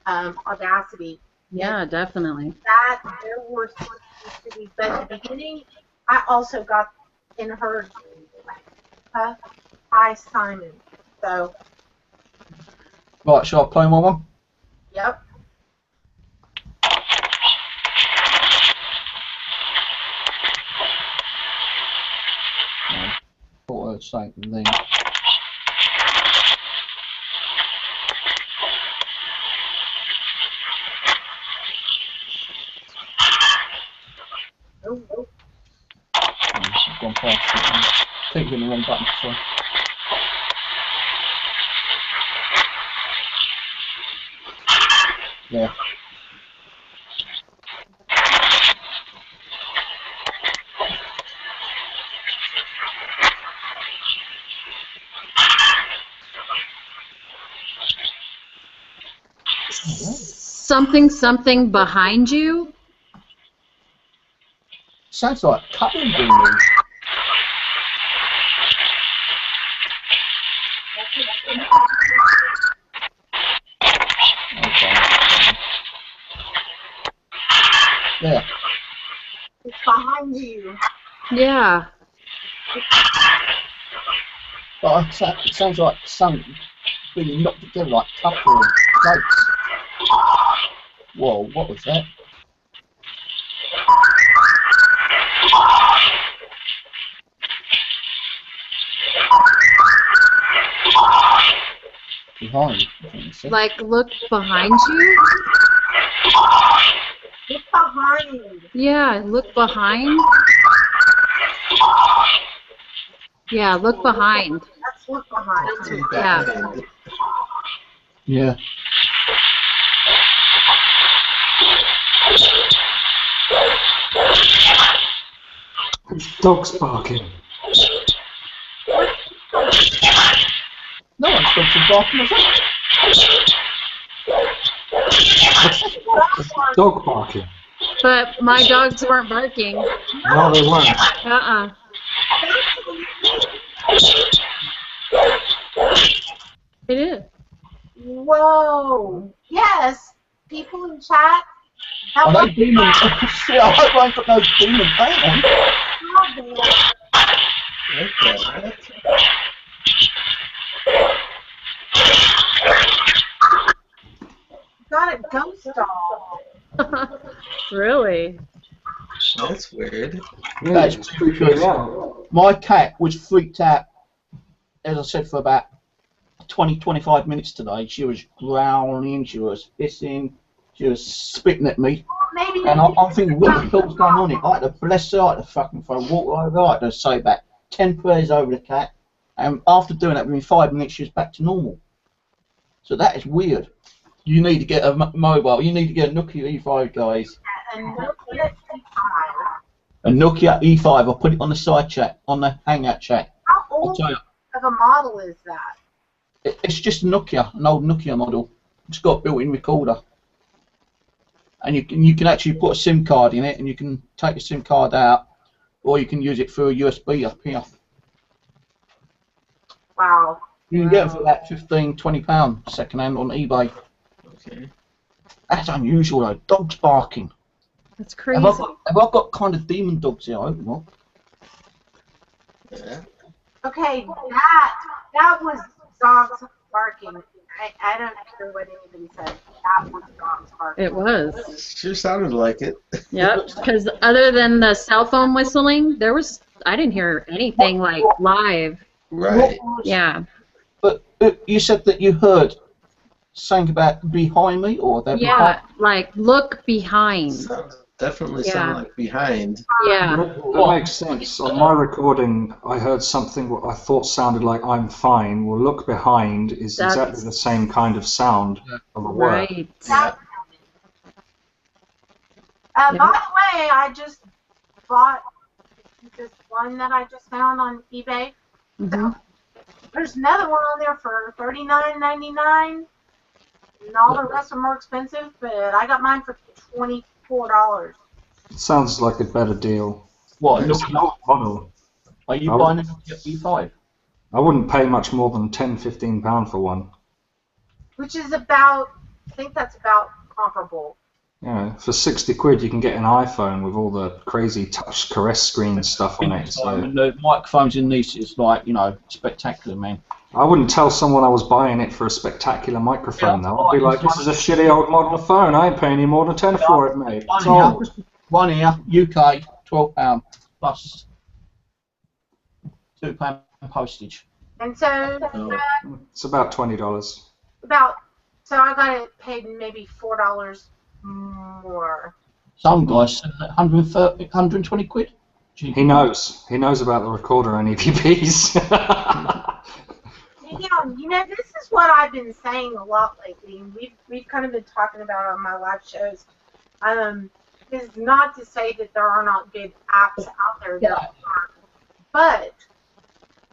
Audacity. Yeah, definitely. That there were some, but at the beginning, I also got and heard hi Simon. So Right, shall I play my one? yep. Thought I heard something then. Oh. I've gone past it. I keep hitting the wrong button, sorry. Yeah. Something behind you? Sounds like cutting being moved. Okay. Yeah. It's behind you. Yeah. But it sounds like something being knocked together like copper and plates. Whoa, what was that? Behind, I think you said. Like, look behind you? Look behind. Yeah, look behind. Yeah, look behind. Let's look behind. Yeah. Yeah. It's dogs barking. No one's got some barking or something. It's dog barking. But my dogs weren't barking. No, they weren't. Uh-uh. It is. Whoa. Yes. People in chat. Are they demon? Shit, I hope I ain't got no demon paint on. Got a ghost doll. Really? That's weird. Yeah, That's it's freaking me out. My cat was freaked out, as I said, for about 20-25 minutes today. She was growling, she was hissing, she was spitting at me. Maybe. And I'm thinking, what the hell's going on here? I had to bless her, I had to fucking throw water over her, I had to say about 10 prayers over the cat. And after doing that, within 5 minutes, she was back to normal. So that is weird. You need to get a mobile, you need to get a Nokia E5, guys. A Nokia E5. A Nokia E5, I'll put it on the side chat, on the Hangout chat. How I'll old tell you. of a model is that? It's just a Nokia, an old Nokia model. It's got a built-in recorder. And you can actually put a SIM card in it, and you can take the SIM card out, or you can use it through a USB up here. Wow. You can get it for about £15–20 second hand on eBay. Okay. That's unusual though. Dogs barking. That's crazy. Have I got kind of demon dogs here? I hope not. Yeah. Okay, that was dogs barking. I don't care what anybody says. That was dogs barking. It was. Sure sounded like it. Yep. Because other than the cell phone whistling, I didn't hear anything like live. Right. Yeah. But you said that you heard something about behind me, or that? Yeah, like look behind. Definitely sound like behind. Yeah. That makes sense. On my recording, I heard something what I thought sounded like "I'm fine." Well, look behind is exactly the same kind of sound of a word. Right. By the way, I just bought this one that I just found on eBay. Mm-hmm. There's another one on there for $39.99, and all the rest are more expensive. But I got mine for $24. It sounds like a better deal. What? It's an old model. Are you buying an E5? I wouldn't pay much more than £10–15 for one. Which is about, I think that's about comparable. Yeah, for 60 quid you can get an iPhone with all the crazy touch caress screen stuff on it. So And the microphones in these is like, spectacular, man. I wouldn't tell someone I was buying it for a spectacular microphone though. I'd be like, this is a shitty old model of phone. I ain't paying any more than 10 for it, mate. It's old. One here, UK, £12 plus £2 postage. And so It's about $20. so I got it paid maybe $4 more. Some guys said 130, 120 quid. He knows. He knows about the recorder and EVPs. Yeah, this is what I've been saying a lot lately, and we've kind of been talking about it on my live shows. Is not to say that there are not good apps out there that are, but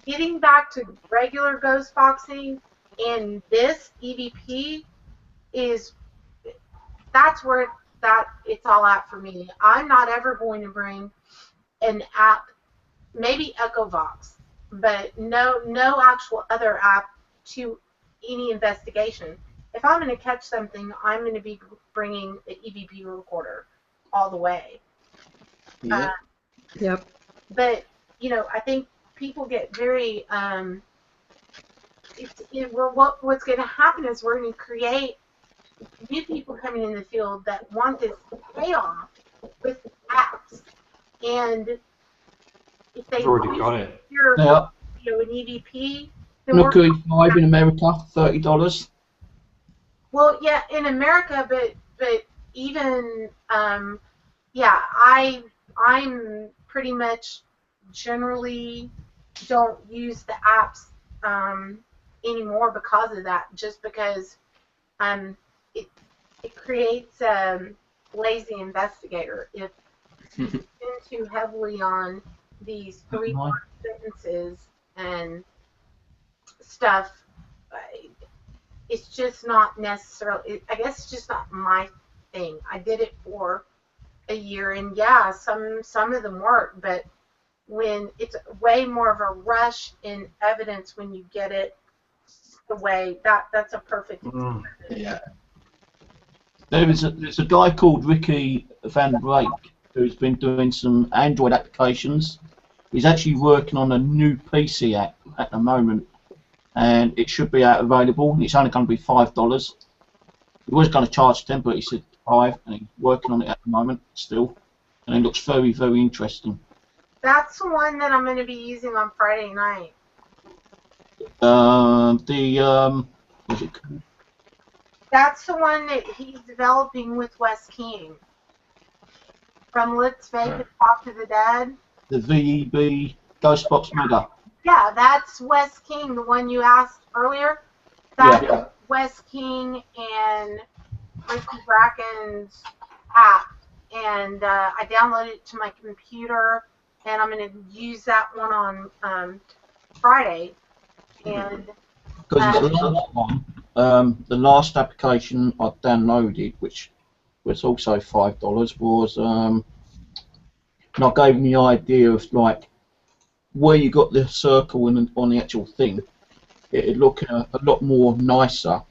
getting back to regular ghost boxing and this EVP that's where it's all at for me. I'm not ever going to bring an app, maybe EchoVox, but no actual other app to any investigation. If I'm going to catch something, I'm going to be bringing the EVP recorder all the way. Yep. Yep. But I think people get very what's going to happen is we're going to create new people coming in the field that want this payoff with apps, and if they already got it. Hear, Yeah. An EVP, then Look, E5 in America, $30. Well, yeah, in America, but even I'm pretty much generally don't use the apps anymore because of that. Just because it creates a lazy investigator if you spend too heavily on these 3-word sentences and stuff. It's just not necessarily, I guess it's just not my thing. I did it for a year, and yeah, some of them work, but when it's way more of a rush in evidence when you get it the way, that's a perfect example. Yeah. There's a guy called Ricky Van Rake who's been doing some Android applications. He's actually working on a new PC app at the moment, and it should be out available. It's only going to be $5. He was going to charge 10, but he said 5, and he's working on it at the moment still, and it looks very, very interesting. That's the one that I'm going to be using on Friday night. What's it called? That's the one that he's developing with Wes King from Let's Fake and Talk to the Dead. The VEB Ghost Box Mega. Yeah, that's Wes King, the one you asked earlier. That's Wes King and Ricky Bracken's app, and I downloaded it to my computer, and I'm going to use that one on Friday. And because it's the last one. The last application I downloaded, which was also $5, was and I gave him the idea of like where you got the circle on the actual thing, it'd look a lot more nicer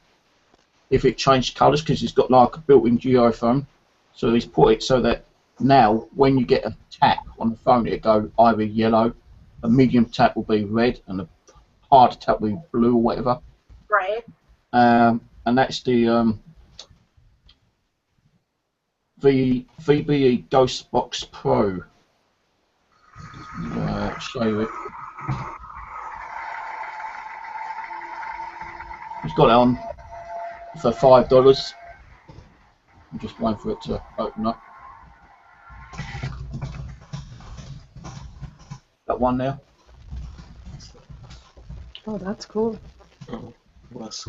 if it changed colours, because it's got like a built-in geophone. So he's put it so that now when you get a tap on the phone, it'll go either yellow, a medium tap will be red, and a hard tap will be blue or whatever. Right. And that's the VBE Ghost Box Pro. Show you it. He's got it on for $5. I'm just waiting for it to open up. That one there. Oh, that's cool. Oh, bless.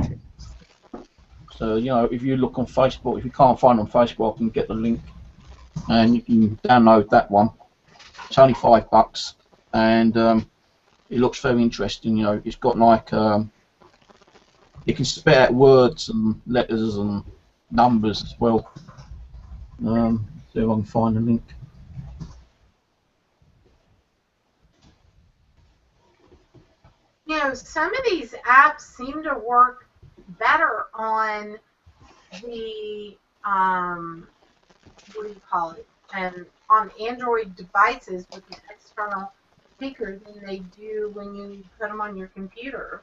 So, you know, if you look on Facebook, if you can't find it on Facebook, I can get the link and you can download that one. It's only $5 and it looks very interesting. You know, it's got like you can spit out words and letters and numbers as well. See if I can find a link. You know, some of these apps seem to work better on the what do you call it? And on Android devices with the external speaker than they do when you put them on your computer.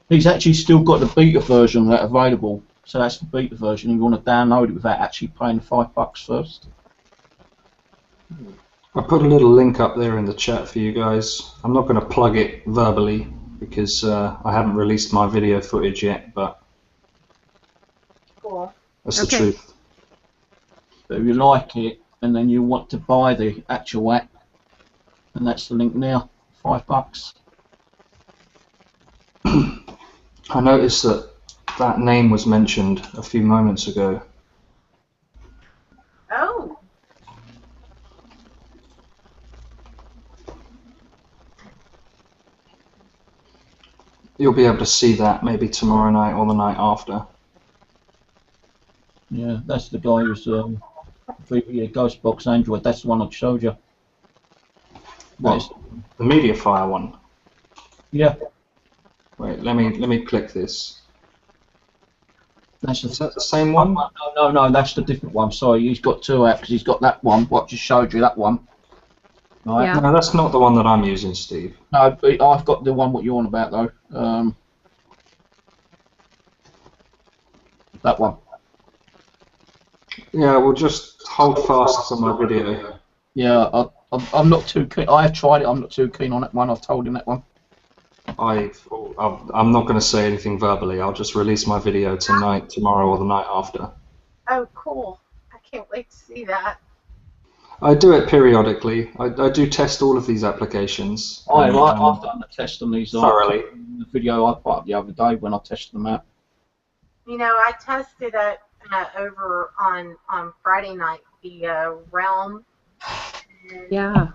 He's actually still got the beta version of that available. So that's the beta version. You want to download it without actually paying the $5 first. I put a little link up there in the chat for you guys. I'm not going to plug it verbally because I haven't released my video footage yet, but Cool. that's the Okay. truth. But if you like it and then you want to buy the actual app, and that's the link now, $5. I noticed that that name was mentioned a few moments ago. Oh. You'll be able to see that maybe tomorrow night or the night after. Yeah, that's the guy who's VBA Ghost Box Android. That's the one I showed you. That's, The MediaFire one. yeah, Wait, let me click this. that's Is the. that the same one? No, that's the different one. Sorry, he's got two apps. He's got that one, what I just showed you, that one. Right. Yeah. No, that's not the one that I'm using, Steve. No, but I've got the one what you're on about though. That one. Yeah, we'll just hold fast to my video. Yeah, I'm not too keen. I have tried it. I'm not too keen on that one. I've told him that one. I'm not going to say anything verbally. I'll just release my video tonight, tomorrow, or the night after. Oh, cool. I can't wait to see that. I do it periodically. I do test all of these applications. I've and, done the test on these. thoroughly. The video I put up the other day when I tested them out. You know, I tested it over on Friday night, the Realm. And Yeah.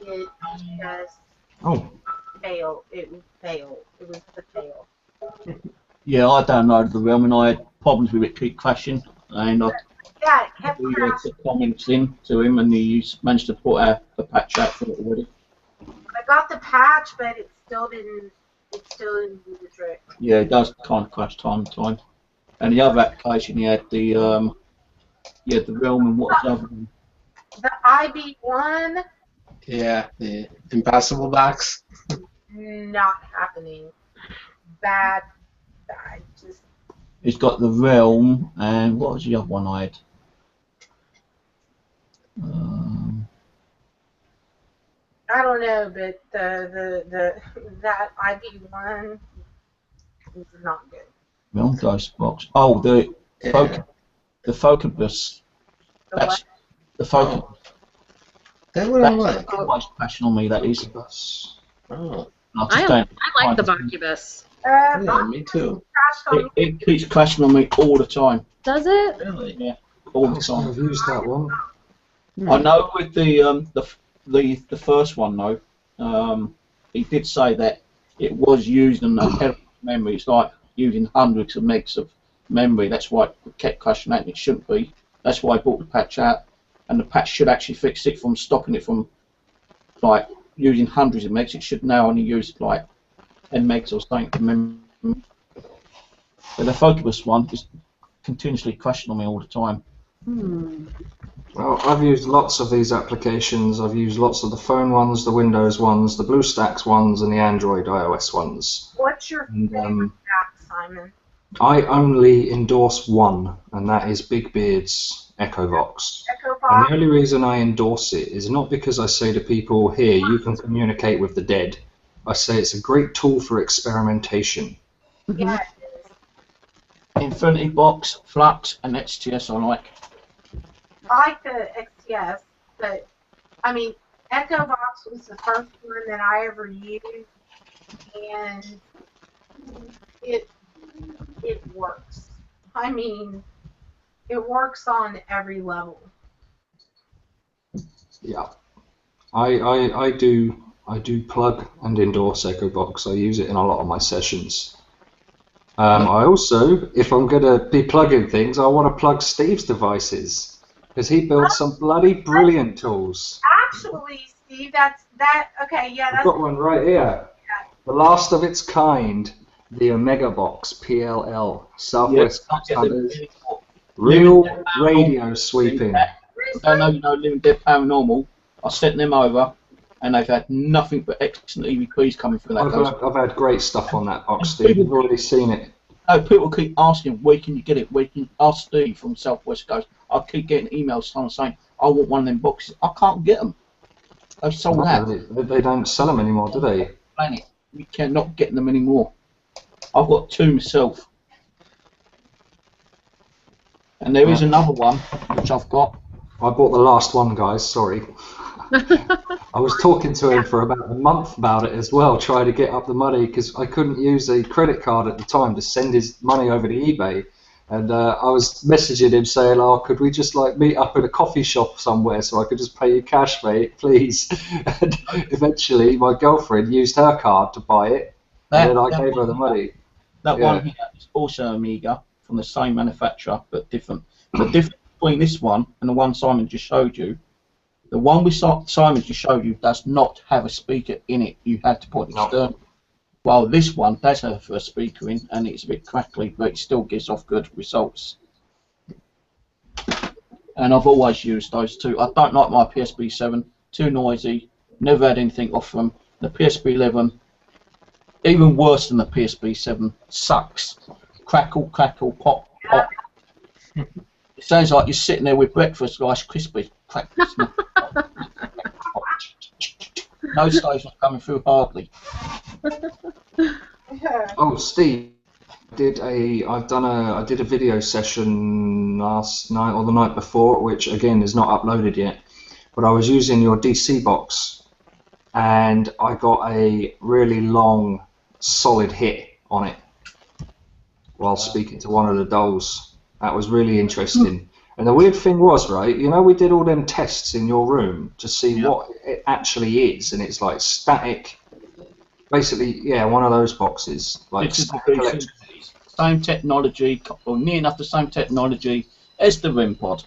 it just Oh, failed. It failed. It was the fail. Yeah, I downloaded the Realm and I had problems with it, keep crashing, and I Yeah, it kept put crashing. the comments in to him, and he's managed to put a patch out for it already. I got the patch, but it still didn't. It still didn't do the trick. Yeah, it does kind of crash time to time. And the other application, he had the Realm and what's the other one? The IB1, Yeah, the Impossible Box. not happening. Bad. Just He's got the Realm, and what was the other one I had? I don't know, but that IB1 is not good. Realm Ghost Box. Oh, the Yeah. the Focus. The That's the Focus. That one I That's like. always crashing on me. That is. Bus. Oh, I like the Bocubus. yeah, me too. crashed on It keeps crashing on me all the time. Does it? Really? Yeah, all the I've time. used that one. I know with the first one though, he did say that it was used in a hell of memory. It's like using hundreds of megs of memory. That's why it kept crashing out, and it shouldn't be. That's why I bought the patch out. and the patch should actually fix it from stopping it from like using hundreds of megs. It should now only use like 10 megs or something. But the Focus one is continuously crashing on me all the time. Well, I've used lots of these applications. I've used lots of the phone ones, the Windows ones, the BlueStacks ones, and the Android iOS ones. What's your favorite app, Simon? I only endorse one, and that is Big Beard's EchoVox. And the only reason I endorse it is not because I say to people, here, you can communicate with the dead. I say it's a great tool for experimentation. Yeah, it is. Infinity Box, Flux, and XTS I like. I like the XTS, but I mean, EchoVox was the first one that I ever used, and it works. I mean, it works on every level. Yeah, I do plug and endorse EchoVox. I use it in a lot of my sessions. I also, if I'm gonna be plugging things, I want to plug Steve's devices because he builds some bloody brilliant tools. Actually, Steve, okay, yeah, I've that's got one right here. The last of its kind, the Omega Box PLL, Southwest Hunters, real radio sweeping. I know you know Living Dead Paranormal. I sent them over, and they've had nothing but excellent EVPs coming through that. I've had great stuff on that box, Steve. You've already seen it. No, people keep asking, where can you get it? Where can you ask Steve from Southwest Coast? I keep getting emails saying, I want one of them boxes. I can't get them. They've sold out. They don't sell them anymore, do they? Planet. We cannot get them anymore. I've got two myself. And there is another one, which I've got. I bought the last one, guys, sorry. I was talking to him for about a month about it as well, trying to get up the money, because I couldn't use a credit card at the time to send his money over to eBay. And I was messaging him saying, oh, could we just like meet up at a coffee shop somewhere so I could just pay you cash, mate, please? And eventually my girlfriend used her card to buy it, and then I gave her the money. That one here is also Amiga, from the same manufacturer, but different. The difference between this one and the one Simon just showed you, the one with Simon just showed you does not have a speaker in it. You had to put it external. While this one does have a speaker in, and it's a bit crackly, but it still gives off good results. And I've always used those two. I don't like my PSP 7, too noisy, never had anything off them. The PSP 11, even worse than the PSP 7, sucks. Crackle, crackle, pop, pop. It sounds like you're sitting there with breakfast, Rice Krispies. Crack, no stations coming through hardly. Oh, Steve, I did a video session last night or the night before, which again is not uploaded yet. But I was using your DC box, and I got a really long, solid hit on it while speaking to one of the dolls. That was really interesting. And the weird thing was, right, you know, we did all them tests in your room to see what it actually is, and it's like static, basically, yeah, one of those boxes. Like static electricity. Same technology, or near enough the same technology as the REM pod.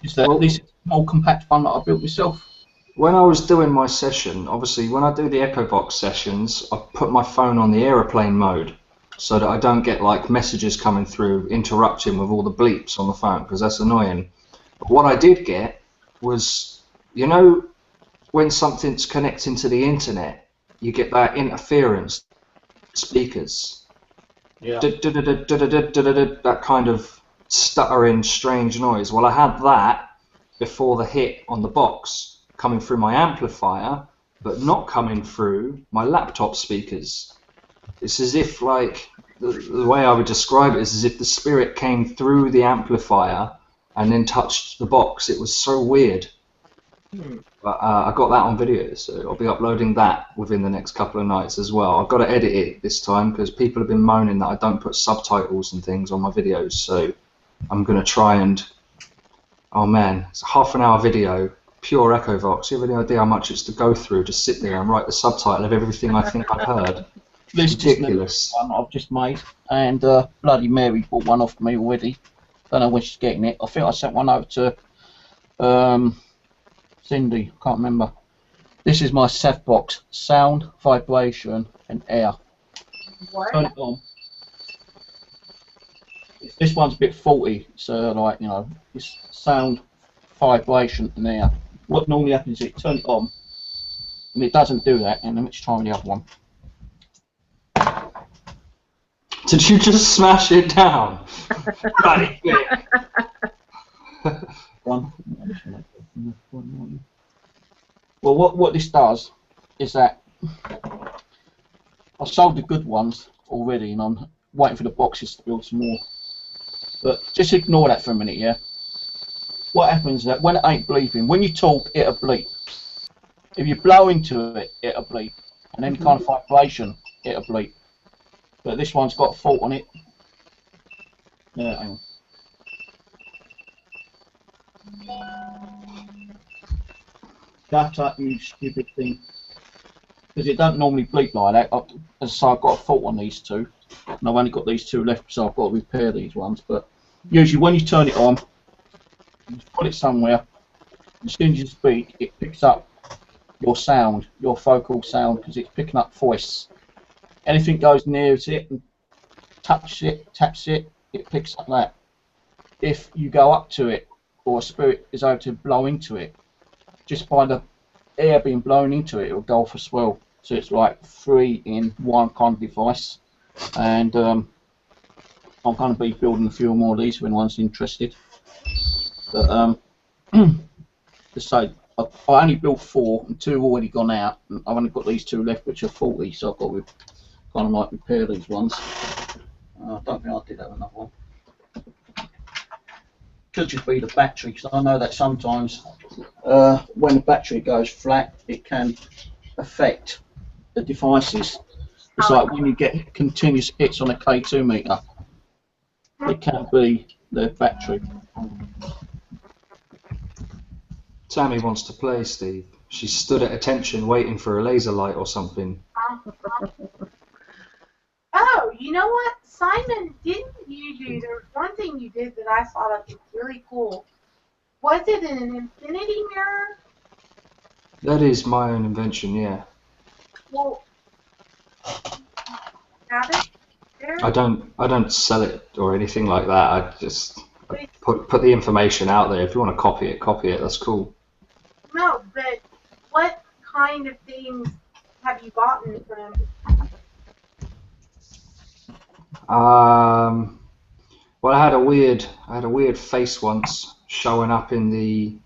Is that this small compact one that I built myself? When I was doing my session, obviously, when I do the EchoVox sessions, I put my phone on the aeroplane mode, so that I don't get like messages coming through interrupting with all the bleeps on the phone, because that's annoying. But what I did get was, you know, when something's connecting to the internet, you get that interference speakers. Yeah. That kind of stuttering, strange noise. Well, I had that before the hit on the box coming through my amplifier, but not coming through my laptop speakers. It's as if, like, the way I would describe it is as if the spirit came through the amplifier and then touched the box. It was so weird. But I got that on video, so I'll be uploading that within the next couple of nights as well. I've got to edit it this time because people have been moaning that I don't put subtitles and things on my videos, so I'm going to try and... Oh man, it's a half-an-hour video, pure EchoVox. You have any idea how much it's to go through to sit there and write the subtitle of everything I think I've heard? This is ridiculous. One I've just made, and Bloody Mary bought one off me already. Don't know when she's getting it. I think I sent one over to Cindy, can't remember. This is my Ceph box. Sound, vibration, and air. What? Turn it on. This one's a bit faulty, so like, you know, it's sound, vibration, and air. What normally happens is you turn it on, and it doesn't do that, and then let's try the other one. Did you just smash it down? Bloody quick. Well, what this does is that I've sold the good ones already, and I'm waiting for the boxes to build some more. But just ignore that for a minute, yeah? What happens is that when it ain't bleeping, when you talk, it'll bleep. If you blow into it, it'll bleep. And any kind of vibration, it'll bleep. But this one's got a fault on it. Yeah, hang on. Shut up, you stupid thing. Because it don't normally bleep like that. As I say, I've got a fault on these two. And I've only got these two left, so I've got to repair these ones. But usually when you turn it on, you put it somewhere, as soon as you speak, it picks up your sound, your vocal sound, because it's picking up voice. Anything goes near it and touches it, taps it, it picks up that. If you go up to it, or a spirit is able to blow into it, just by the air being blown into it, it will go off as well. So it's like 3 in 1 kind of device. And I'm going to be building a few more of these when anyone's interested. But to say, I only built 4 and 2 have already gone out, and I've only got these 2 left which are faulty, so I've got to kind of like repair these ones. I don't think I did have another one. Could just be the battery, because I know that sometimes when the battery goes flat, it can affect the devices. It's like when you get continuous hits on a K2 meter, it can be the battery. Tammy wants to play, Steve. She stood at attention waiting for a laser light or something. Oh, you know what? Simon, didn't you do, there was one thing you did that I thought was really cool. Was it an infinity mirror? That is my own invention, yeah. Well, have it there? I don't sell it or anything like that. I just put the information out there. If you want to copy it, that's cool. No, but what kind of things have you gotten from? Well, I had a weird face once showing up in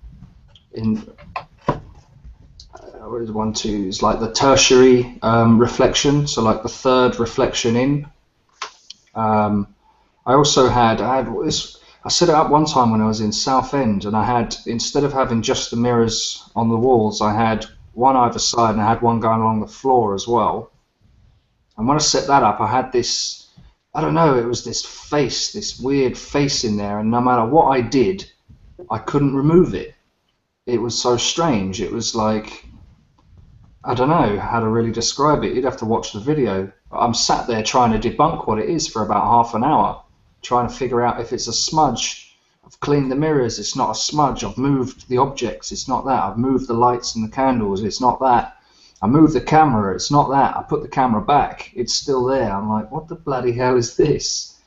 what is 1, 2? It's like the tertiary reflection, so like the third reflection in. I also had this. I set it up one time when I was in Southend, and I had, instead of having just the mirrors on the walls, I had one either side, and I had one going along the floor as well. And when I set that up, I had this, I don't know, it was this face, this weird face in there, and no matter what I did, I couldn't remove it. It was so strange. It was like, I don't know how to really describe it. You'd have to watch the video. I'm sat there trying to debunk what it is for about half an hour, trying to figure out if it's a smudge. I've cleaned the mirrors, it's not a smudge. I've moved the objects, it's not that. I've moved the lights and the candles, it's not that. I moved the camera, it's not that. I put the camera back, it's still there. I'm like, what the bloody hell is this?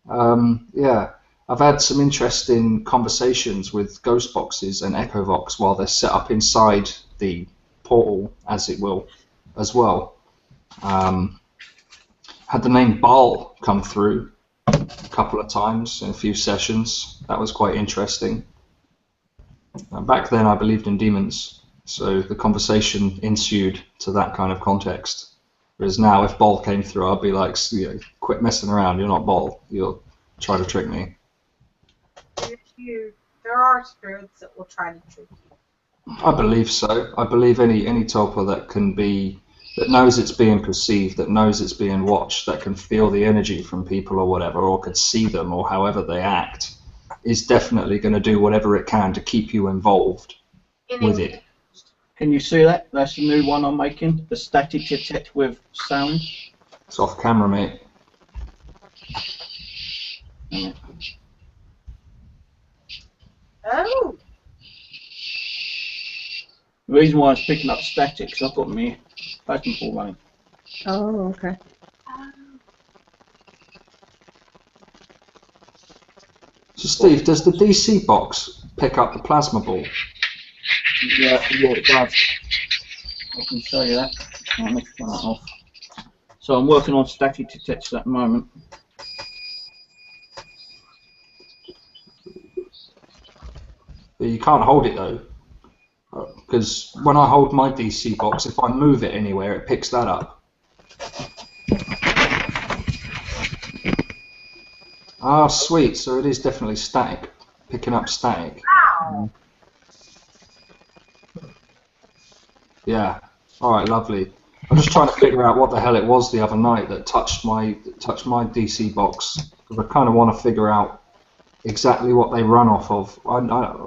Yeah, I've had some interesting conversations with ghost boxes and Echovox while they're set up inside the portal, as it will, as well. Had the name Baal come through a couple of times in a few sessions. That was quite interesting. Back then I believed in demons, so the conversation ensued to that kind of context. Whereas now if Baal came through, I'd be like, quit messing around, you're not Baal, you'll try to trick me. There are spirits that will try to trick you. I believe so. I believe any tulpa that knows it's being perceived, that knows it's being watched, that can feel the energy from people or whatever, or could see them or however they act, is definitely going to do whatever it can to keep you involved with it. Can you see that? That's the new one I'm making, the static detect with sound. It's off camera, mate. Oh, The reason why I was picking up static because I've got my plasma ball running. Oh, okay. So Steve, does the DC box pick up the plasma ball? Yeah, it does. I can show you that. Right, let's turn that off. So I'm working on static detectors at the moment. You can't hold it though, because when I hold my DC box, if I move it anywhere, it picks that up. Ah, sweet. So it is definitely static, picking up static. Wow. Yeah. All right, lovely. I'm just trying to figure out what the hell it was the other night that touched my DC box, because I kind of want to figure out exactly what they run off of.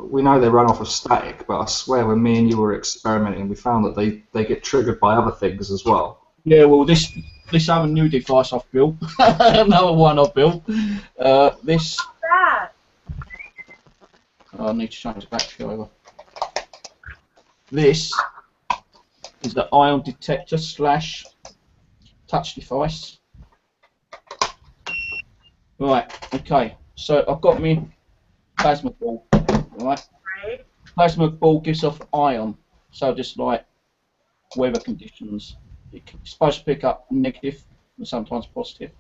We know they run off of static, but I swear when me and you were experimenting, we found that they get triggered by other things as well. Yeah, well, this other new device I've built, another one I've built. This. What's that? I need to change the battery over. This is the ion detector / touch device. Right. Okay. So I've got my plasma ball. Right. Right. Plasma ball gives off ion, so just like weather conditions. It's supposed to pick up negative and sometimes positive.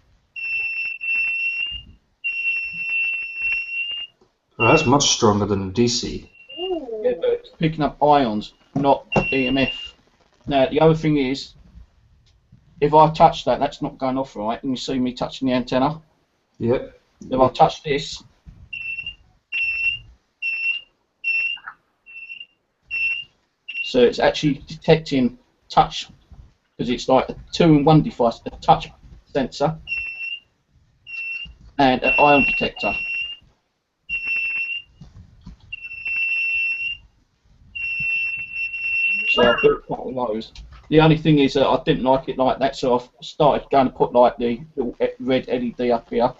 Well, that's much stronger than DC. Ooh. Yeah, but it's picking up ions, not EMF. Now the other thing is, if I touch that, that's not going off right, and you see me touching the antenna. Yep. If I touch this, so it's actually detecting touch, because it's like a 2-in-1 device, a touch sensor and an ion detector. So I built quite a lot of those. The only thing is that I didn't like it like that, so I started going to put like the little red LED up here,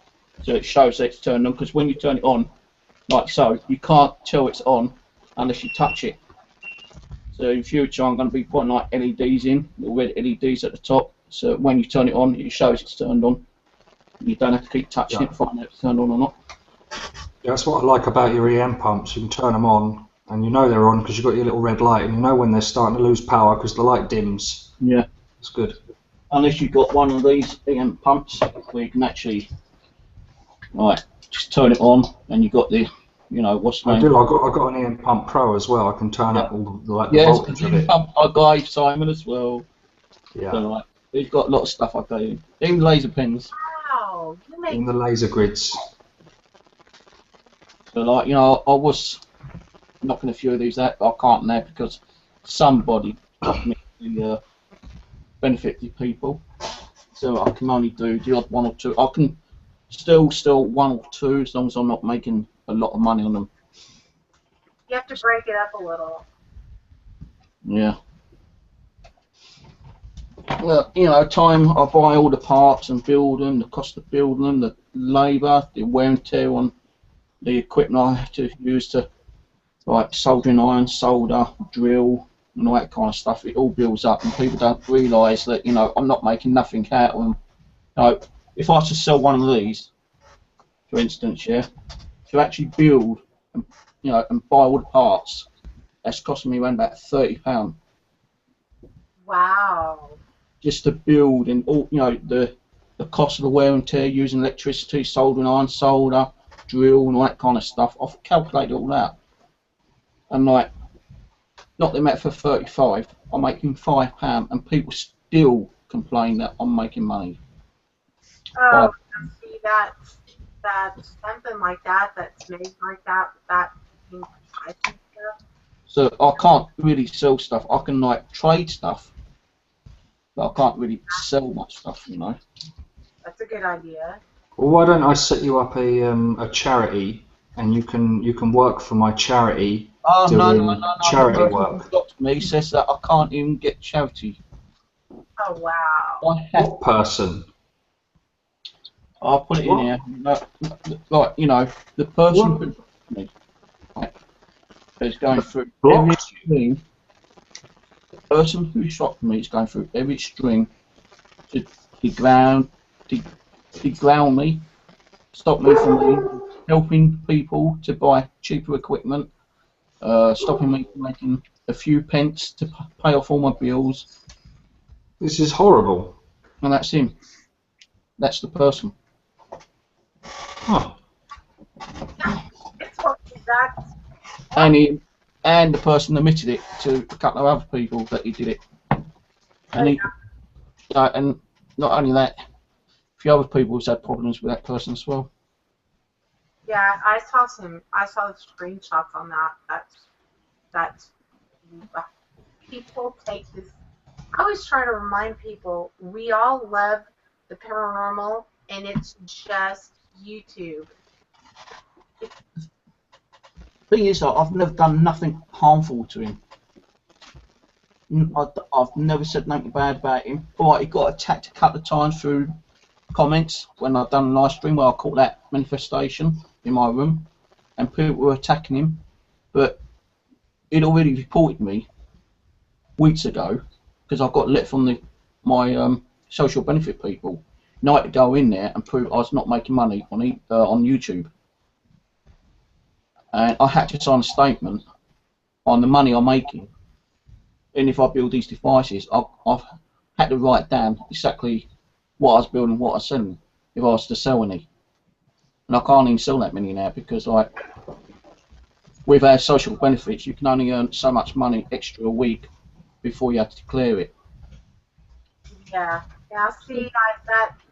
so it shows that it's turned on. Because when you turn it on, like so, you can't tell it's on unless you touch it. So in future, I'm going to be putting like LEDs in, little red LEDs at the top, so when you turn it on, it shows it's turned on. You don't have to keep touching it to find out if it's turned on or not. Yeah, that's what I like about your EM pumps. You can turn them on, and you know they're on because you've got your little red light, and you know when they're starting to lose power because the light dims. Yeah. It's good. Unless you've got one of these EM pumps where you can actually, right, just turn it on, and you've got the, you know, what's the I name? do. I got an EM pump Pro as well. I can turn up all the voltage of it. Pump I gave Simon as well. Yeah. So, like, he's got a lot of stuff I gave him. Even laser pens. Wow. You make In the laser grids. So, like, you know, I was knocking a few of these out, but I can't now because somebody got me to benefit the people. So I can only do the odd one or two. I can still one or two as long as I'm not making a lot of money on them. you have to break it up a little. Yeah. Well, you know, time I buy all the parts and build them, the cost of building them, the labour, the wear and tear on the equipment I have to use to, like soldering iron, solder, drill, and all that kind of stuff. It all builds up, and people don't realise that, you know, I'm not making nothing out of them. You know, if I was to sell one of these, for instance, yeah, to actually build, and, you know, and buy all the parts, that's costing me around about £30. Wow. Just to build, and all, you know, the cost of the wear and tear using electricity, soldering iron, solder, drill, and all that kind of stuff. I've calculated all that, and like, knock them out for 35. I'm making £5, and people still complain that I'm making money. Oh, see, that's something like that that's made like that. That I think so. So I can't really sell stuff. I can like trade stuff, but I can't really sell much stuff, you know. That's a good idea. Well, why don't I set you up a charity, and you can work for my charity doing charity work. Me says that I can't even get charity. Oh wow. What person? I'll put it in here. Like, you know, the person who's going through Blocked? everything. person who shot me is going through every string to deground me, stop me from helping people to buy cheaper equipment, stopping me from making a few pence to pay off all my bills. This is horrible. And that's him. That's the person. Huh. It's what that's And the person admitted it to a couple of other people that he did it. And and not only that, a few other people have had problems with that person as well. yeah. I saw the screenshots on that. That's people take this. I always try to remind people we all love the paranormal, and it's just YouTube. Thing is, I've never done nothing harmful to him. I've never said nothing bad about him. Alright, he got attacked a couple of times through comments when I've done a live stream where I caught that manifestation in my room, and people were attacking him. But he'd already reported me weeks ago because I got lit from my social benefit people. And I had to go in there and prove I was not making money on YouTube. And I had to sign a statement on the money I'm making. And if I build these devices, I've had to write down exactly what I was building, what I was selling, if I was to sell any. And I can't even sell that many now because, like, with our social benefits, you can only earn so much money extra a week before you have to declare it. Yeah. See,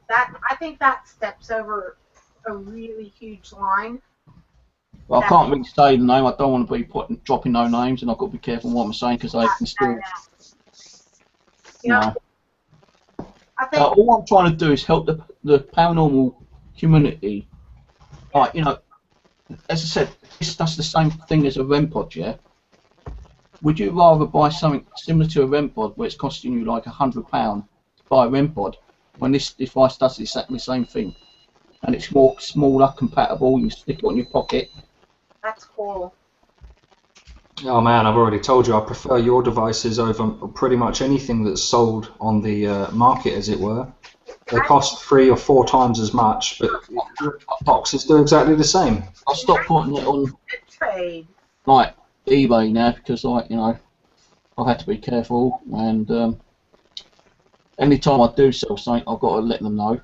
I think that steps over a really huge line. Well, I can't really say the name. I don't want to be dropping no names, and I've got to be careful what I'm saying because they can still. Yeah. I think all I'm trying to do is help the paranormal community. Like, you know, as I said, that's the same thing as a REM pod, yeah? Would you rather buy something similar to a REM pod where it's costing you like £100 to buy a REM pod when this device does exactly the same thing? And it's more smaller, compatible, you stick it on your pocket. that's cool. Oh man, I've already told you I prefer your devices over pretty much anything that's sold on the market, as it were. They cost 3 or 4 times as much, but boxes do exactly the same. I stopped putting it on Good trade. like eBay now because, like, you know, I've had to be careful, and anytime I do sell something, I've got to let them know.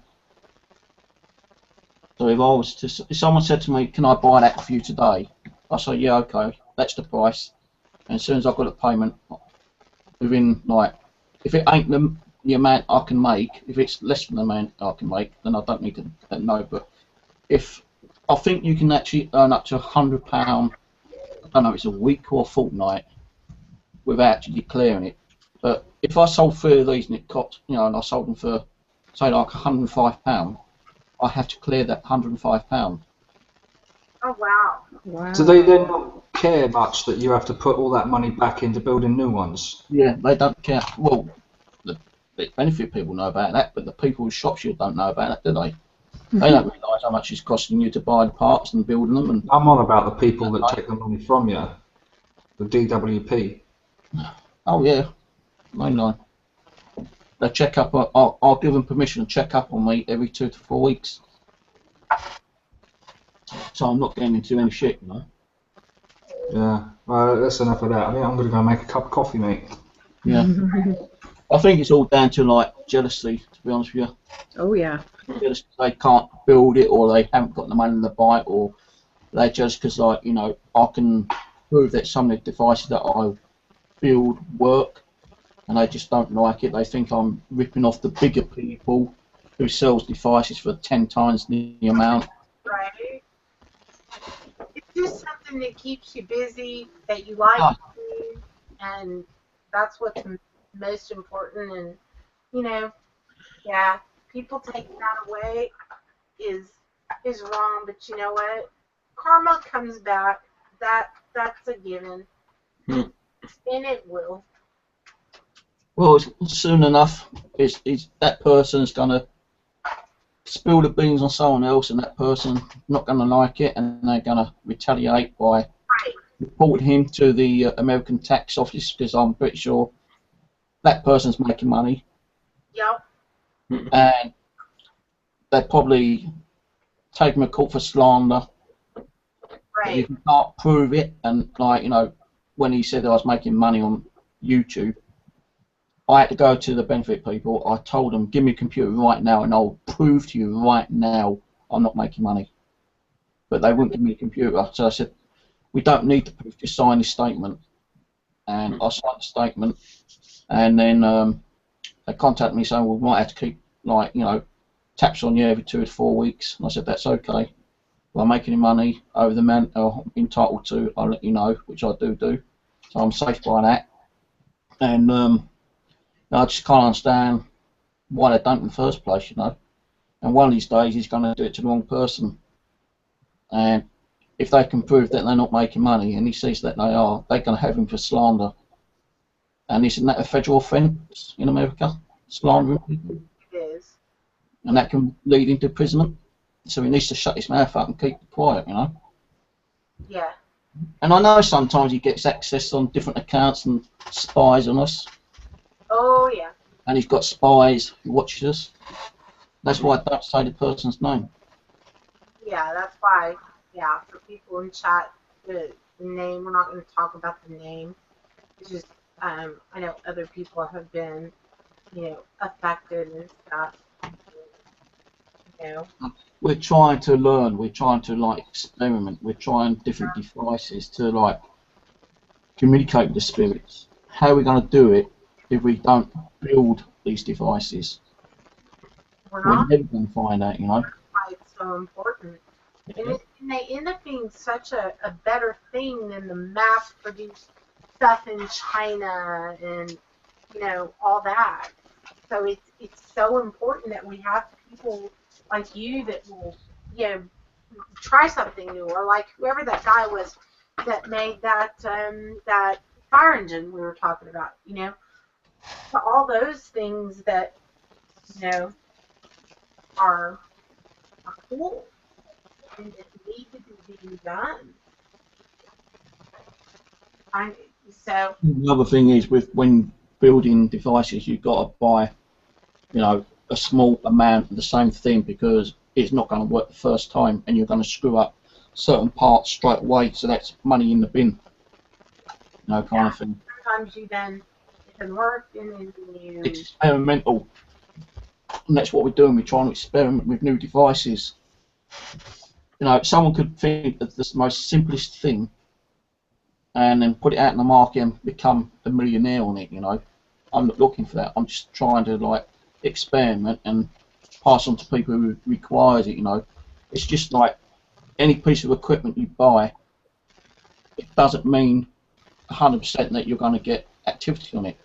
So if someone said to me, "Can I buy that for you today?" I say, "Yeah, okay, that's the price." And as soon as I've got a payment, within, like, if it ain't the amount I can make, if it's less than the amount I can make, then I don't need to know. But if I think you can actually earn up to £100, I don't know if it's a week or a fortnight, without actually declaring it. But if I sold 3 of these and it cost, you know, and I sold them for, say, like £105, I have to clear that £105. Oh wow. Wow. Do they then not care much that you have to put all that money back into building new ones? Yeah, they don't care. Well, the benefit people know about that, but the people who shop you don't know about that, do they? They don't realise how much it's costing you to buy the parts and building them. And I'm on about the people that take the money from you, the DWP. oh yeah, they know. They check up. I'll give them permission to check up on me every 2 to 4 weeks. So I'm not getting into any shit, you know. Yeah, well, that's enough of that. I think I'm going to go make a cup of coffee, mate. Yeah. I think it's all down to, like, jealousy, to be honest with you. Oh yeah. Jealous 'cause they can't build it, or they haven't got the money to buy it, or they're just because, like, you know, I can prove that some of the devices that I build work, and they just don't like it. They think I'm ripping off the bigger people who sells devices for 10 times the amount. Right. It's just something that keeps you busy, that you like Yeah. to do, and that's what's most important. And, you know, yeah, people taking that away is wrong, but you know what? Karma comes back. That's a given. Hmm. And it will. Well, soon enough, is that person's gonna spill the beans on someone else, and that person not gonna like it, and they're gonna retaliate by Right. reporting him to the American tax office, because I'm pretty sure that person's making money, Yep. and they probably take him to court for slander. But if Right. you can't prove it, and like, you know, when he said I was making money on YouTube, I had to go to the benefit people. I told them, give me a computer right now and I'll prove to you right now I'm not making money. But they wouldn't give me a computer. So I said, we don't need the proof, just sign this statement. And I signed the statement, and then they contacted me saying, well, we might have to keep, like, you know, taps on you every 2 to 4 weeks. And I said, that's okay. If I'm making any money over the amount I'm entitled to, I'll let you know, which I do. So I'm safe by that. And I just can't understand why they don't in the first place, you know. And one of these days he's going to do it to the wrong person. And if they can prove that they're not making money, and he sees that they are, they're going to have him for slander. And isn't that a federal offence in America? Slandering people? It is. And that can lead into imprisonment. So he needs to shut his mouth up and keep quiet, you know. Yeah. And I know sometimes he gets access on different accounts and spies on us. Oh, yeah. And he's got spies who watch us. That's why I don't say the person's name. Yeah, that's why, yeah, for people in chat, the name, we're not going to talk about the name. It's just, I know other people have been, you know, affected and stuff. You know. We're trying to learn, we're trying to, like, experiment, we're trying different devices to, like, communicate with the spirits. How are we going to do it if we don't build these devices? We're We're not. never going to find out, you know. That's why it's so important. And they end up being such a better thing than the mass-produced stuff in China and, you know, all that. So it's so important that we have people like you that will, you know, try something new, or like whoever that guy was that made that that fire engine we were talking about, you know. So all those things that, you know, are cool and that need to be being done. So The other thing is, with when building devices, you've got to buy, you know, a small amount of the same thing, because it's not going to work the first time and you're going to screw up certain parts straight away, so that's money in the bin, you know, kind of thing. sometimes you then, it doesn't work, and then you... It's experimental, and that's what we're doing. We're trying to experiment with new devices. You know, someone could think of the most simplest thing and then put it out in the market and become a millionaire on it, you know. I'm not looking for that. I'm just trying to, like, experiment and pass on to people who requires it, you know. It's just like any piece of equipment you buy, it doesn't mean 100% that you're going to get activity on it.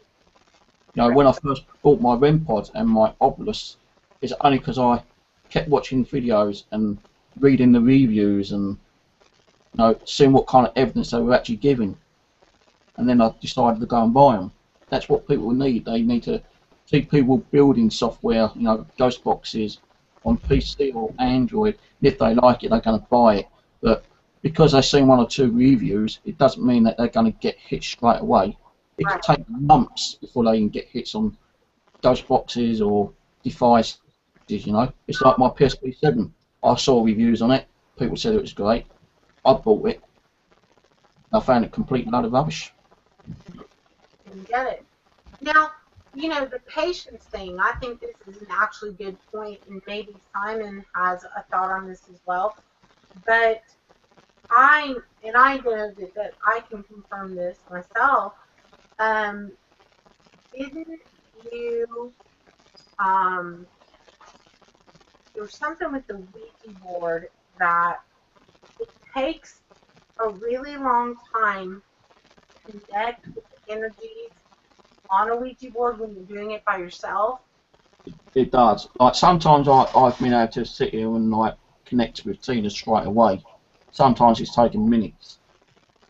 You know, when I first bought my REM pod and my Oculus, it's only because I kept watching videos and reading the reviews and, you know, seeing what kind of evidence they were actually giving. And then I decided to go and buy them. That's what people need. They need to see people building software, you know, ghost boxes on PC or Android. And if they like it, they're going to buy it. But because they've seen 1 or 2 reviews, it doesn't mean that they're going to get hit straight away. It could take months before they can get hits on ghost boxes or devices, you know. It's like my PSP7. I saw reviews on it. People said it was great. I bought it. I found it complete load of rubbish. and get it. Now, you know, the patience thing, I think this is an actually good point, and maybe Simon has a thought on this as well. But I know that I can confirm this myself. Didn't you, there was something with the Ouija board that it takes a really long time to connect with the energies on a Ouija board when you're doing it by yourself? It does. Like, sometimes I've been able to sit here and, like, connect with Tina straight away. Sometimes it's taken minutes.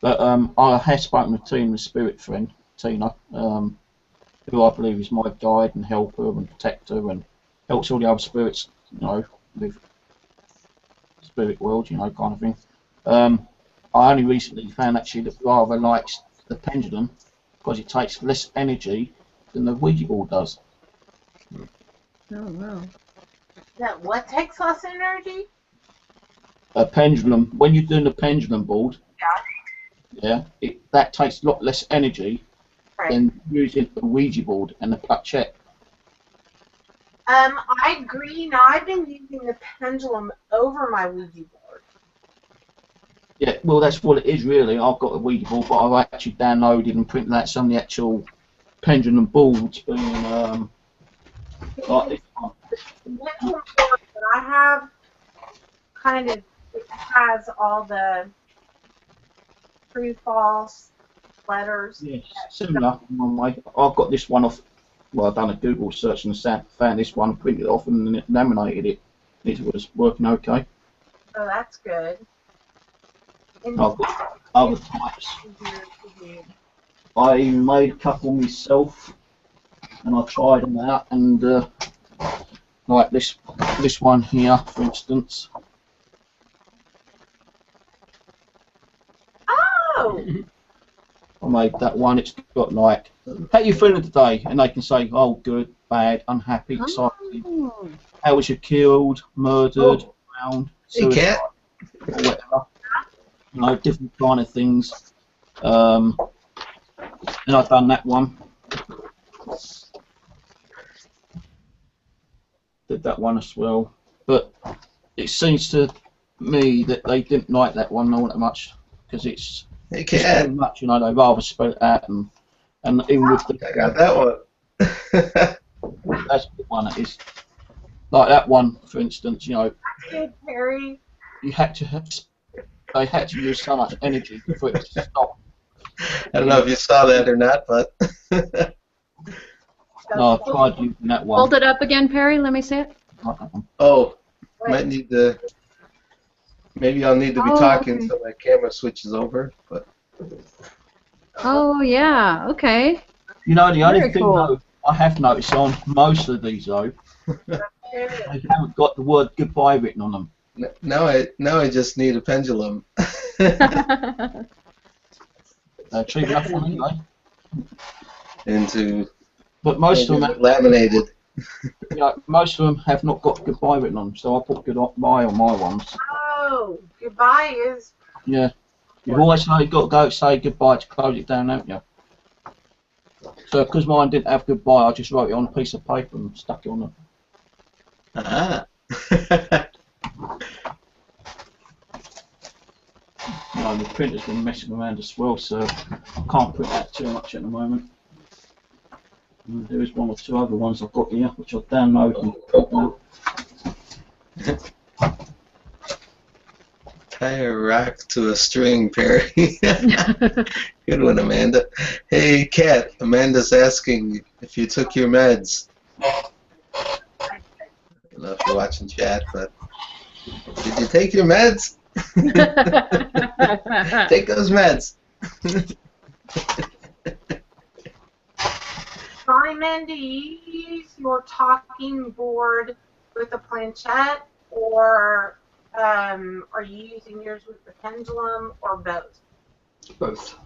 But I have spoken with Tina's spirit friend, Tina, who I believe is my guide and helper and protector and helps all the other spirits, you know, with spirit world, you know, kind of thing. I only recently found that she rather likes the pendulum because it takes less energy than the Ouija board does. Oh, wow. That what takes less energy? A pendulum, when you're doing the pendulum board, that takes a lot less energy than using the Ouija board and the planchette. I agree. Now, I've been using the pendulum over my Ouija board. Yeah, well, that's what it is, really. I've got a Ouija board, but I've actually downloaded and printed out some of the actual pendulum boards being like this one. The pendulum board that I have kind of it has all the true, false letters. Yes, similar in one way. I've got this one off. Well, I've done a Google search and found this one, printed it off, and laminated it. It was working okay. Oh, that's good. And I've got other types. I made a couple myself, and I tried them out. And like this one here, for instance. Oh! I made that one. It's got like, how you feeling today? And they can say, oh, good, bad, unhappy, excited. How was you killed, murdered, drowned, suicide, or whatever. You know, different kind of things. And I've done that one. Did that one as well. But it seems to me that they didn't like that one all that much because it's too much, you know. They rather spell it out and even with the. I got that one. That's the one that is like that one, for instance. You know, Good, Perry. you had to have. They had to use so much energy for it to stop. I don't know if you saw that or not, but No, I tried using that one. Hold it up again, Perry. Let me see it. oh, might need to. Maybe I'll need to be talking okay. so my camera switches over. But Oh, yeah. Okay. You know, the only Very thing cool. though I have noticed on most of these though, they haven't got the word goodbye written on them. now I just need a pendulum. Cheap enough one anyway. Into But most of them, laminated. you know, most of them have not got goodbye written on them. So I put goodbye on my ones. Oh, goodbye is. Yeah, you've always got to go say goodbye to close it down, haven't you? So because mine didn't have goodbye, I just wrote it on a piece of paper and stuck it on them. Ah. You know, the printer's been messing around as well, so I can't print out too much at the moment. And there is one or two other ones I've got here, which I'll download and print out. Tie a rock to a string, Perry. Good one, Amanda. Hey, Kat. Amanda's asking if you took your meds. I don't know if you're watching chat, but did you take your meds? Take those meds. Simon, do you use your talking board with a planchette, or are you using yours with the pendulum, or both? Both.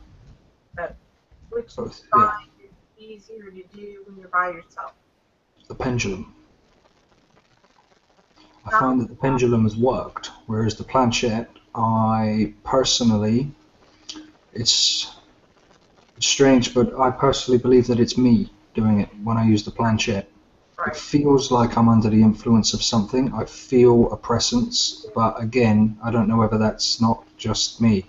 Which Both, side is easier to do when you're by yourself? The pendulum. I find that the pendulum has worked, whereas the planchette, I personally, it's strange, but I personally believe that it's me doing it when I use the planchette. Right. It feels like I'm under the influence of something. I feel a presence, but again, I don't know whether that's not just me.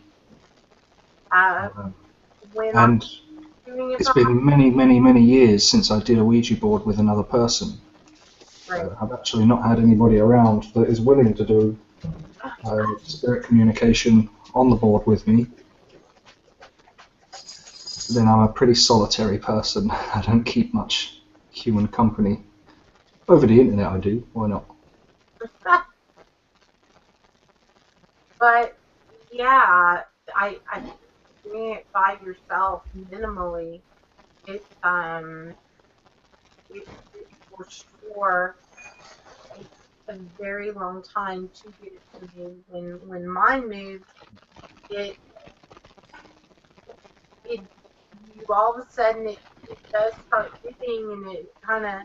When And I'm doing it it's been many, many, many years since I did a Ouija board with another person. right. I've actually not had anybody around that is willing to do spirit communication on the board with me. Then I'm a pretty solitary person. I don't keep much human company. Over the internet I do, why not? But yeah, I doing it by yourself minimally. It for sure takes a very long time to get it to move. When mine moved, it you all of a sudden it it does start dipping and it kind of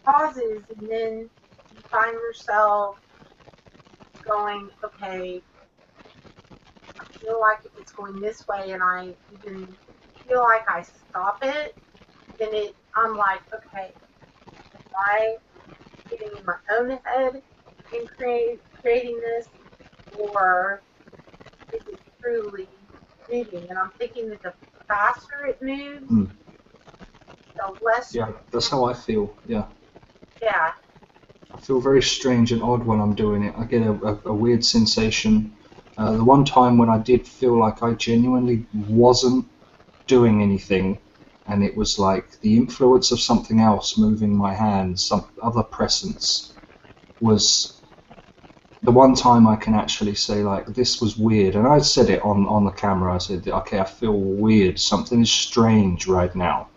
pauses, and then you find yourself going, okay, I feel like if it's going this way and I even feel like I stop it, then I'm like, okay, am I getting in my own head and creating this, or is it truly moving? And I'm thinking that the faster it moves, the less. Yeah, that's how I feel. Yeah. Yeah. I feel very strange and odd when I'm doing it. I get a weird sensation. The one time when I did feel like I genuinely wasn't doing anything, and it was like the influence of something else moving my hands, some other presence, was the one time I can actually say, like, this was weird. And I said it on the camera. I said, okay, I feel weird. Something is strange right now.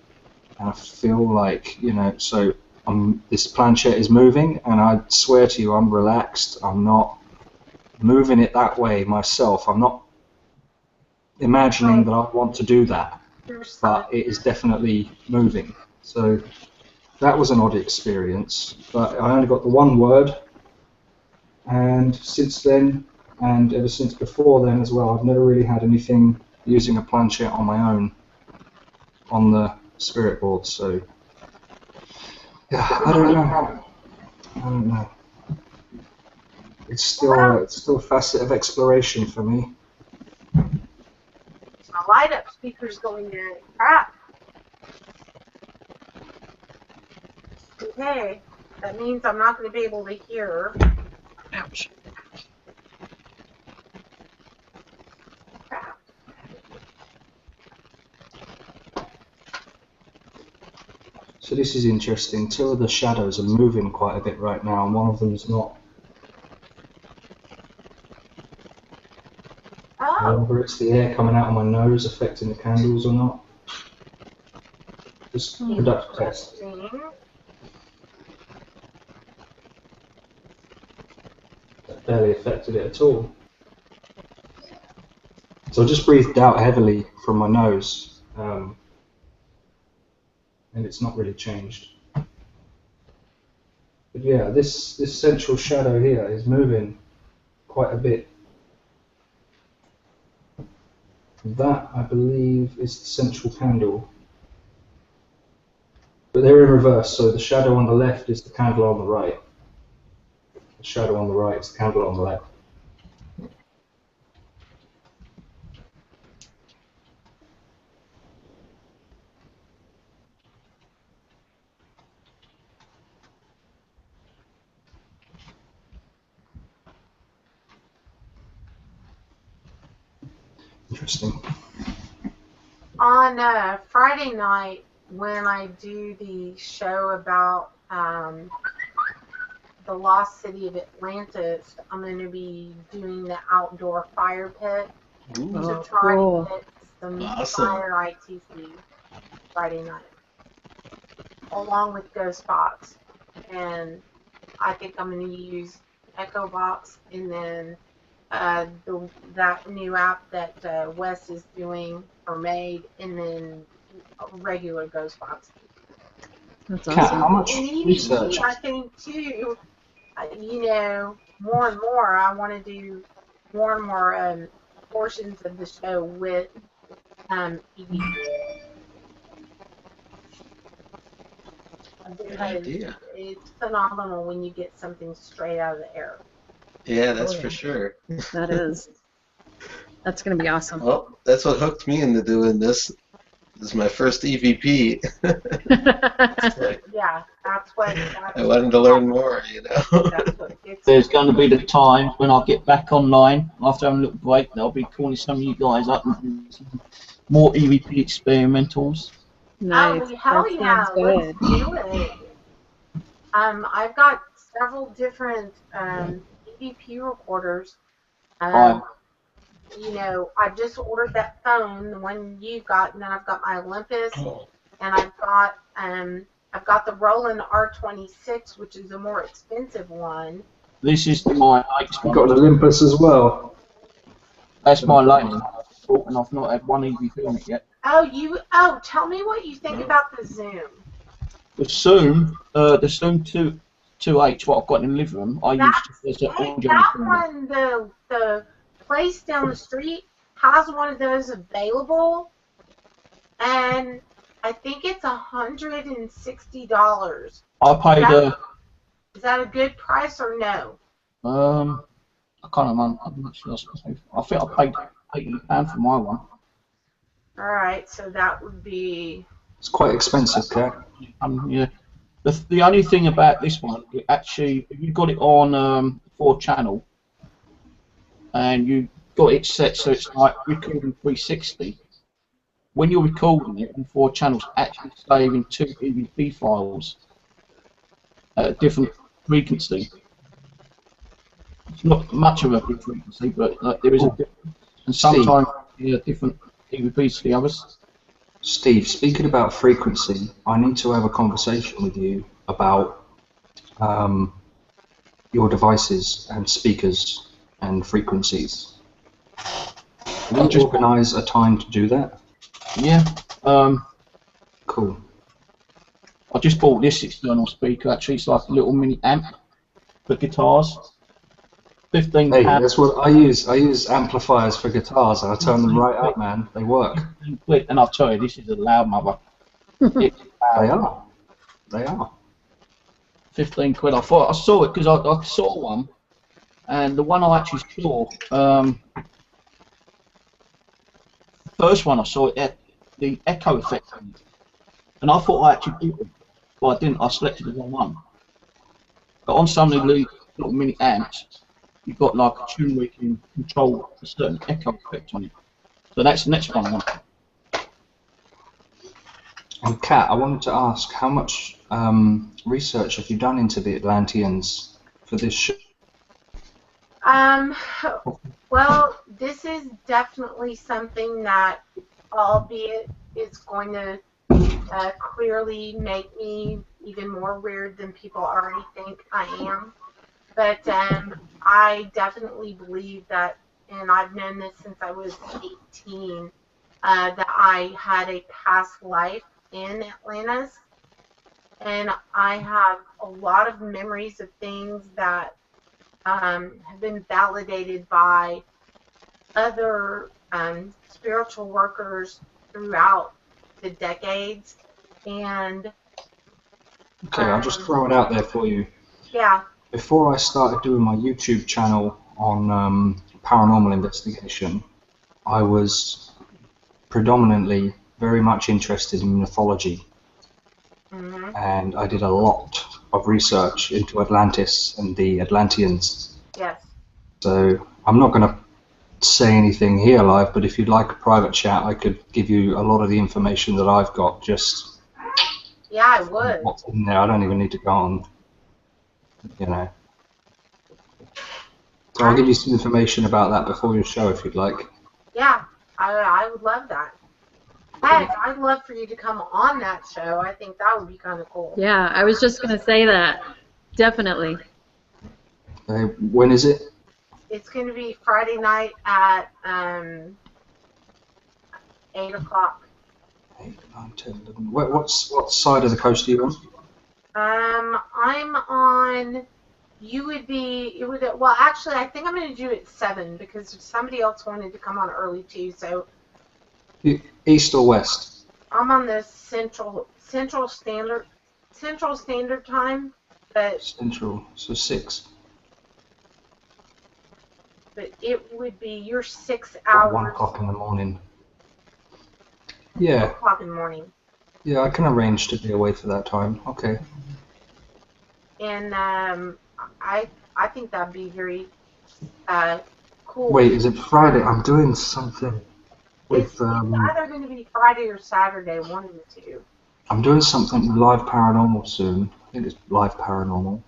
And I feel like, you know, so this planchette is moving, and I swear to you, I'm relaxed. I'm not moving it that way myself. I'm not imagining that I want to do that, but it is definitely moving. So that was an odd experience, but I only got the one word, and since then, and ever since before then as well, I've never really had anything using a planchette on my own on the spirit board. So yeah, I don't know. It's still a facet of exploration for me. My light up speaker's going to crap. Okay, that means I'm not going to be able to hear. Ouch. Crap. So this is interesting. Two of the shadows are moving quite a bit right now, and one of them is not. Oh. Whether it's the air coming out of my nose affecting the candles or not. Just product test. That barely affected it at all. So I just breathed out heavily from my nose, and it's not really changed. But yeah, this central shadow here is moving quite a bit. That, I believe, is the central candle. But they're in reverse, so the shadow on the left is the candle on the right. The shadow on the right is the candle on the left. Interesting. On Friday night, when I do the show about the lost city of Atlantis, I'm going to be doing the outdoor fire pit to try to get some fire ITC Friday night, along with Ghost Box. And I think I'm going to use Echo Box, and then that new app that Wes is doing or made, and then a regular Ghost Box. That's Kat, awesome. how much And research? I think too, you know, more and more, I want to do more and more portions of the show with EVP. Good idea. It's phenomenal when you get something straight out of the air. Yeah, that's for sure. That is. That's going to be awesome. Well, that's what hooked me into doing this. This is my first EVP. Yeah, that's what. I wanted to learn more, you know. That's what gets There's going to be the times when I get back online after having a little break. I'll be calling some of you guys up and doing some more EVP experimentals. Nice. Oh, hell That yeah, sounds let's good. do it. I've got several different EVP recorders. You know, I just ordered that phone, the one you got, and then I've got my Olympus, and I've got the Roland R26, which is a more expensive one. This is my latest You've one. got an Olympus as well. That's my latest one, and I've not had one EVP on it yet. Tell me what you think about the Zoom. The Zoom 2H, what I've got in the living room, I use just as an audio That recorder. one, the place down the street has one of those available, and I think it's $160. I paid Is that a good price or no? I can't remember how much I paid. I think I paid £80 for my one. All right, so that would be. It's quite expensive, Kat. Yeah. The only thing about this one, it actually, if you got it on 4-channel, and you got it set so it's like recording 360. When you're recording it on 4 channels, actually saving 2 EVP files at a different frequency. It's not much of a big frequency, but there is a difference. And sometimes different EVPs to the others. Steve, speaking about frequency, I need to have a conversation with you about your devices and speakers and frequencies. Can we organise a time to do that? Yeah. Cool. I just bought this external speaker. Actually, it's like a little mini amp for guitars. £15. Hey, that's what I use. I use amplifiers for guitars, and I turn them right up, man. They work. And I'll tell you, this is a loud mother. They are. They are. 15 quid. I thought I saw it because I saw one, and the one I actually saw, the first one I saw, it had the echo effect on it, and I thought I actually bought it, but I didn't. I selected the wrong one. But on some of the little mini amps, you've got like a tune where you can control a certain echo effect on it. So that's the next one I want. And Kat, I wanted to ask, how much research have you done into the Atlanteans for this show? Well, this is definitely something that, albeit it's going to clearly make me even more weird than people already think I am. But I definitely believe that, and I've known this since I was 18, that I had a past life in Atlantis. And I have a lot of memories of things that have been validated by other spiritual workers throughout the decades. And okay, I'll just throw it out there for you. Yeah. Before I started doing my YouTube channel on paranormal investigation, I was predominantly very much interested in mythology. And I did a lot of research into Atlantis and the Atlanteans. Yes. So I'm not going to say anything here live, but if you'd like a private chat, I could give you a lot of the information that I've got. Just yeah, I would. What's in there? I don't even need to go on. You know. So I'll give you some information about that before your show if you'd like. Yeah, I would love that. Heck, I'd love for you to come on that show. I think that would be kind of cool. Yeah, I was just going to say that. Definitely. When is it? It's going to be Friday night at 8 o'clock. 8, 9, 10, 11. What side of the coast are you on? I'm on. You would be. It would. Well, actually, I think I'm going to do it at 7 because somebody else wanted to come on early too. So. East or west? I'm on the Central Standard Time, but Central, so 6. But it would be your 6 hours. 1 o'clock in the morning. Yeah. 1 o'clock in the morning. Yeah, I can arrange to be away for that time. Okay. And I think that'd be very cool. Wait, is it Friday? I'm doing something. It's either going to be Friday or Saturday, one of the two. I'm doing something live paranormal soon. I think it's live paranormal.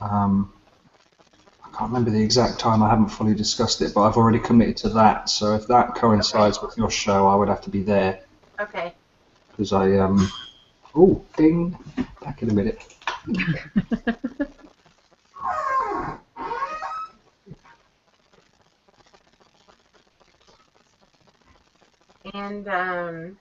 I can't remember the exact time. I haven't fully discussed it, but I've already committed to that. So if that coincides with your show, I would have to be there. Okay. Because I oh, ding! Back in a minute. And And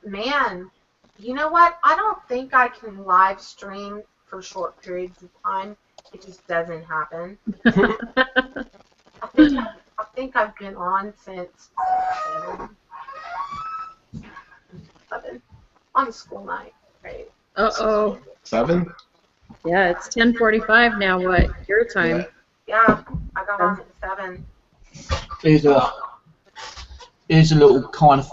man, you know what? I don't think I can live stream for short periods of time. It just doesn't happen. I think I've been on since 7 on a school night, right? Uh-oh. 7? Yeah, it's 10:45 now. What? Your time? Yeah, I got on at 7. Here's a little kind of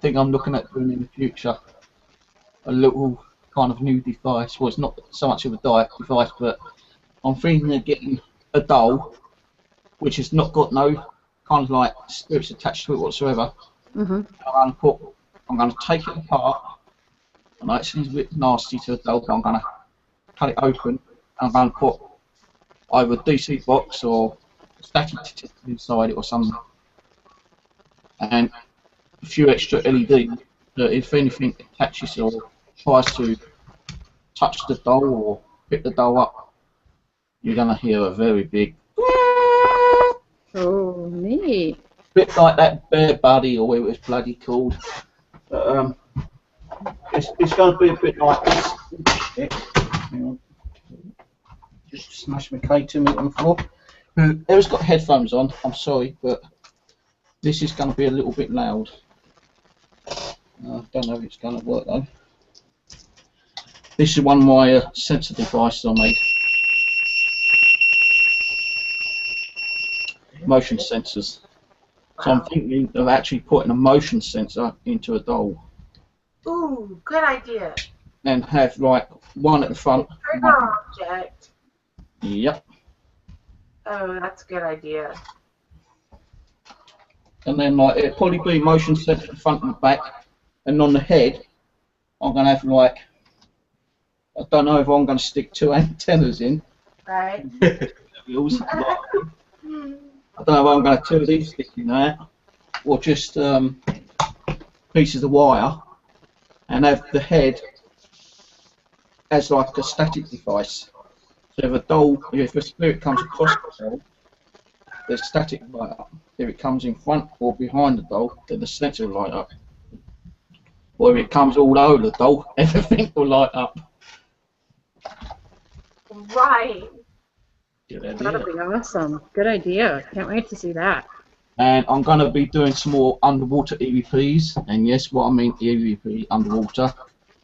thing I'm looking at doing in the future. A little kind of new device. Well, it's not so much of a device, but I'm thinking of getting a doll which has not got no kind of like spirits attached to it whatsoever. Mm-hmm. I'm going to take it apart, and actually it's a bit nasty to a doll, but I'm going to cut it open, and I'm going to put either a DC box or a static detector inside it or something, and a few extra LEDs that if anything attaches or tries to touch the doll or pick the doll up, you're going to hear a very big Oh, neat. bit like that Bear Buddy or whatever it was bloody called. But, it's going to be a bit like this. Shit. Hang on. Just smashed my K2 on the floor. Whoever's got headphones on, I'm sorry, but this is going to be a little bit loud. I don't know if it's going to work though. This is one of my sensor devices I made. Motion sensors. So I'm thinking of actually putting a motion sensor into a doll. Ooh, good idea. And have like one at the front. Trigger object. Yep. Oh, that's a good idea. And then like it'll probably be motion sensor at the front and the back. And on the head, I'm gonna have like, I don't know if I'm gonna stick 2 antennas in. Right. I don't know if I'm going to have 2 of these sticking out, or just pieces of wire, and have the head as like a static device. So if a spirit comes across the doll, there's static light up. If it comes in front or behind the doll, then the sensor will light up. Or if it comes all over the doll, everything will light up. Right. That'll be awesome. Good idea. Can't wait to see that. And I'm going to be doing some more underwater EVPs. And yes, what I mean EVP underwater.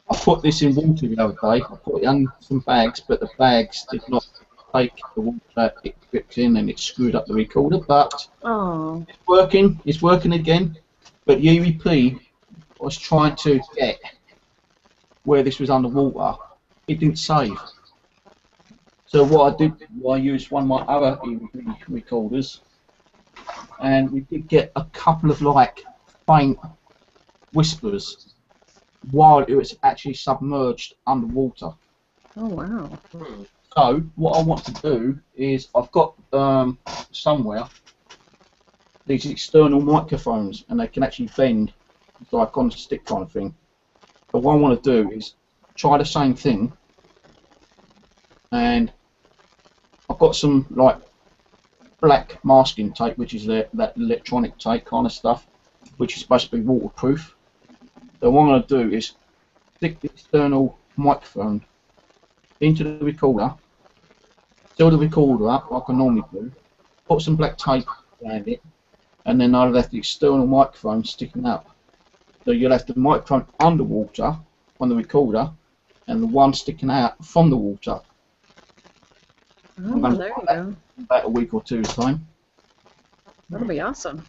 I put this in water the other day. I put it in some bags, but the bags did not take the water it dripped in, and it screwed up the recorder. But Oh. it's working. It's working again. But the EVP was trying to get where this was underwater. It didn't save. So what I did, I used one of my other EVP recorders, and we did get a couple of like faint whispers while it was actually submerged underwater. Oh, wow. So what I want to do is I've got somewhere these external microphones, and they can actually bend like on a stick kind of thing. But what I want to do is try the same thing, and I've got some like black masking tape, which is that electronic tape kind of stuff, which is supposed to be waterproof. So what I'm going to do is stick the external microphone into the recorder, seal the recorder up like I normally do, put some black tape around it, and then I'll have the external microphone sticking up. So you'll have the microphone underwater on the recorder, and the one sticking out from the water. Oh, there you go. About a week or two's time. That'll be awesome.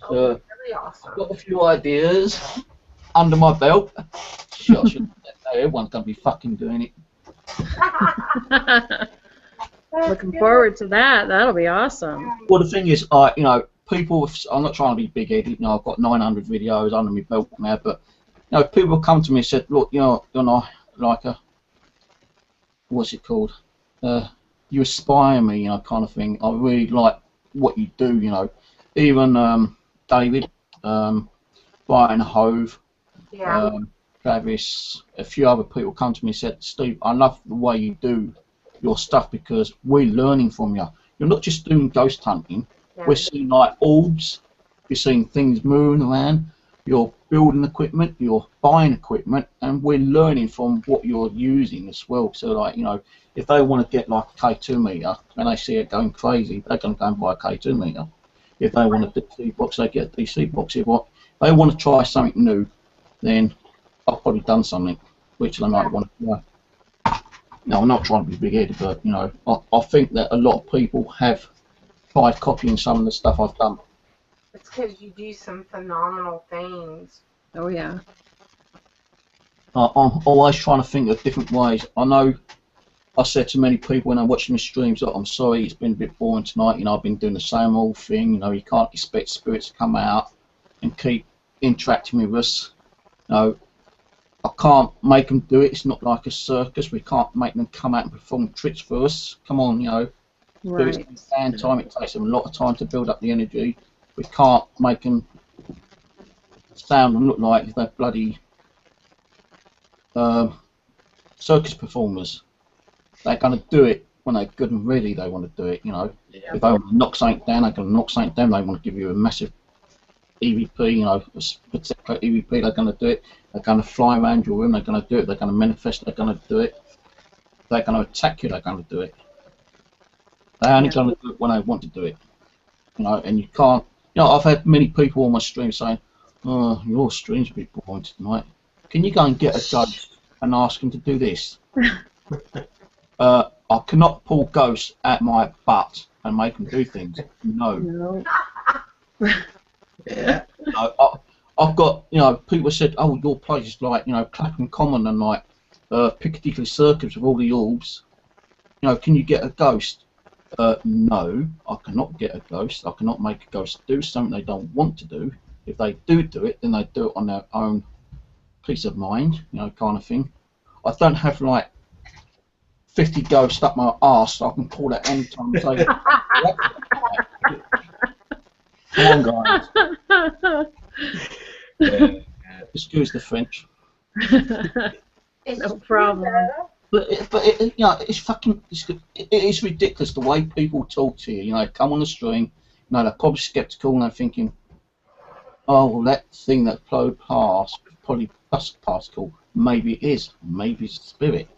So, Really awesome. I've got a few ideas under my belt. Sure, everyone's going to be fucking doing it. Looking forward to that. That'll be awesome. Well, the thing is, you know, people. I'm not trying to be big-headed. You know, I've got 900 videos under my belt now, but you know, people come to me and said, "Look, you know, you're not like a what's it called? You inspire me, you know, kind of thing. I really like what you do, you know." Even David, Brian Hove, Yeah. Travis, a few other people come to me and said, "Steve, I love the way you do your stuff because we're learning from you. You're not just doing ghost hunting. Yeah. We're seeing like orbs you're seeing things moving around, you're building equipment, you're buying equipment, and we're learning from what you're using as well. So like, you know, if they want to get like a K2 meter and they see it going crazy, they're going to go and buy a K2 meter. If they want a DC box, they get a DC box. If they want to try something new, then I've probably done something which they might want to try. No, I'm not trying to be big-headed, but you know, I think that a lot of people have tried copying some of the stuff I've done. It's because you do some phenomenal things. Oh yeah. I'm always trying to think of different ways. I know I said to many people when I'm watching the streams that I'm sorry it's been a bit boring tonight. You know, I've been doing the same old thing. You know, you can't expect spirits to come out and keep interacting with us. You know, I can't make them do it. It's not like a circus. We can't make them come out and perform tricks for us. Come on, you know. Right. Spirits take time. It takes them a lot of time to build up the energy. We can't make them sound and look like they're bloody circus performers. They're going to do it when they're good and ready. They want to do it, you know. Yeah. If they want to knock something down, they're going to knock something down. They want to give you a massive EVP, you know, a particular EVP. They're going to do it. They're going to fly around your room. They're going to do it. They're going to manifest. They're going to do it. They're going to attack you. They're going to do it. They're only going to do it when they want to do it, you know. And you can't. You know, I've had many people on my stream saying, "Oh, your stream's a bit boring tonight. Can you go and get a ghost and ask him to do this?" I cannot pull ghosts at my butt and make them do things. No. Yeah. I've got, you know, people said, "Oh, your place is like, you know, Clapham Common and like Piccadilly Circus with all the orbs. You know, can you get a ghost?" No, I cannot get a ghost. I cannot make a ghost do something they don't want to do. If they do it, then they do it on their own peace of mind, you know, kind of thing. I don't have like 50 ghosts up my arse. I can pull that anytime and say, "Come on, guys." Excuse the French. No problem. But you know, it is ridiculous the way people talk to you. You know, come on the stream, you know, they're probably skeptical and they're thinking, "Oh, well, that thing that flowed past, probably dust particle. Maybe it is. Maybe it's a spirit."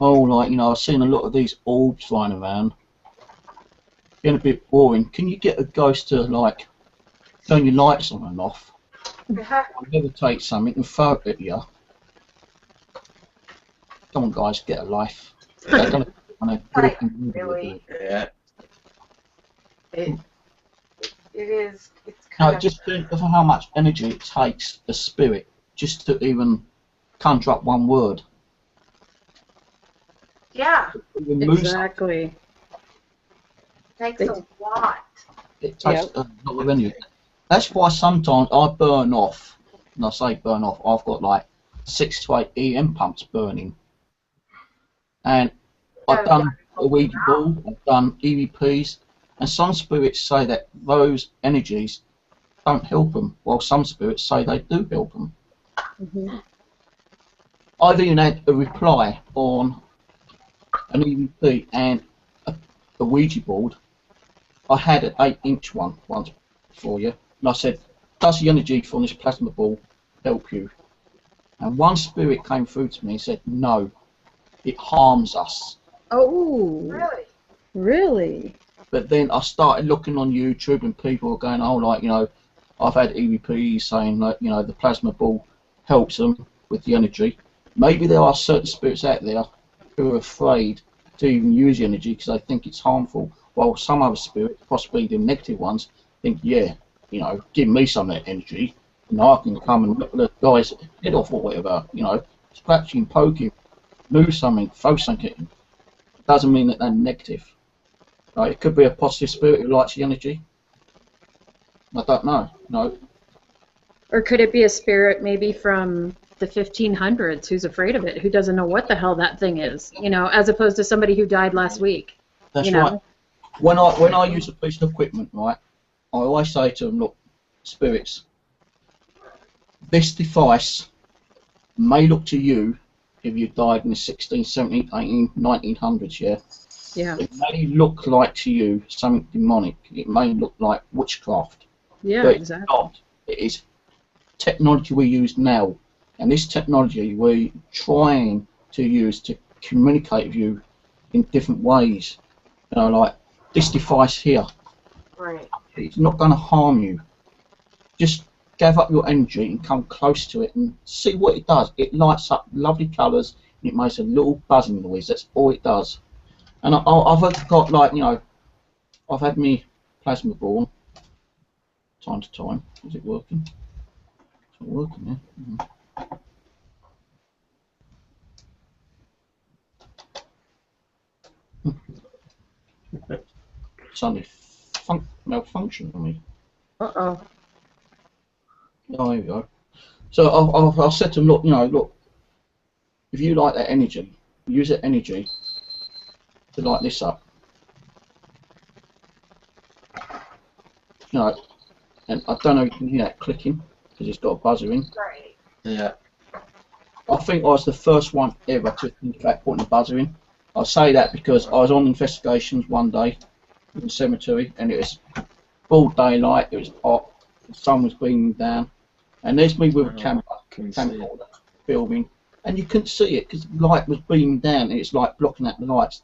Oh, like, you know, I've seen a lot of these orbs flying around. Getting a bit boring. Can you get a ghost to like turn your lights on and off? Levitate something and throw it at you. Come on, guys, get a life. They're gonna Really? Yeah. It is. It's Now, kind of. just think of how much energy it takes a spirit just to even conjure up one word. Yeah. Even move something. Exactly. Takes a lot. It takes a lot of energy. That's why sometimes I burn off. And I say burn off, I've got like 6 to 8 EM pumps burning. And I've done a Ouija board, I've done EVPs, and some spirits say that those energies don't help them, while some spirits say they do help them. Mm-hmm. I've even had a reply on an EVP and a Ouija board. I had an 8-inch one once for you, and I said, "Does the energy from this plasma ball help you?" And one spirit came through to me and said, "No, it harms us." Oh, Really? really? But then I started looking on YouTube and people were going, "Oh, like, you know, I've had EVPs saying, like, you know, the plasma ball helps them with the energy." Maybe there are certain spirits out there who are afraid to even use the energy because they think it's harmful, while some other spirits, possibly the negative ones, think, "Yeah, you know, give me some of that energy, and I can come and knock the guy's head off or whatever, you know, scratch him, poke him, move something, throw something at him." Doesn't mean that they're negative. Right? It could be a positive spirit who likes the energy. I don't know. No. Or could it be a spirit maybe from the 1500s who's afraid of it, who doesn't know what the hell that thing is, you know, as opposed to somebody who died last week? That's you know? right. When I use a piece of equipment, right, I always say to them, "Look, spirits, this device may look to you, if you died in the 16, 17, 18, 1900s, yeah? Yeah. It may look like to you something demonic. It may look like witchcraft. Yeah, but exactly. it's not. It is technology we use now, and this technology we're trying to use to communicate with you in different ways. You know, like this device here, Right. it's not going to harm you. Just gather up your energy and come close to it and see what it does. It lights up lovely colours and it makes a little buzzing noise. That's all it does. And I've got, like, you know, I've had me plasma ball time to time. Is it working? It's not working, yeah. Suddenly malfunction for me. Uh-oh. Oh, there we go. So I said to them, look, you know, look, if you like that energy, use that energy to light this up. You know, and I don't know if you can hear that clicking because it's got a buzzer in. Right. Yeah. I think I was the first one ever to think about putting a buzzer in. I say that because I was on investigations one day in the cemetery and it was broad daylight, it was hot, the sun was beaming down, and there's me with a camcorder filming, and you couldn't see it because the light was beaming down and it's like blocking out the lights.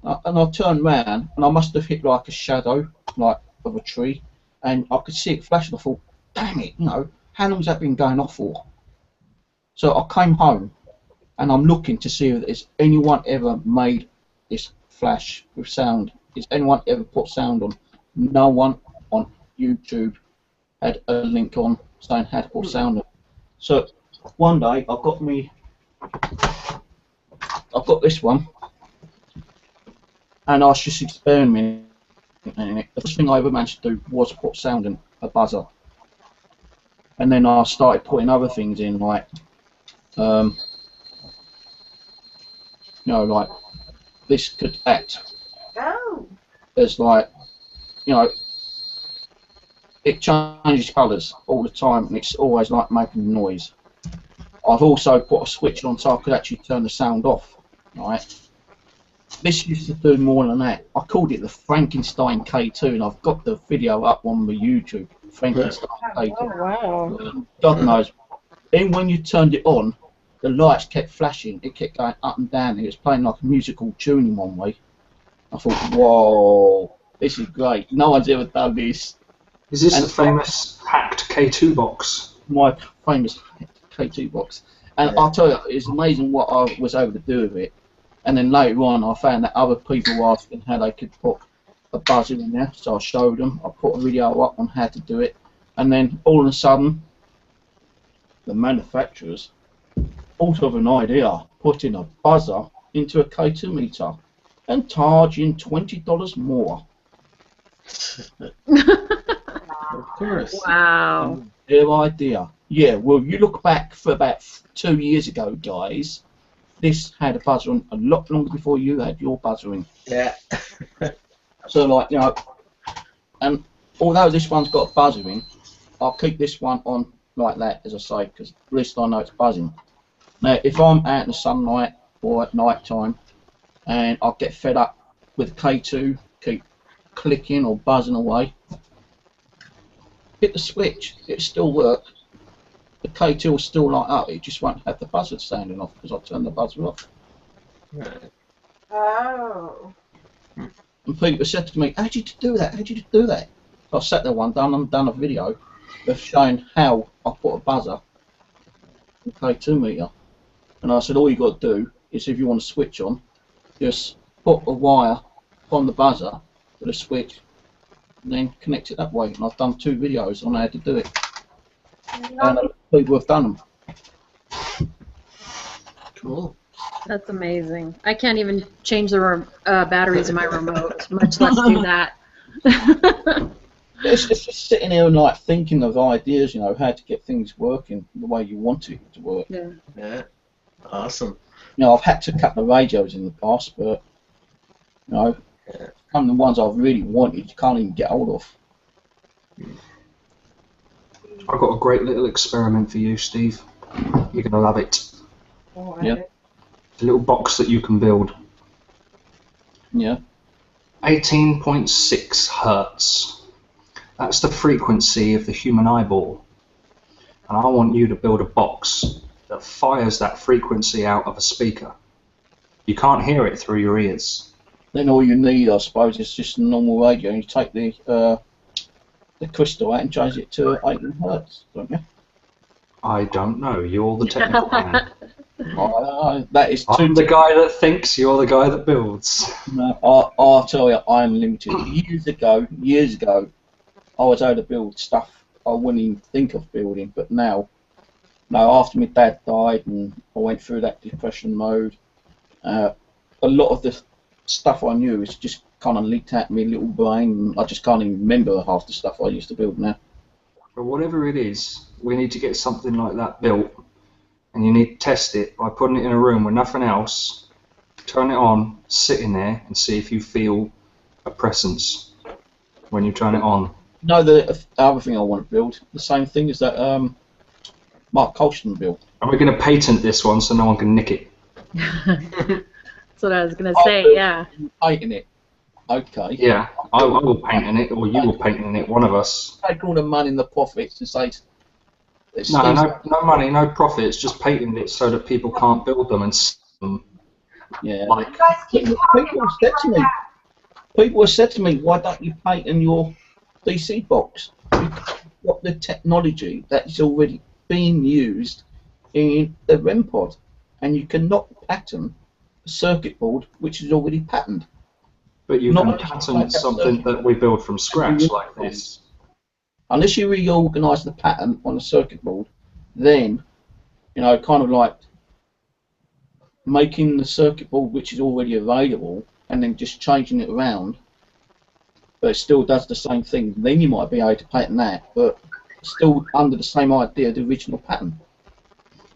And I turned round and I must have hit like a shadow, like of a tree, and I could see it flashing. I thought, damn it, you know, how long's that been going off for? So I came home and I'm looking to see if there's anyone ever made this flash with sound. Has anyone ever put sound on? No one on YouTube had a link on saying how to put sound on. So one day I've got this one, and I was just experimenting in it. The first thing I ever managed to do was put sound in a buzzer, and then I started putting other things in, like you know, like this could act Oh. as, like, you know, it changes colours all the time and it's always like making noise. I've also put a switch on so I could actually turn the sound off, right? This used to do more than that. I called it the Frankenstein K2 and I've got the video up on my YouTube, Frankenstein K2. Oh, wow. God knows. Even when you turned it on, the lights kept flashing, it kept going up and down, it was playing like a musical tune in one way. I thought, whoa, this is great, no one's ever done this. Is this the famous hacked K2 box? My famous K2 box. And I'll tell you, it's amazing what I was able to do with it. And then later on, I found that other people were asking how they could put a buzzer in there, so I showed them. I put a video up on how to do it. And then all of a sudden, the manufacturers thought of an idea, putting a buzzer into a K2 meter and charging $20 more. Of course. Wow. Their idea. Yeah, well, you look back for about 2 years ago, guys. This had a buzzer on a lot longer before you had your buzzer in. Yeah. So, like, you know, and although this one's got a buzzer in, I'll keep this one on like that, as I say, because at least I know it's buzzing. Now, if I'm out in the sunlight or at night time and I get fed up with K2, keep clicking or buzzing away, hit the switch, it'll still work. The K2 will still light up, it just won't have the buzzer sounding off because I've turned the buzzer off. Right. Oh. And people said to me, how did you do that? How did you do that? So I sat there one day and done a video of showing how I put a buzzer in a K2 meter. And I said, all you got to do is, if you want to switch on, just put a wire on the buzzer to the switch and then connect it that way. And I've done 2 videos on how to do it. And people have done them. Cool. That's amazing. I can't even change the batteries in my remote, much less do that. It's just sitting here and like thinking of ideas, you know, how to get things working the way you want it to work. Yeah. Yeah. Awesome. You know, I've had to cut the radios in the past, but you know, some of the ones I've really wanted, you can't even get hold of. I've got a great little experiment for you, Steve. You're going to love it. Yeah. It's a little box that you can build. Yeah. 18.6 hertz. That's the frequency of the human eyeball. And I want you to build a box that fires that frequency out of a speaker. You can't hear it through your ears. Then all you need, I suppose, is just a normal radio. You take the crystal out and change it to 18 hertz, don't you? I don't know. You're the technical man. That is I'm the guy that thinks, you're the guy that builds. No, I'll tell you, I am limited. Years ago, I was able to build stuff I wouldn't even think of building, but now, no, after my dad died and I went through that depression mode, a lot of the stuff I knew is just kind of leaked out of my little brain, and I just can't even remember half the stuff I used to build now. But whatever it is, we need to get something like that built, and you need to test it by putting it in a room with nothing else, turn it on, sit in there, and see if you feel a presence when you turn it on. No, the other thing I want to build, the same thing as that Mark Colston built. And we're going to patent this one so no one can nick it. That's what I was going to say, yeah. Painting it. Okay. Yeah, I will paint in it, or you will paint in it, one of us. Take all the money and the profits and say... No money, no profits, just painting it so that people can't build them and sell them. Yeah. Like, You guys keep talking People have said to me, why don't you paint in your DC box? Because you've got the technology that is already being used in the REM pod, and you cannot pattern a circuit board which is already patterned. but you can pattern something that we build from scratch like this. Unless you reorganise the pattern on the circuit board, then, you know, kind of like making the circuit board which is already available and then just changing it around, but it still does the same thing. Then you might be able to pattern that, but still under the same idea, the original pattern.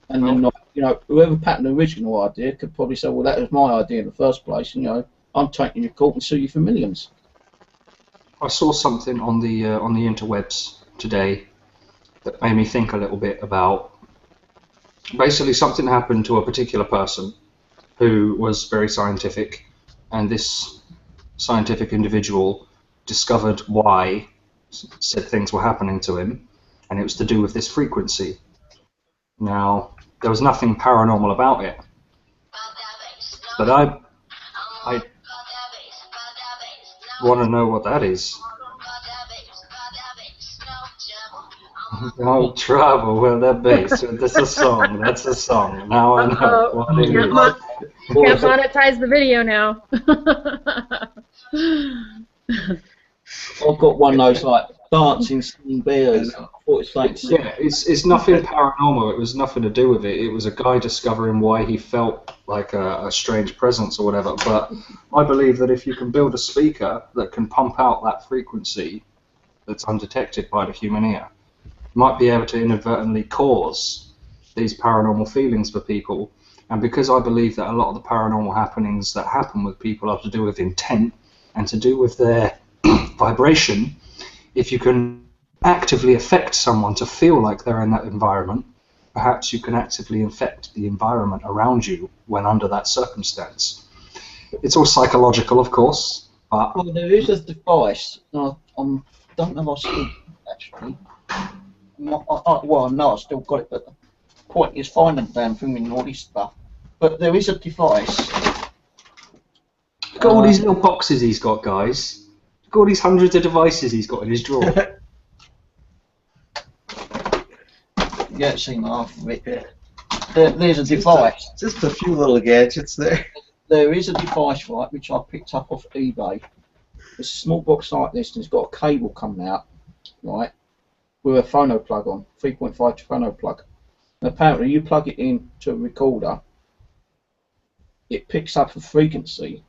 And then, you know, whoever patterned the original idea could probably say, well, that was my idea in the first place, and, you know, I'm taking your court and sue you for millions. I saw something on the interwebs today that made me think a little bit about. Basically, something happened to a particular person who was very scientific, and this scientific individual discovered why said things were happening to him, and it was to do with this frequency. Now, there was nothing paranormal about it, but I want to know what that is. No trouble with that bass. That's a song. That's a song. Now I know what it is. Can't monetize the video now. I've got one of those like dancing singing bears. I thought it's like, Yeah, it's nothing paranormal. It was nothing to do with it. It was a guy discovering why he felt like a strange presence or whatever. But I believe that if you can build a speaker that can pump out that frequency that's undetected by the human ear, you might be able to inadvertently cause these paranormal feelings for people. And because I believe that a lot of the paranormal happenings that happen with people are to do with intent and to do with their vibration, if you can actively affect someone to feel like they're in that environment, perhaps you can actively affect the environment around you when under that circumstance. It's all psychological, of course, but... well, there is a device, and I don't know if I still actually... well, no, I still got it, but the point is finding the damn thing and all this stuff. But there is a device. Look at all these little boxes he's got, guys. Look at all these hundreds of devices he's got in his drawer. Yeah, it's seen half of it. There's a device. Just a few little gadgets there. There is a device, right, which I picked up off eBay. It's a small box like this, and it's got a cable coming out, right, with a phono plug on, 3.5 phono plug. And apparently, you plug it in to a recorder, it picks up a frequency,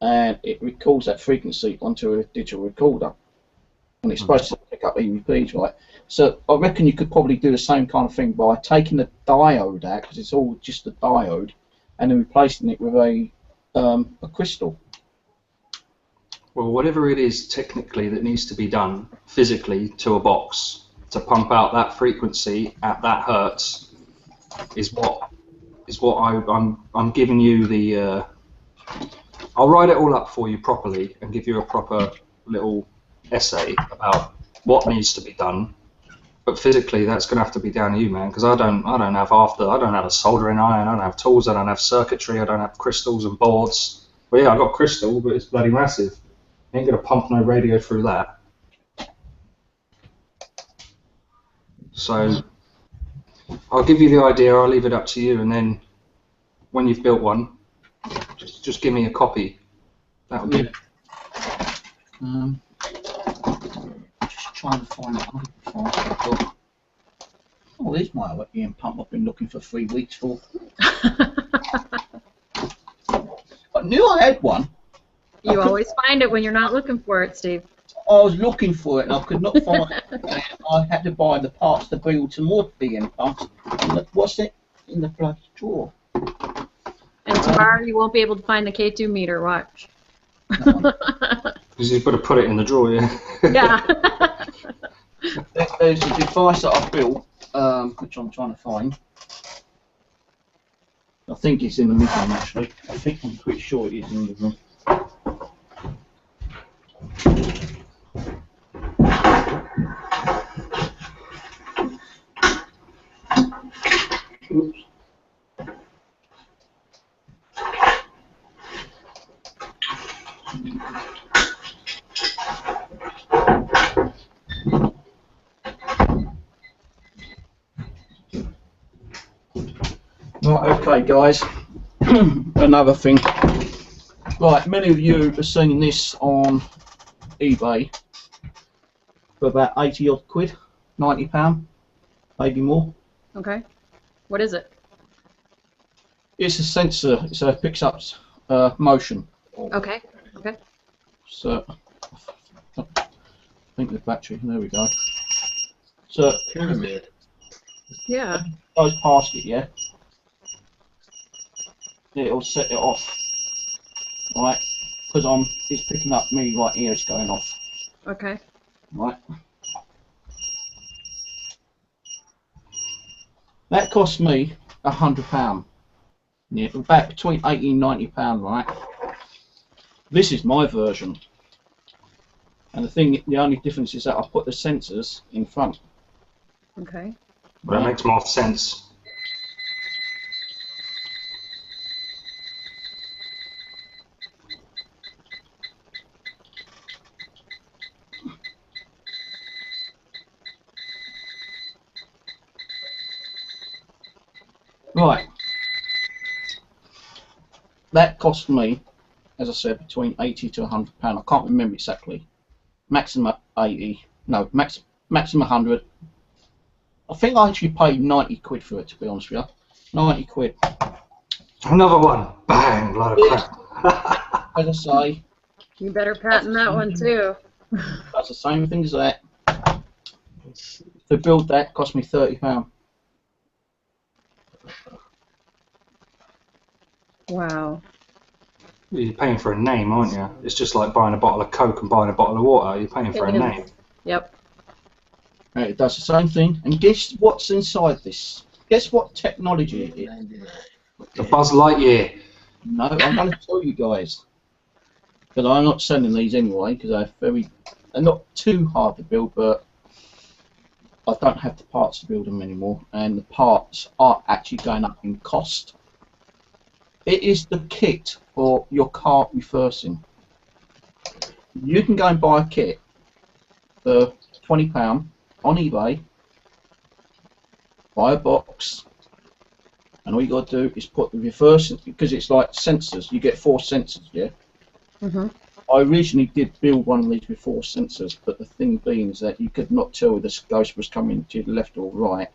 and it records that frequency onto a digital recorder. And it's supposed to pick up EVPs, right? So I reckon you could probably do the same kind of thing by taking the diode out, because it's all just a diode, and then replacing it with a crystal. Well, whatever it is technically that needs to be done physically to a box to pump out that frequency at that hertz is what I'm giving you the. I'll write it all up for you properly and give you a proper little essay about what needs to be done. But physically, that's going to have to be down to you, man. Because I don't have a soldering iron. I don't have tools. I don't have circuitry. I don't have crystals and boards. Well, yeah, I got crystal, but it's bloody massive. Ain't gonna pump no radio through that. So I'll give you the idea. I'll leave it up to you, and then when you've built one, just give me a copy. That would be. Just trying to find it. Oh, there's my other Ian pump I've been looking for 3 weeks for. I knew I had one. You always find it when you're not looking for it, Steve. I was looking for it and I could not find it. I had to buy the parts to build some more BM pumps. And what's it in the bloody drawer? And tomorrow you won't be able to find the K2 meter. Watch. Because you've got to put it in the drawer, yeah. Yeah. There's a device that I built, which I'm trying to find. I think it's in the middle room, actually. I'm pretty sure it is in the room. Oops. Right, okay guys, another thing. Right, many of you have seen this on eBay for about 80 odd quid, £90, maybe more. Okay. What is it? It's a sensor, so it picks up motion. Okay. Okay. So, I think the battery, there we go. So, Pyramid. Yeah. goes past it, yeah? It'll set it off, right? Because it's picking up me right here, it's going off, Okay. right? That cost me £100, yeah, about between £80 and £90, right? This is my version, and the only difference is that I put the sensors in front. Okay. Well, that makes more sense. Right. That cost me, as I said, between £80 to £100. I can't remember exactly. Maximum 80. No, maximum 100. I think I actually paid 90 quid for it, to be honest with you. 90 quid. Another one. Bang, lot of crap. As I say, You better patent that one too. that's the same thing as that. To build that cost me £30. Wow. You're paying for a name, aren't you? It's just like buying a bottle of Coke and buying a bottle of water. You're paying for a name. Yep. It does the same thing. And guess what's inside this? Guess what technology it is? The Buzz Lightyear. No, I'm going to tell you guys. Because I'm not selling these anyway, because they're not too hard to build, but I don't have the parts to build them anymore, and the parts are actually going up in cost. It is the kit for your car reversing. You can go and buy a kit for £20 on eBay, buy a box, and all you got to do is put the reverse, because it's like sensors. You get 4 sensors, yeah. Mhm. I originally did build one of these with 4 sensors, but the thing being is that you could not tell if this ghost was coming to the left or right,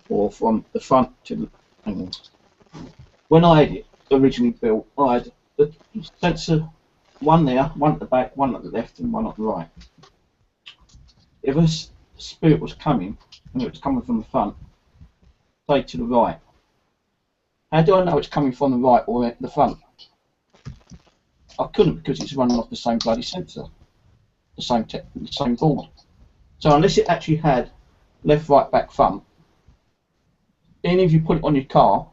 or from the front to the. Hang on. When I had it originally built, I had the sensor, one there, one at the back, one at the left, and one at the right. If a spirit was coming, and it was coming from the front, say to the right. How do I know it's coming from the right or the front? I couldn't, because it's running off the same bloody sensor, the same board. So unless it actually had left, right, back, front, even if you put it on your car,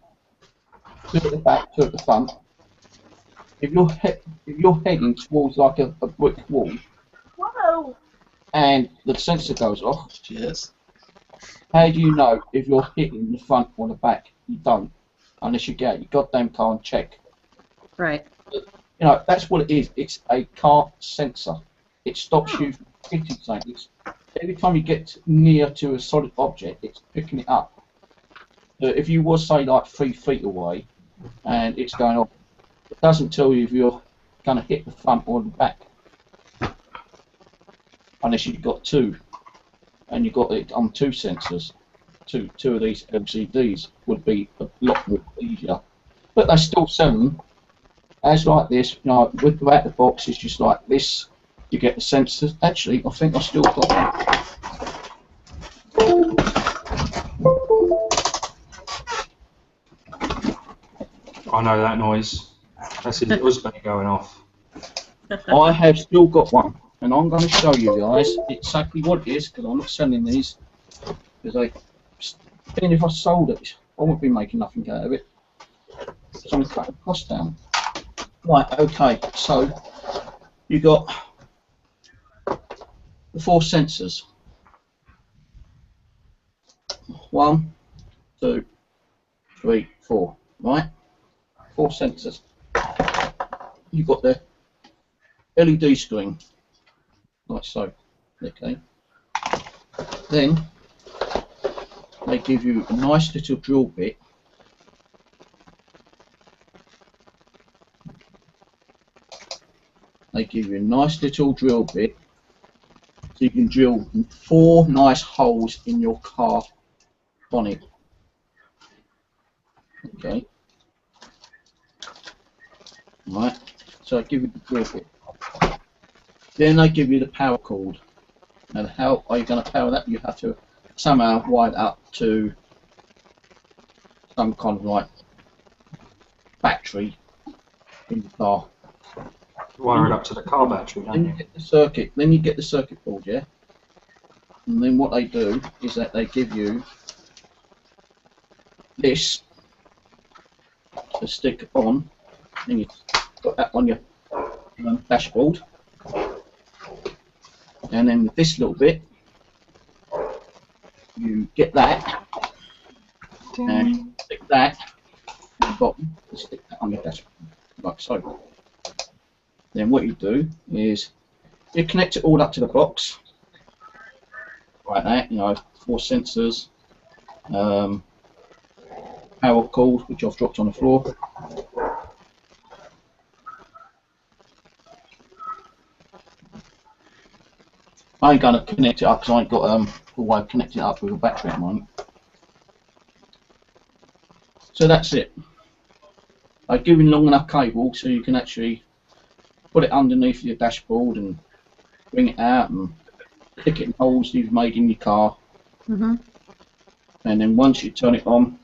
2 at the back, 2 at the front, if you're heading towards like a brick wall, Whoa! and the sensor goes off, Yes. how do you know if you're hitting the front or the back? You don't, unless you get out your goddamn car and check. Right. You know, that's what it is. It's a car sensor. It stops you from hitting something. Every time you get near to a solid object, it's picking it up. If you was, say, like 3 feet away, and it's going off, it doesn't tell you if you're going to hit the front or the back. Unless you've got two, and you've got it on 2 sensors. Two of these LCDs would be a lot more easier. But they still sell them as like this, you know, without the box. It's just like this. You get the sensors. Actually, I think I still got one. I know that noise. That's his husband going off. I have still got one, and I'm going to show you guys exactly what it is, because I'm not selling these. Because even if I sold it, I wouldn't be making nothing out of it. So I'm cutting the cost down. Right, okay, so you got the 4 sensors. 1, 2, 3, 4, right? 4 sensors. You've got the LED screen, like so, okay. Then they give you a nice little drill bit. They give you a nice little drill bit, so you can drill 4 nice holes in your car bonnet. Okay. Right. So I give you the drill bit. Then they give you the power cord. And how are you going to power that? You have to somehow wire it up to some kind of like battery in the car. Wire it up to the car battery, Then don't you you? get the circuit. Then you get the circuit board, yeah. And then what they do is that they give you this to stick on, and you got that on your dashboard. And then with this little bit, you get that, and stick that at the bottom, and stick that on your dashboard, like so. Then what you do is you connect it all up to the box, like that. You know, 4 sensors, power cord, which I've dropped on the floor. I ain't gonna connect it up because I ain't got a way of connecting it up with a battery at the moment. So that's it. I've given long enough cable so you can actually put it underneath your dashboard and bring it out and stick it in holes you've made in your car. Mm-hmm. And then once you turn it on,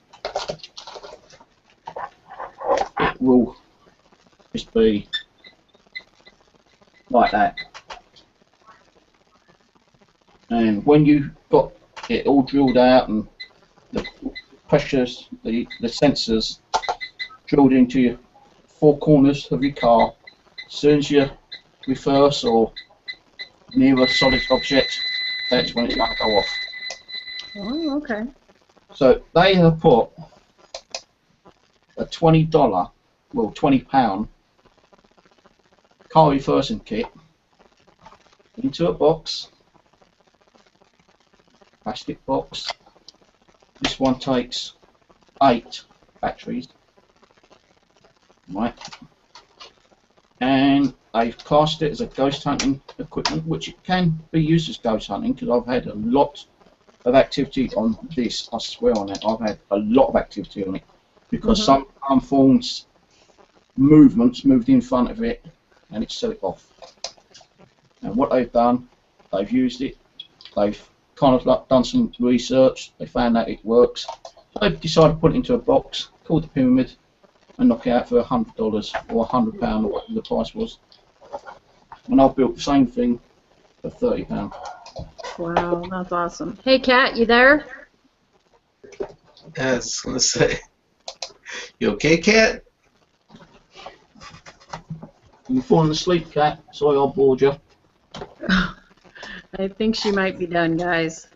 it will just be like that. And when you've got it all drilled out and the pressures, the sensors drilled into your 4 corners of your car, as soon as you reverse or near a solid object, that's when it's going to go off. Oh, okay. So they have put a $20, well £20 car reversing kit into a box, plastic box. This one takes 8 batteries, right? And they've cast it as a ghost hunting equipment, which it can be used as ghost hunting, because I've had a lot of activity on this. I swear on it, I've had a lot of activity on it, because some unformed movements moved in front of it and it set it off. And what they've done, they've used it, they've kind of like done some research, they found out it works, so they've decided to put it into a box called the Pyramid and knock it out for $100 or £100 or whatever the price was. And I've built the same thing for £30. Wow, that's awesome. Hey, Kat, you there? Yeah, I was gonna say. You okay, Cat? You falling asleep, Cat? Sorry I bored you. I think she might be done, guys.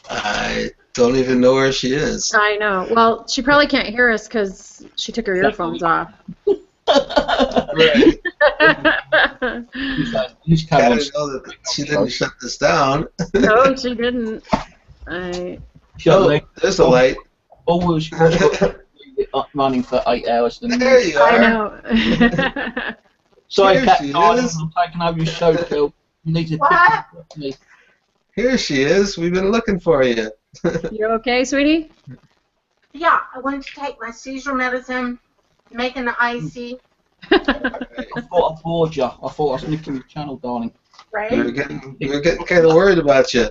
I don't even know where she is. I know. Well, she probably can't hear us because she took her earphones off. Right. He's Gotta carrying know that she didn't shut this down. No, she didn't. Oh, there's a light. Always running for 8 hours. There you I are. know. Sorry, Here Cat she Darling, is. I'm taking over your show, Phil. You need to What? pick me. Here she is. We've been looking for you. You okay, sweetie? Yeah, I went to take my seizure medicine, making the icy, I thought I bored you. I thought I was nicking your channel, darling. right? we were getting kind of worried about you.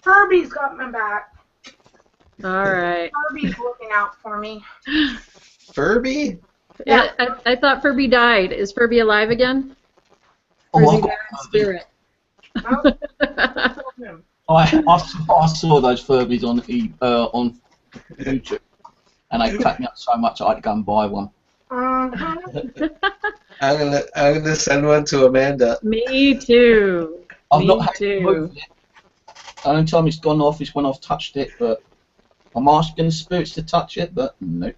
Herbie's got my back. All right. Herbie's looking out for me. Furby? Yeah. I thought Furby died. Is Furby alive again? Oh, Or is I he got there in spirit? I saw those Furbies on YouTube, and they cracked me up so much I had to go and buy one. Mhm. I'm gonna send one to Amanda. Me too. I've Me not had to too. move it. The only time it's gone off is when I've touched it, but I'm asking the spirits to touch it, but no.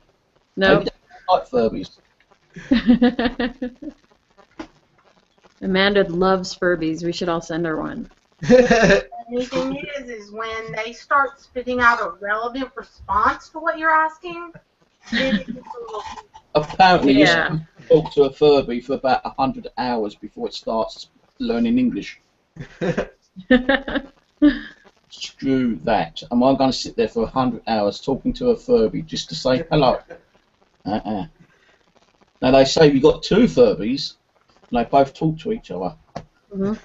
Nope. Maybe they like Furbies. Amanda loves Furbies. We should all send her one. The neat thing is when they start spitting out a relevant response to what you're asking, then it gets a little. Apparently, Yeah. you have to talk to a Furby for about 100 hours before it starts learning English. Screw that. Am I going to sit there for 100 hours talking to a Furby just to say hello? Now, they say we got two Furbies, and they both talk to each other. Mhm.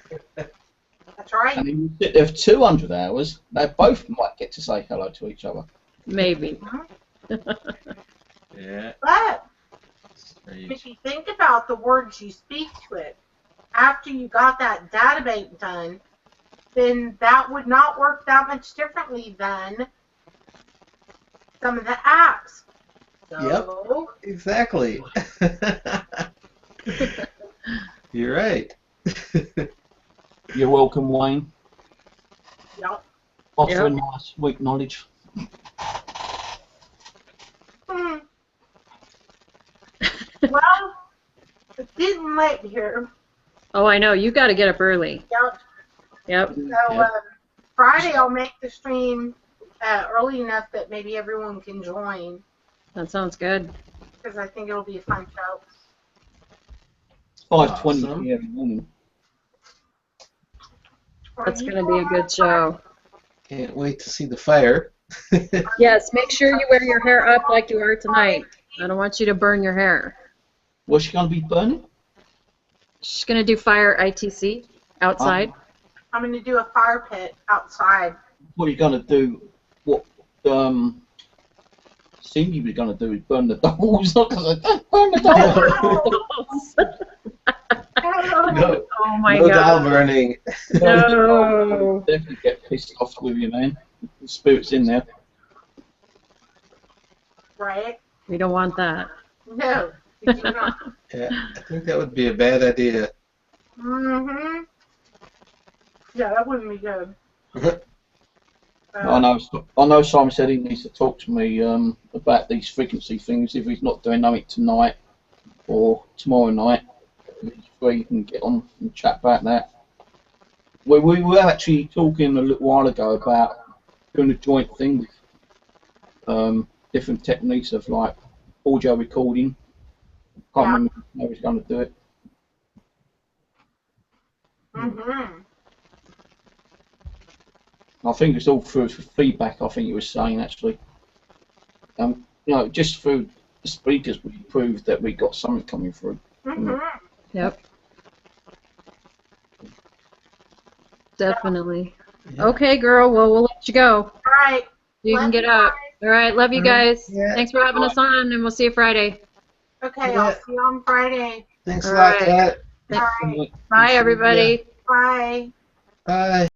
That's right. And if you sit there for 200 hours, they both might get to say hello to each other. Maybe. Yeah. But if you think about the words you speak to it, after you got that database done, then that would not work that much differently than some of the apps. So, Exactly. You're right. You're welcome, Wayne. yep. Offering my sweet knowledge. Hmm. Well, it's getting late here. Oh, I know. You got to get up early. Yep. Yep. So Friday I'll make the stream early enough that maybe everyone can join That sounds good. because I think it'll be a fun show. 5:20 Awesome. p.m. in the morning. That's going to be a good show. Can't wait to see the fire. Yes, make sure you wear your hair up like you are tonight. I don't want you to burn your hair. What's she going to be burning? She's going to do fire ITC outside. I'm going to do a fire pit outside. What are you going to do? What Cindy was going to do is burn the dolls. Not because I don't burn the dolls. No, Oh my no god. doll burning. No. Definitely get pissed off with you, man. The spirit's in there. Right? We don't want that. No. We do not. Yeah, I think that would be a bad idea. Mm-hmm. Yeah, that wouldn't be good. I know Simon said he needs to talk to me about these frequency things if he's not doing nothing tonight or tomorrow night. If he's free, he can get on and chat about that. We were actually talking a little while ago about doing a joint thing with different techniques of like audio recording. Can't remember how he's going to do it. Mm-hmm. I think it's all through feedback. I think he was saying actually, you know, just through the speakers, we proved that we got something coming through. Mm-hmm. Yep. Definitely. Yeah. Okay, girl. Well, we'll let you go. All right. You can Love get you up. All right. Love you guys. Yeah. Thanks for having us on, and we'll see you Friday. Okay, Yeah. I'll see you on Friday. Thanks All a lot, right. Kat. All right. Bye, everybody. Bye. Bye.